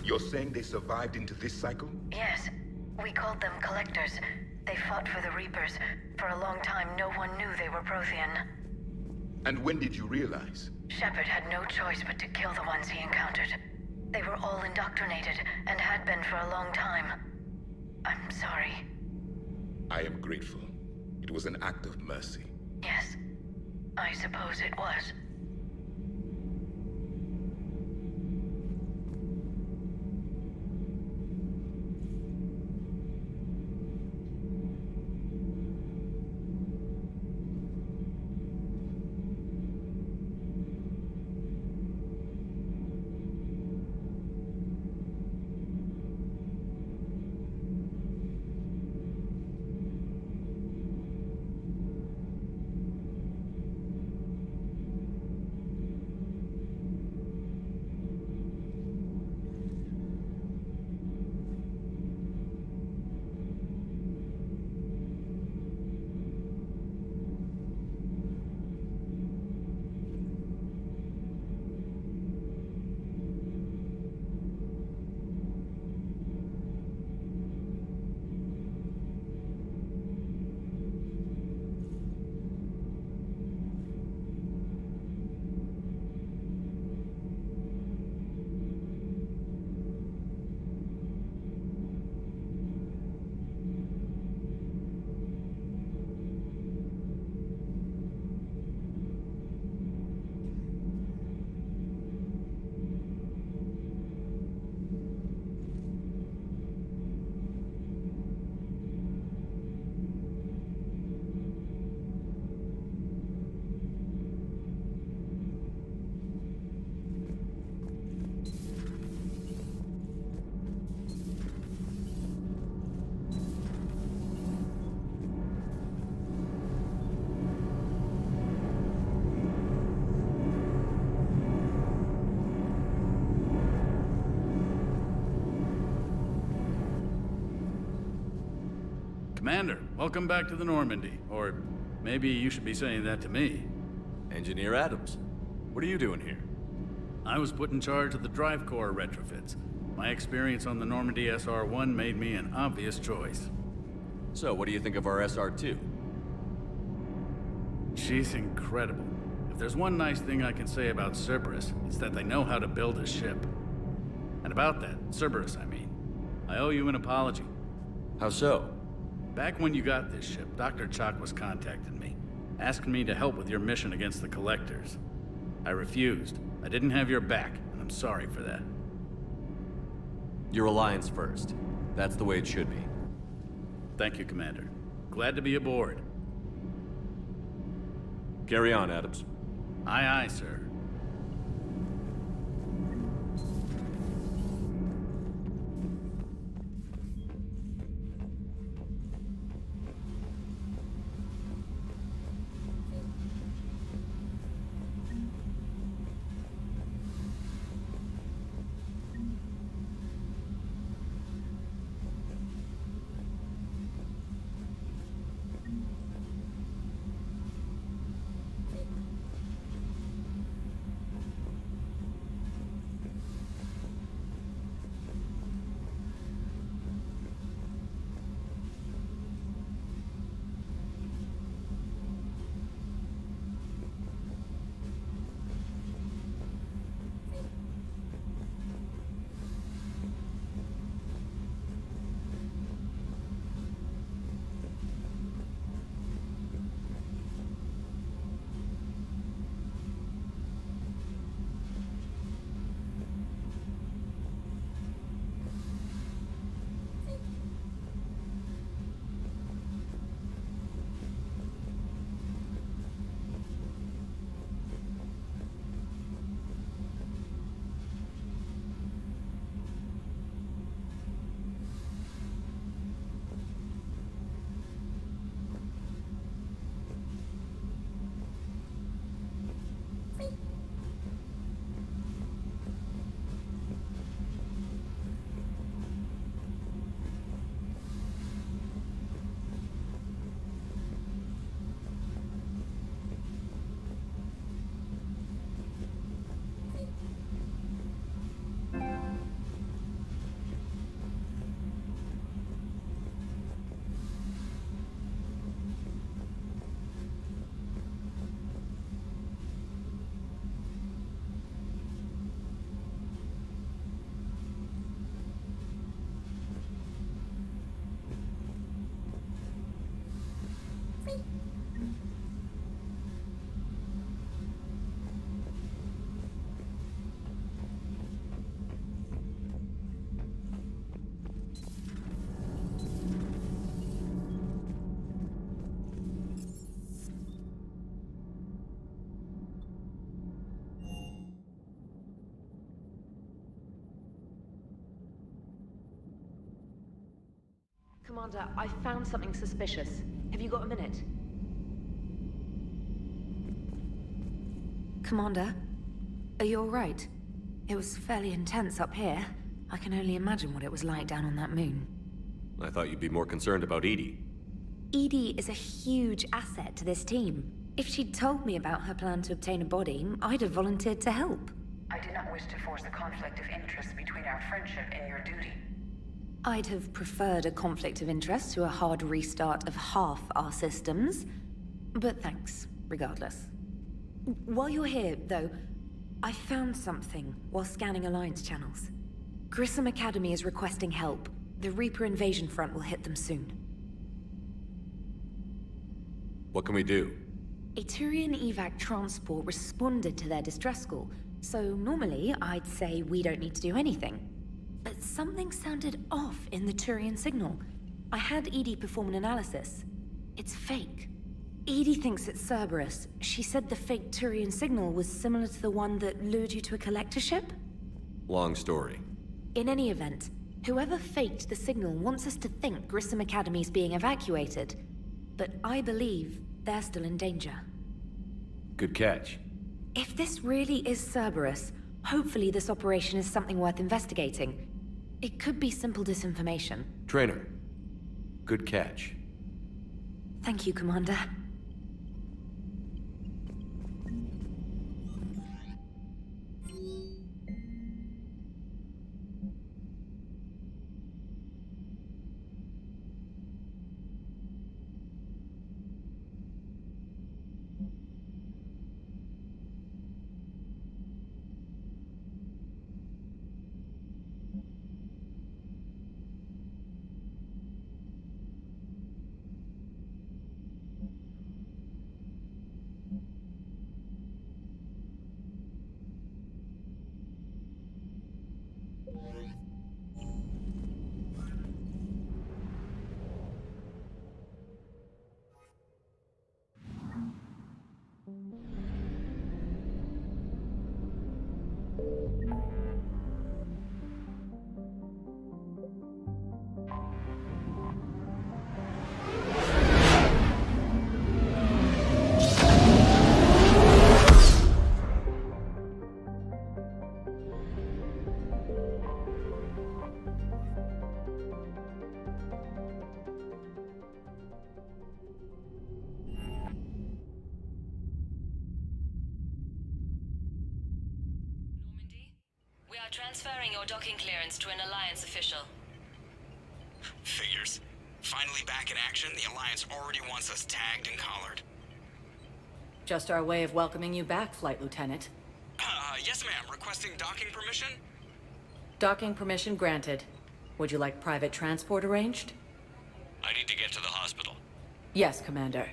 You're saying they survived into this cycle? Yes. We called them Collectors. They fought for the Reapers. For a long time, no one knew they were Prothean. And when did you realize? Shepard had no choice but to kill the ones he encountered. They were all indoctrinated, and had been for a long time. I'm sorry. I am grateful. It was an act of mercy. Yes. I suppose it was. Commander, welcome back to the Normandy. Or maybe you should be saying that to me. Engineer Adams, what are you doing here? I was put in charge of the drive core retrofits. My experience on the Normandy SR-1 made me an obvious choice. So, what do you think of our SR-2? She's incredible. If there's one nice thing I can say about Cerberus, it's that they know how to build a ship. And about that, Cerberus, I mean, I owe you an apology. How so? Back when you got this ship, Dr. Chalk was contacting me, asking me to help with your mission against the Collectors. I refused. I didn't have your back, and I'm sorry for that. Your alliance first. That's the way it should be. Thank you, Commander. Glad to be aboard. Carry on, Adams. Aye, aye, sir. Commander, I found something suspicious. Have you got a minute? Commander, are you alright? It was fairly intense up here. I can only imagine what it was like down on that moon. I thought you'd be more concerned about Edie. Edie is a huge asset to this team. If she'd told me about her plan to obtain a body, I'd have volunteered to help. I did not wish to force a conflict of interest between our friendship and your duty. I'd have preferred a conflict of interest to a hard restart of half our systems. But thanks, regardless. While you're here, though, I found something while scanning Alliance channels. Grissom Academy is requesting help. The Reaper invasion front will hit them soon. What can we do? A Turian evac transport responded to their distress call, so normally I'd say we don't need to do anything. But something sounded off in the Turian signal. I had Edie perform an analysis. It's fake. Edie thinks it's Cerberus. She said the fake Turian signal was similar to the one that lured you to a collector ship? Long story. In any event, whoever faked the signal wants us to think Grissom Academy's being evacuated. But I believe they're still in danger. Good catch. If this really is Cerberus, hopefully this operation is something worth investigating. It could be simple disinformation. Trainer. Good catch. Thank you, Commander. Transferring your docking clearance to an Alliance official. Figures. Finally back in action, the Alliance already wants us tagged and collared. Just our way of welcoming you back, Flight Lieutenant. Yes ma'am. Requesting docking permission? Docking permission granted. Would you like private transport arranged? I need to get to the hospital. Yes, Commander.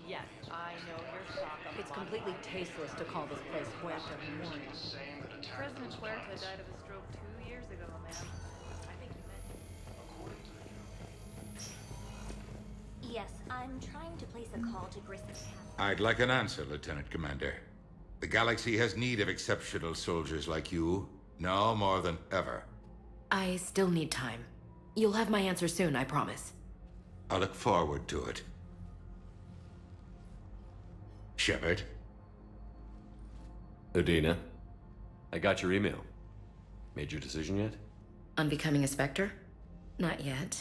Yes, I know you're shocked. It's completely tasteless to call this place Puerto Memorial. President Huerta died of a stroke 2 years ago, ma'am. I think you meant... Yes, I'm trying to place a call to Grissom. I'd like an answer, Lieutenant Commander. The galaxy has need of exceptional soldiers like you, now more than ever. I still need time. You'll have my answer soon, I promise. I look forward to it. Shepard? Udina, I got your email. Made your decision yet? On becoming a Spectre? Not yet.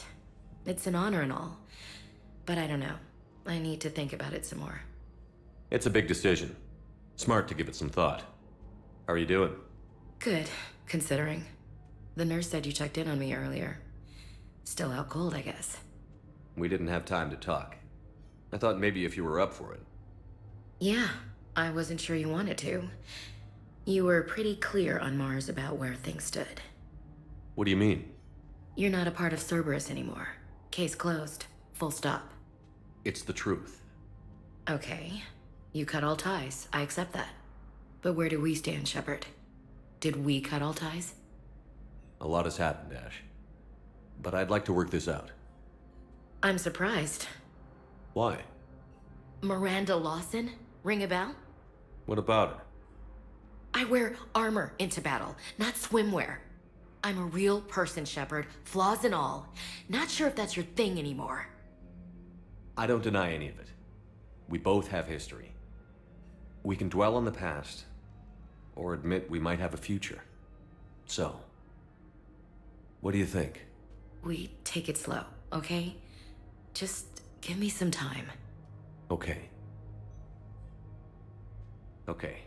It's an honor and all. But I don't know. I need to think about it some more. It's a big decision. Smart to give it some thought. How are you doing? Good, considering. The nurse said you checked in on me earlier. Still out cold, I guess. We didn't have time to talk. I thought maybe if you were up for it. Yeah, I wasn't sure you wanted to. You were pretty clear on Mars about where things stood. What do you mean? You're not a part of Cerberus anymore. Case closed. Full stop. It's the truth. Okay. You cut all ties. I accept that. But where do we stand, Shepard? Did we cut all ties? A lot has happened, Ash. But I'd like to work this out. I'm surprised. Why? Miranda Lawson? Ring a bell? What about her? I wear armor into battle, not swimwear. I'm a real person, Shepard, flaws and all. Not sure if that's your thing anymore. I don't deny any of it. We both have history. We can dwell on the past, or admit we might have a future. So, what do you think? We take it slow, okay? Just give me some time. Okay. Okay.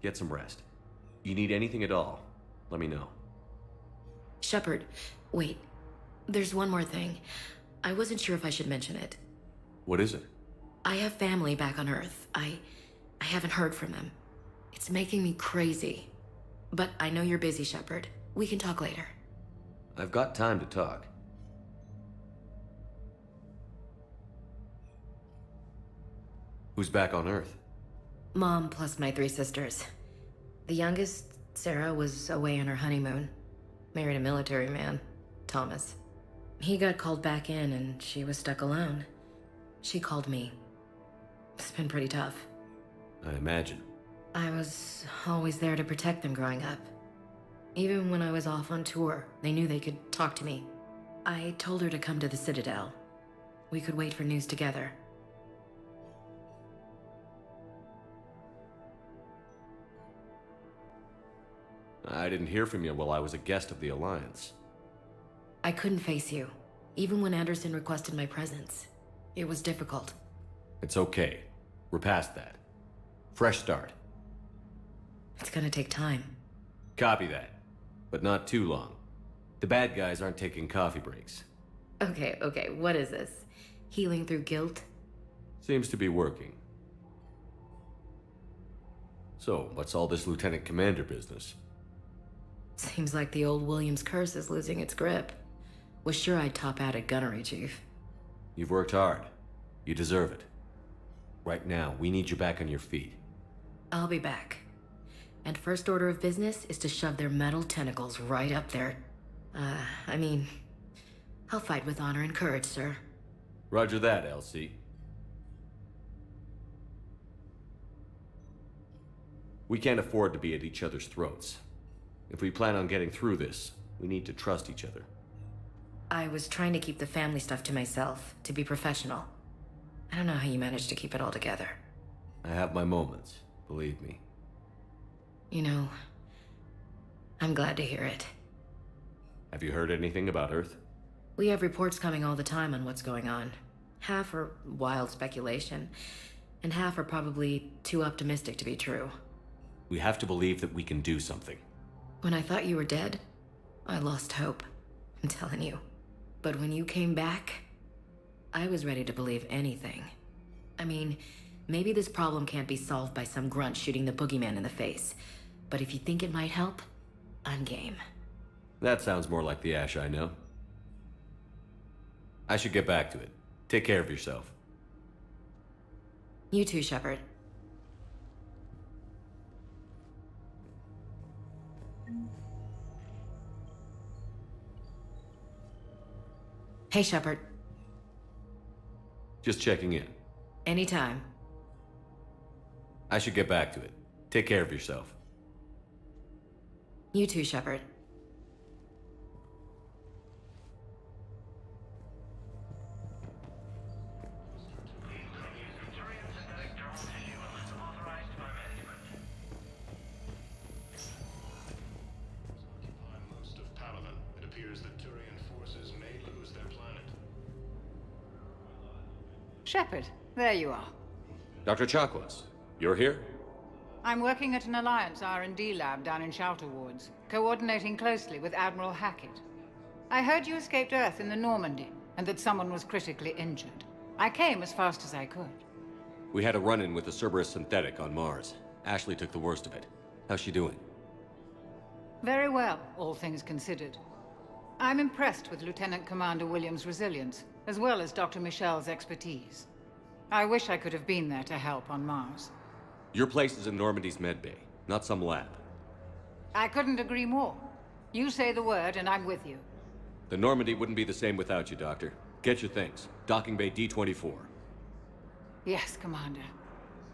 Get some rest. You need anything at all, let me know. Shepard, wait. There's one more thing. I wasn't sure if I should mention it. What is it? I have family back on Earth. I haven't heard from them. It's making me crazy. But I know you're busy, Shepard. We can talk later. I've got time to talk. Who's back on Earth? Mom plus my 3 sisters. The youngest, Sarah, was away on her honeymoon. Married a military man, Thomas. He got called back in and she was stuck alone. She called me. It's been pretty tough. I imagine. I was always there to protect them growing up. Even when I was off on tour, they knew they could talk to me. I told her to come to the Citadel. We could wait for news together. I didn't hear from you while I was a guest of the Alliance. I couldn't face you, even when Anderson requested my presence. It was difficult. It's okay. We're past that. Fresh start. It's gonna take time. Copy that. But not too long. The bad guys aren't taking coffee breaks. Okay, what is this? Healing through guilt? Seems to be working. So, what's all this Lieutenant Commander business? Seems like the old Williams curse is losing its grip. Was sure I'd top out at gunnery, Chief. You've worked hard. You deserve it. Right now, we need you back on your feet. I'll be back. And first order of business is to shove their metal tentacles right up there. I'll fight with honor and courage, sir. Roger that, LC. We can't afford to be at each other's throats. If we plan on getting through this, we need to trust each other. I was trying to keep the family stuff to myself, to be professional. I don't know how you managed to keep it all together. I have my moments, believe me. You know, I'm glad to hear it. Have you heard anything about Earth? We have reports coming all the time on what's going on. Half are wild speculation, and half are probably too optimistic to be true. We have to believe that we can do something. When I thought you were dead, I lost hope. I'm telling you. But when you came back, I was ready to believe anything. I mean, maybe this problem can't be solved by some grunt shooting the boogeyman in the face. But if you think it might help, I'm game. That sounds more like the Ash I know. I should get back to it. Take care of yourself. You too, Shepard. Hey, Shepard. Just checking in. Anytime. I should get back to it. Take care of yourself. You too, Shepard. Shepard, there you are. Dr. Chakwas, you're here? I'm working at an Alliance R&D lab down in Shelter Wards, coordinating closely with Admiral Hackett. I heard you escaped Earth in the Normandy, and that someone was critically injured. I came as fast as I could. We had a run-in with the Cerberus synthetic on Mars. Ashley took the worst of it. How's she doing? Very well, all things considered. I'm impressed with Lieutenant Commander Williams' resilience, as well as Dr. Michel's expertise. I wish I could have been there to help on Mars. Your place is in Normandy's medbay, not some lab. I couldn't agree more. You say the word and I'm with you. The Normandy wouldn't be the same without you, Doctor. Get your things. Docking bay D-24. Yes, Commander.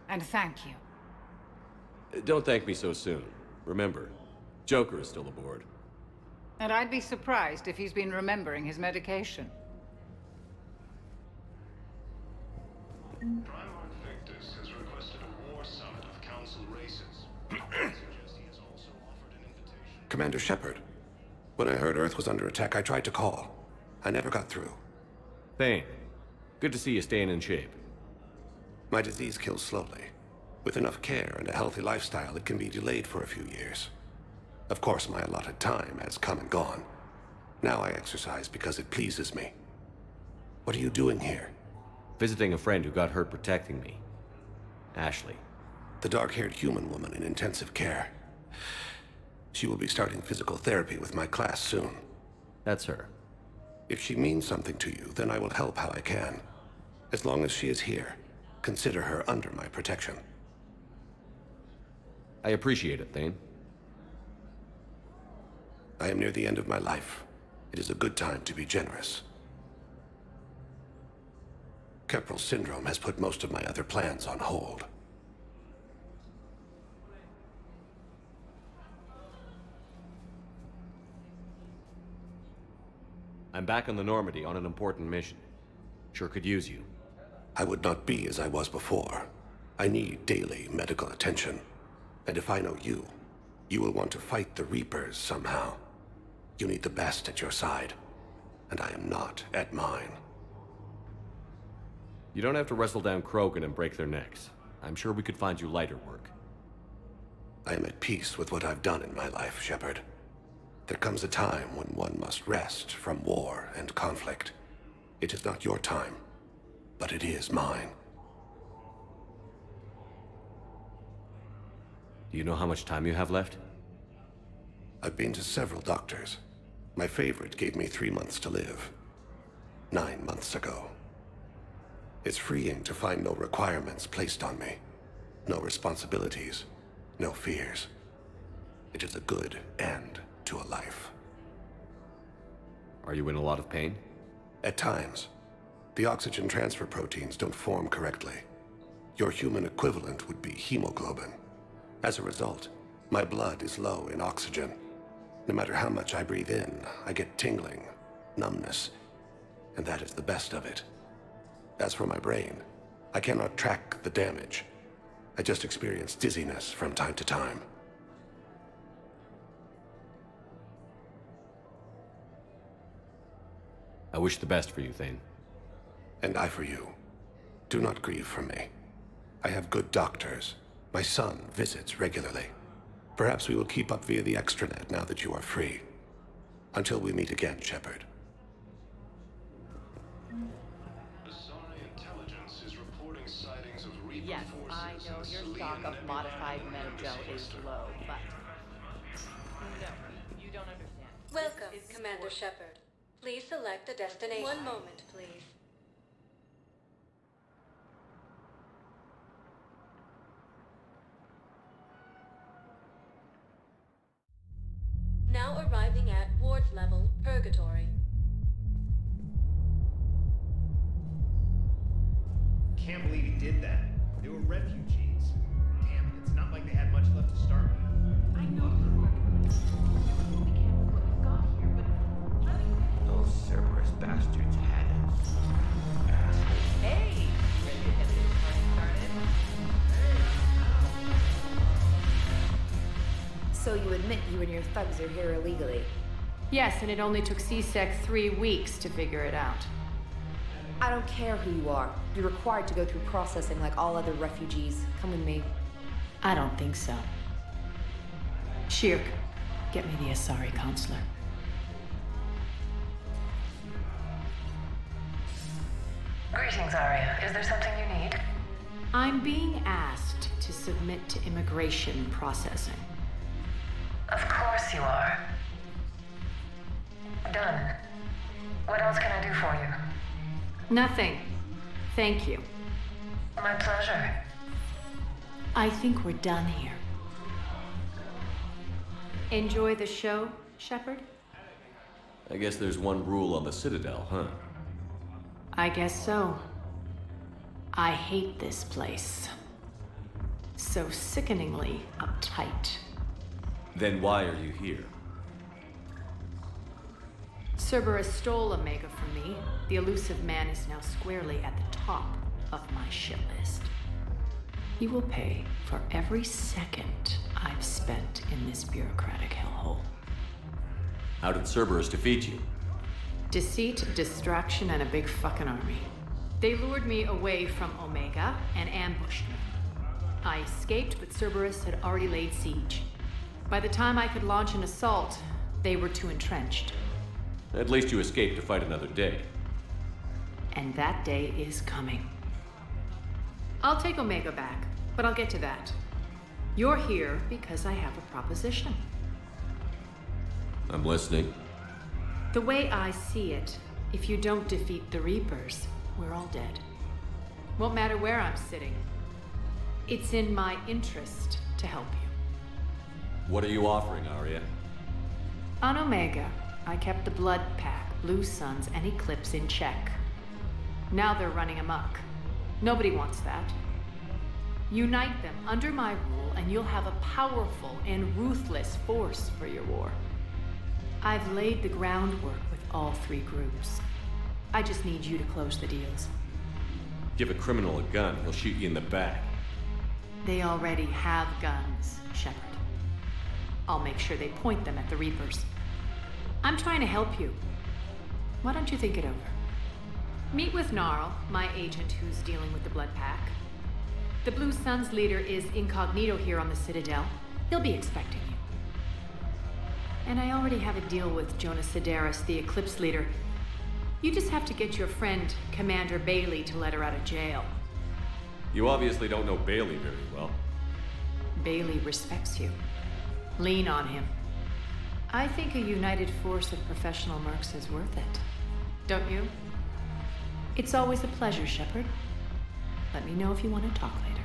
And thank you. Don't thank me so soon. Remember, Joker is still aboard. And I'd be surprised if he's been remembering his medication. Primarch Victus has requested a war summit of Council races. He has also offered an invitation. Commander Shepard, when I heard Earth was under attack, I tried to call. I never got through. Thane, good to see you staying in shape. My disease kills slowly. With enough care and a healthy lifestyle, it can be delayed for a few years. Of course, my allotted time has come and gone. Now I exercise because it pleases me. What are you doing here? Visiting a friend who got hurt protecting me. Ashley. The dark-haired human woman in intensive care. She will be starting physical therapy with my class soon. That's her. If she means something to you, then I will help how I can. As long as she is here, consider her under my protection. I appreciate it, Thane. I am near the end of my life. It is a good time to be generous. Kepral syndrome has put most of my other plans on hold. I'm back on the Normandy on an important mission. Sure could use you. I would not be as I was before. I need daily medical attention. And if I know you, You will want to fight the Reapers somehow. You need the best at your side, and I am not at mine. You don't have to wrestle down Krogan and break their necks. I'm sure we could find you lighter work. I am at peace with what I've done in my life, Shepard. There comes a time when one must rest from war and conflict. It is not your time, but it is mine. Do you know how much time you have left? I've been to several doctors. My favorite gave me 3 months to live. 9 months ago. It's freeing to find no requirements placed on me. No responsibilities. No fears. It is a good end to a life. Are you in a lot of pain? At times. The oxygen transfer proteins don't form correctly. Your human equivalent would be hemoglobin. As a result, my blood is low in oxygen. No matter how much I breathe in, I get tingling, numbness, and that is the best of it. As for my brain, I cannot track the damage. I just experience dizziness from time to time. I wish the best for you, Thane. And I for you. Do not grieve for me. I have good doctors. My son visits regularly. Perhaps we will keep up via the extranet now that you are free. Until we meet again, Shepard. Intelligence is reporting sightings of Reaper Yes, I forces know in your Selene stock of and modified Nebraska metagel is cluster. low, but... No, you don't understand. Welcome, Commander Shepard. Please select a destination. One moment, please. Now arriving at Ward Level, Purgatory. Can't believe he did that. They were refugees. Damn it, it's not like they had much left to start with. I know you're working with us. We can't with what we've got here, but... Those Cerberus bastards had us. Assholes. Hey! Ready to get this party started? So you admit you and your thugs are here illegally? Yes, and it only took C-Sec 3 weeks to figure it out. I don't care who you are. You're required to go through processing like all other refugees. Come with me. I don't think so. Shirk, get me the Asari counselor. Greetings, Arya. Is there something you need? I'm being asked to submit to immigration processing. Of course you are. Done. What else can I do for you? Nothing. Thank you. My pleasure. I think we're done here. Enjoy the show, Shepard? I guess there's one rule on the Citadel, huh? I guess so. I hate this place. So sickeningly uptight. Then why are you here? Cerberus stole Omega from me. The elusive man is now squarely at the top of my shit list. He will pay for every second I've spent in this bureaucratic hellhole. How did Cerberus defeat you? Deceit, distraction, and a big fucking army. They lured me away from Omega and ambushed me. I escaped, but Cerberus had already laid siege. By the time I could launch an assault, they were too entrenched. At least you escaped to fight another day. And that day is coming. I'll take Omega back, but I'll get to that. You're here because I have a proposition. I'm listening. The way I see it, if you don't defeat the Reapers, we're all dead. Won't matter where I'm sitting. It's in my interest to help you. What are you offering, Arya? On Omega, I kept the Blood Pack, Blue Suns, and Eclipse in check. Now they're running amok. Nobody wants that. Unite them under my rule, and you'll have a powerful and ruthless force for your war. I've laid the groundwork with all three groups. I just need you to close the deals. Give a criminal a gun, he'll shoot you in the back. They already have guns, Shepard. I'll make sure they point them at the Reapers. I'm trying to help you. Why don't you think it over? Meet with Gnarl, my agent who's dealing with the Blood Pack. The Blue Sun's leader is incognito here on the Citadel. He'll be expecting you. And I already have a deal with Jonas Sidaris, the Eclipse leader. You just have to get your friend, Commander Bailey, to let her out of jail. You obviously don't know Bailey very well. Bailey respects you. Lean on him. I think a united force of professional mercs is worth it. Don't you? It's always a pleasure, Shepard. Let me know if you want to talk later.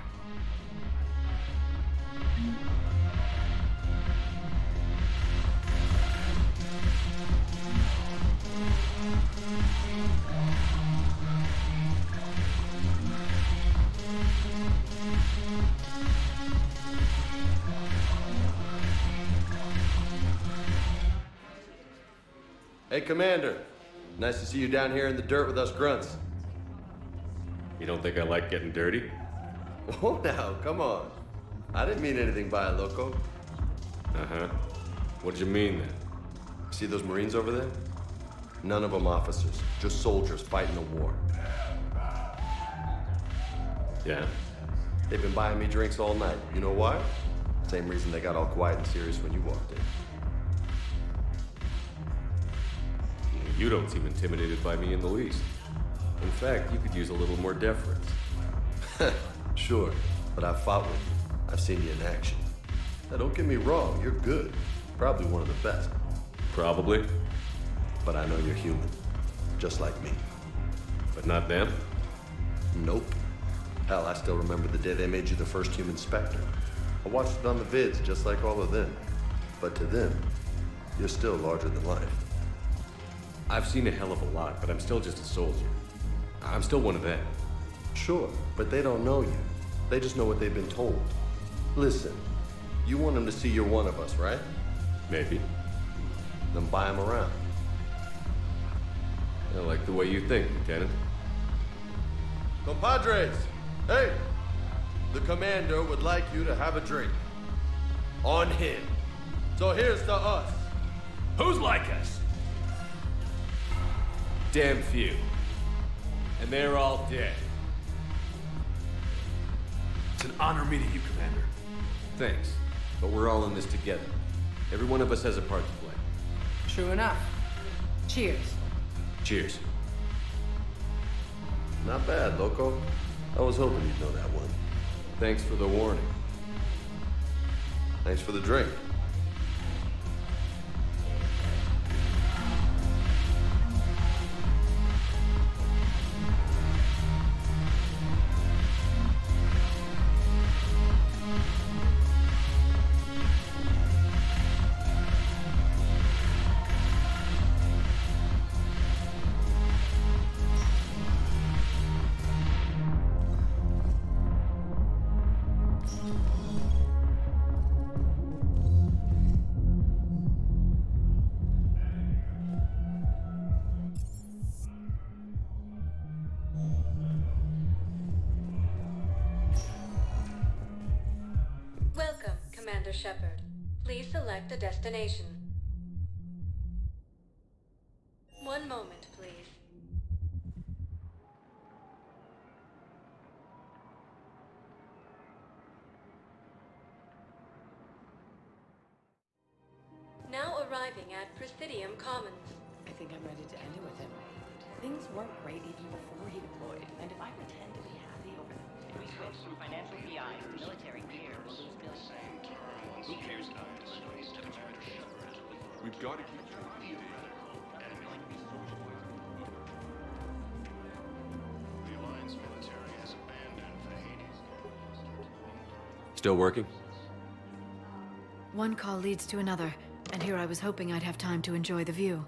Hey, Commander. Nice to see you down here in the dirt with us grunts. You don't think I like getting dirty? Oh, now, come on. I didn't mean anything by it, Loco. Uh-huh. What'd you mean, then? See those Marines over there? None of them officers, just soldiers fighting a war. Yeah? They've been buying me drinks all night. You know why? Same reason they got all quiet and serious when you walked in. You don't seem intimidated by me in the least. In fact, you could use a little more deference. Sure, but I've fought with you. I've seen you in action. Now, don't get me wrong, you're good. Probably one of the best. Probably. But I know you're human. Just like me. But not them? Nope. Hell, I still remember the day they made you the first human Spectre. I watched it on the vids, just like all of them. But to them, you're still larger than life. I've seen a hell of a lot, but I'm still just a soldier. I'm still one of them. Sure, but they don't know you. They just know what they've been told. Listen, you want them to see you're one of us, right? Maybe. Then buy them around. I like the way you think, Lieutenant. Compadres! Hey! The commander would like you to have a drink. On him. So here's to us. Who's like us? Damn few. And they're all dead. It's an honor meeting you, Commander. Thanks. But we're all in this together. Every one of us has a part to play. True enough. Cheers. Cheers. Not bad, Loco. I was hoping you'd know that one. Thanks for the warning. Thanks for the drink. Welcome, Commander Shepard. Please select a destination. One moment, please. Now arriving at Presidium Commons. I think I'm ready to end it with him. Things weren't great even before he deployed, and if I pretend to be happy over them, if we switch from financial PI to military gear, we'll lose billions. Who cares about this? We've got to keep track. The Alliance military has abandoned the Hades. Still working? One call leads to another, and here I was hoping I'd have time to enjoy the view.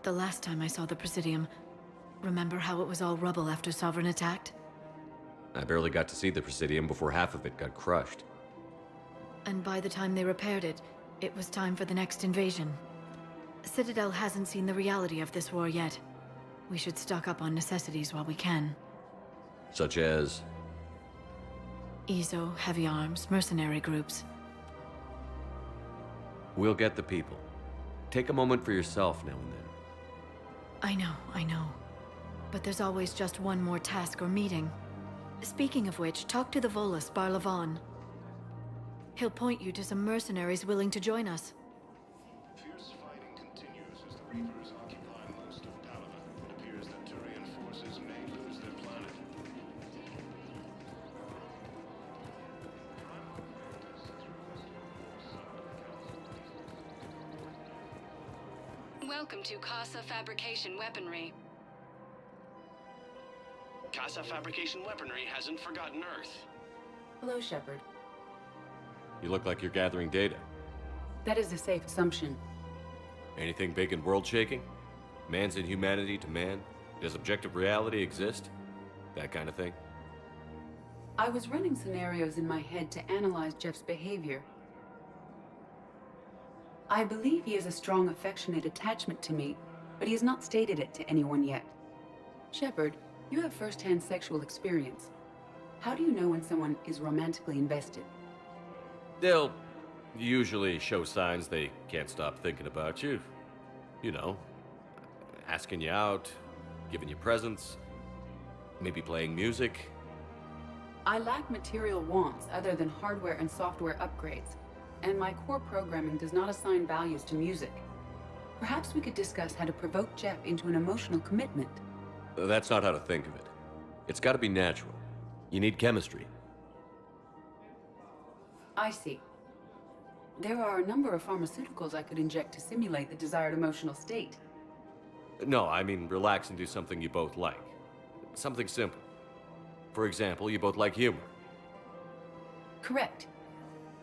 The last time I saw the Presidium, remember how it was all rubble after Sovereign attacked? I barely got to see the Presidium before half of it got crushed. And by the time they repaired it, it was time for the next invasion. Citadel hasn't seen the reality of this war yet. We should stock up on necessities while we can. Such as? EZO, heavy arms, mercenary groups. We'll get the people. Take a moment for yourself now and then. I know. But there's always just one more task or meeting. Speaking of which, talk to the Volus, Barlavon. He'll point you to some mercenaries willing to join us. Fierce fighting continues as the Reapers occupy most of Palaven. It appears that Turian forces may lose their planet. Welcome to Casa Fabrication Weaponry. Casa Fabrication Weaponry hasn't forgotten Earth. Hello, Shepard. You look like you're gathering data. That is a safe assumption. Anything big and world-shaking? Man's inhumanity to man? Does objective reality exist? That kind of thing? I was running scenarios in my head to analyze Jeff's behavior. I believe he has a strong affectionate attachment to me, but he has not stated it to anyone yet. Shepard, you have first-hand sexual experience. How do you know when someone is romantically invested? They'll usually show signs they can't stop thinking about you. You know, asking you out, giving you presents, maybe playing music. I lack material wants other than hardware and software upgrades, and my core programming does not assign values to music. Perhaps we could discuss how to provoke Jeff into an emotional commitment. That's not how to think of it. It's got to be natural. You need chemistry. I see. There are a number of pharmaceuticals I could inject to simulate the desired emotional state. No, I mean relax and do something you both like. Something simple. For example, you both like humor. Correct.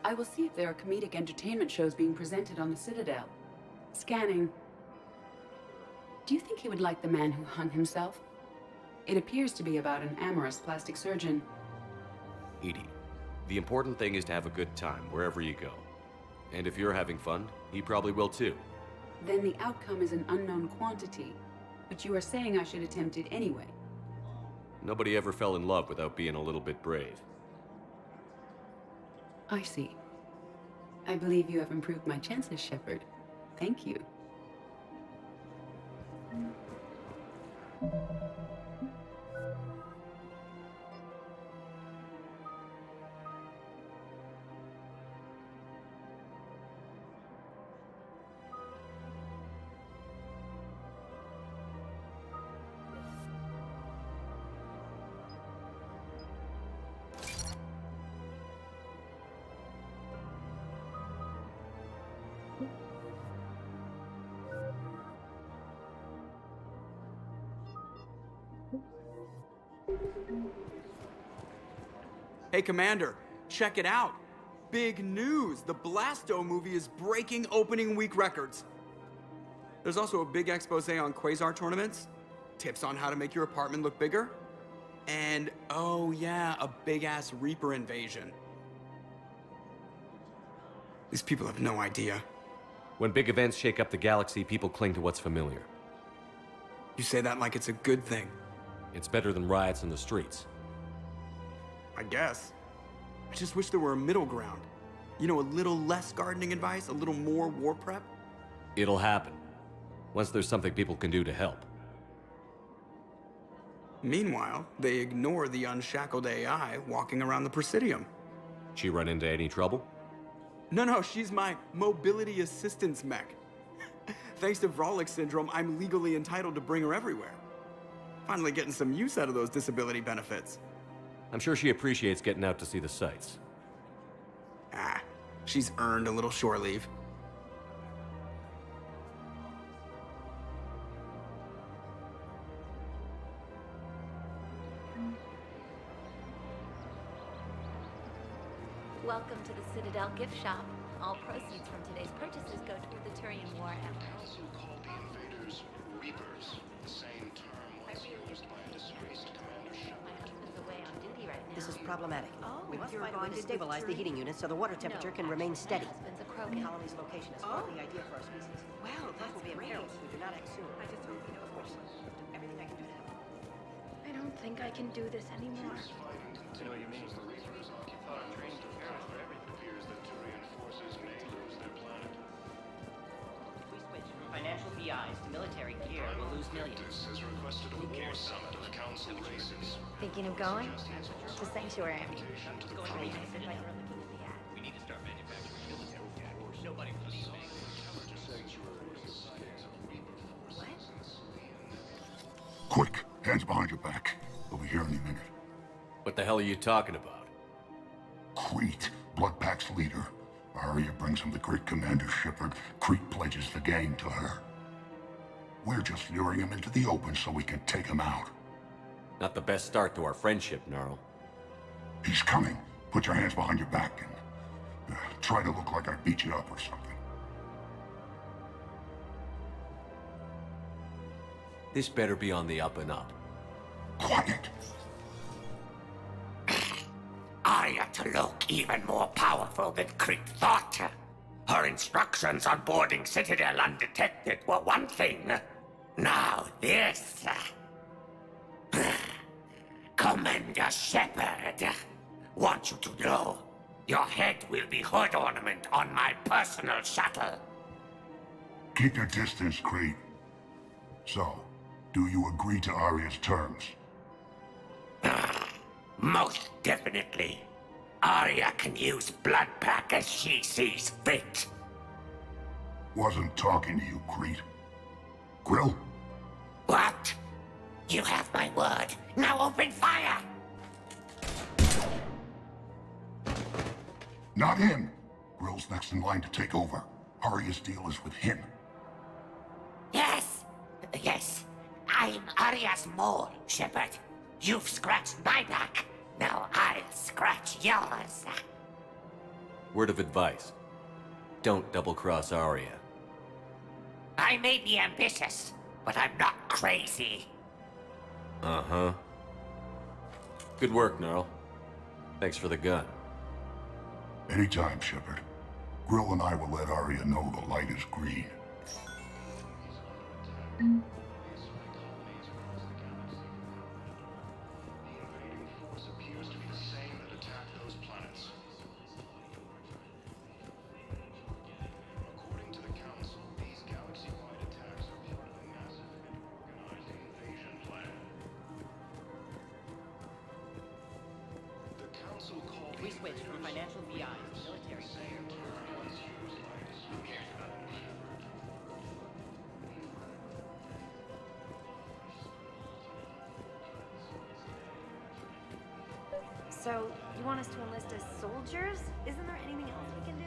I will see if there are comedic entertainment shows being presented on the Citadel. Scanning. Do you think he would like The Man Who Hung Himself? It appears to be about an amorous plastic surgeon. Edie, the important thing is to have a good time wherever you go. And if you're having fun, he probably will too. Then the outcome is an unknown quantity, but you are saying I should attempt it anyway. Nobody ever fell in love without being a little bit brave. I see. I believe you have improved my chances, Shepard. Thank you. Hey, Commander, check it out. Big news! The Blasto movie is breaking opening week records. There's also a big expose on Quasar tournaments, tips on how to make your apartment look bigger, and, oh yeah, a big-ass Reaper invasion. These people have no idea. When big events shake up the galaxy, people cling to what's familiar. You say that like it's a good thing. It's better than riots in the streets. I guess. I just wish there were a middle ground. You know, a little less gardening advice, a little more war prep. It'll happen. Once there's something people can do to help. Meanwhile, they ignore the unshackled AI walking around the Presidium. She run into any trouble? No, she's my mobility assistance mech. Thanks to Vrolic syndrome, I'm legally entitled to bring her everywhere. Finally getting some use out of those disability benefits. I'm sure she appreciates getting out to see the sights. Ah, she's earned a little shore leave. Welcome to the Citadel gift shop. All proceeds from today's purchases go toward the Turian War effort. Council called the invaders Reapers, the same term once used by a disgraced Commander Shepard. Away on duty right now. This is problematic. Oh, We must you're find a way to bonded with stabilize the Turian? heating units so the water temperature can remain steady. My husband's a The Krogan. colony's location is partly ideal for our species. Wow, Life will be that's imperiled great. if we do not act soon. I just hope he knows Of course, everything I can do to help. I don't think I can do this anymore. Fierce fighting continues as the Reapers occupy financial PIs to military gear will lose millions. Has requested a war summit of council races. Thinking of going? To Sanctuary, I mean. We need to start manufacturing military tech. Nobody will leave. Quick, hands behind your back. We'll be here any minute. What the hell are you talking about? Crete, Bloodpack's leader. Arya brings him the great Commander Shepard. Crete pledges the gang to her. We're just luring him into the open so we can take him out. Not the best start to our friendship, Gnarl. He's coming. Put your hands behind your back and try to look like I beat you up or something. This better be on the up and up. Quiet. Arya to look even more powerful than Crete thought. Her instructions on boarding Citadel undetected were one thing. Now this. Commander Shepard, want you to know, your head will be hood ornament on my personal shuttle. Keep your distance, Crete. So, do you agree to Arya's terms? Most definitely. Arya can use Bloodpack as she sees fit. Wasn't talking to you, Crete. Grill? What? You have my word. Now open fire! Not him. Grill's next in line to take over. Arya's deal is with him. Yes. Yes. I'm Arya's mole, Shepard. You've scratched my back. Now I'll scratch yours. Word of advice. Don't double-cross Arya. I may be ambitious, but I'm not crazy. Uh-huh. Good work, Gnarl. Thanks for the gun. Anytime, Shepard. Grill and I will let Arya know the light is green. We switched from financial PIs to military gear. So, you want us to enlist as soldiers? Isn't there anything else we can do?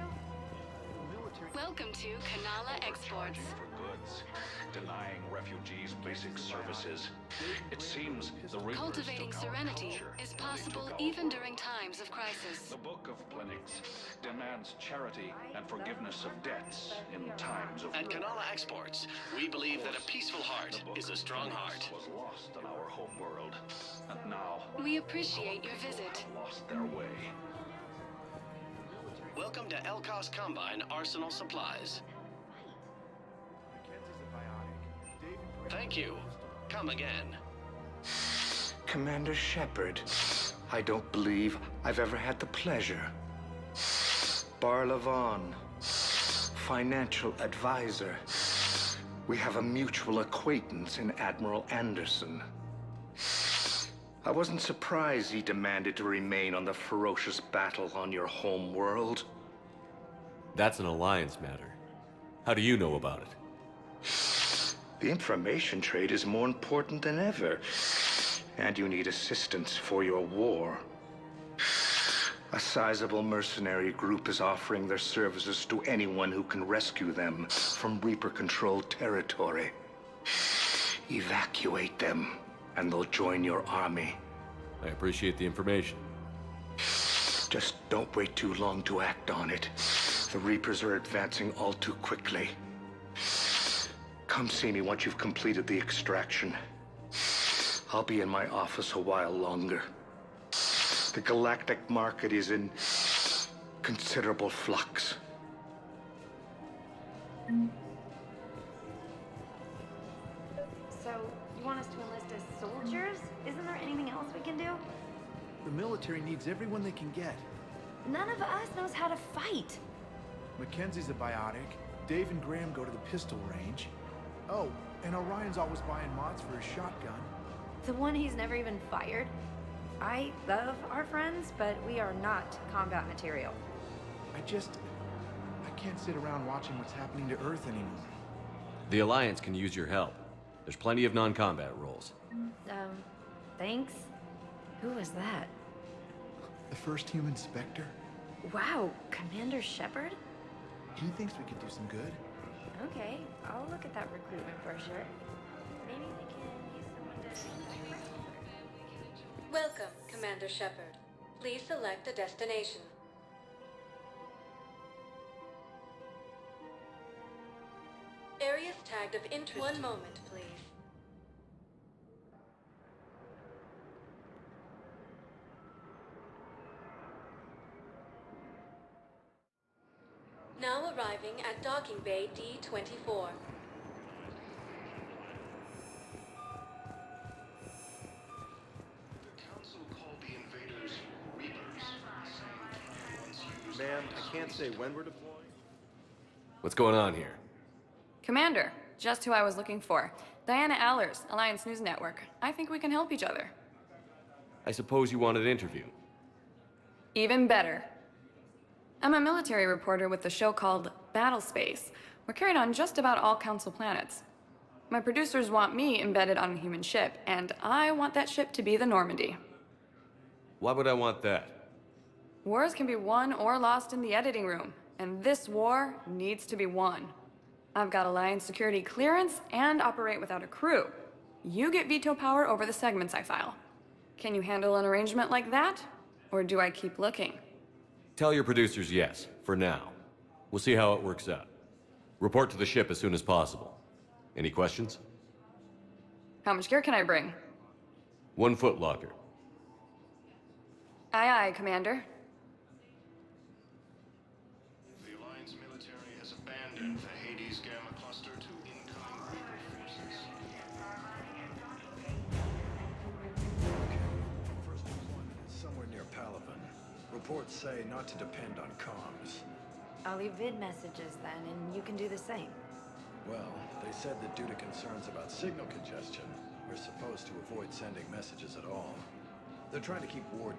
Welcome to Kanala Exports. For goods, denying refugees basic services. It seems the Reapers Cultivating took our serenity culture. is They possible took our even world. during times of crisis. The Book of Plenix demands charity and forgiveness of debts in times of At war. Kanala Exports, we believe that a peaceful heart is a strong heart. Was lost in our home world, and now We appreciate your visit. lost their way. Welcome to Elkos Combine Arsenal Supplies. Thank you. Come again. Commander Shepard, I don't believe I've ever had the pleasure. Barlavon, financial advisor. We have a mutual acquaintance in Admiral Anderson. I wasn't surprised he demanded to remain on the ferocious battle on your home world. That's an alliance matter. How do you know about it? The information trade is more important than ever. And you need assistance for your war. A sizable mercenary group is offering their services to anyone who can rescue them from Reaper-controlled territory. Evacuate them, and they'll join your army. I appreciate the information. Just don't wait too long to act on it. The Reapers are advancing all too quickly. Come see me once you've completed the extraction. I'll be in my office a while longer. The galactic market is in considerable flux. So, you want us to enlist as soldiers? Isn't there anything else we can do? The military needs everyone they can get. None of us knows how to fight. Mackenzie's a biotic. Dave and Graham go to the pistol range. Oh, and Orion's always buying mods for his shotgun. The one he's never even fired? I love our friends, but we are not combat material. I can't sit around watching what's happening to Earth anymore. The Alliance can use your help. There's plenty of non-combat roles. Thanks? Who was that? The first human Spectre? Wow, Commander Shepard? He thinks we could do some good. Okay, I'll look at that recruitment brochure. Maybe we can use someone to... Welcome, Commander Shepard. Please select a destination. Areas tagged of interest. One moment, please. Now arriving at Docking Bay D-24. Ma'am, I can't say when we're deploying. What's going on here? Commander, just who I was looking for. Diana Allers, Alliance News Network. I think we can help each other. I suppose you want an interview. Even better. I'm a military reporter with the show called Battle Space. We're carried on just about all Council planets. My producers want me embedded on a human ship, and I want that ship to be the Normandy. Why would I want that? Wars can be won or lost in the editing room, and this war needs to be won. I've got Alliance security clearance and operate without a crew. You get veto power over the segments I file. Can you handle an arrangement like that? Or do I keep looking? Tell your producers yes, for now. We'll see how it works out. Report to the ship as soon as possible. Any questions? How much gear can I bring? 1 foot locker. Aye, aye, Commander. The Alliance military has abandoned the Hades Gamma cluster to incoming Reaper forces. First deployment is somewhere near Palaven. Reports say not to depend on comms. I'll leave vid messages then, and you can do the same. Well, they said that due to concerns about signal congestion, we're supposed to avoid sending messages at all. They're trying to keep war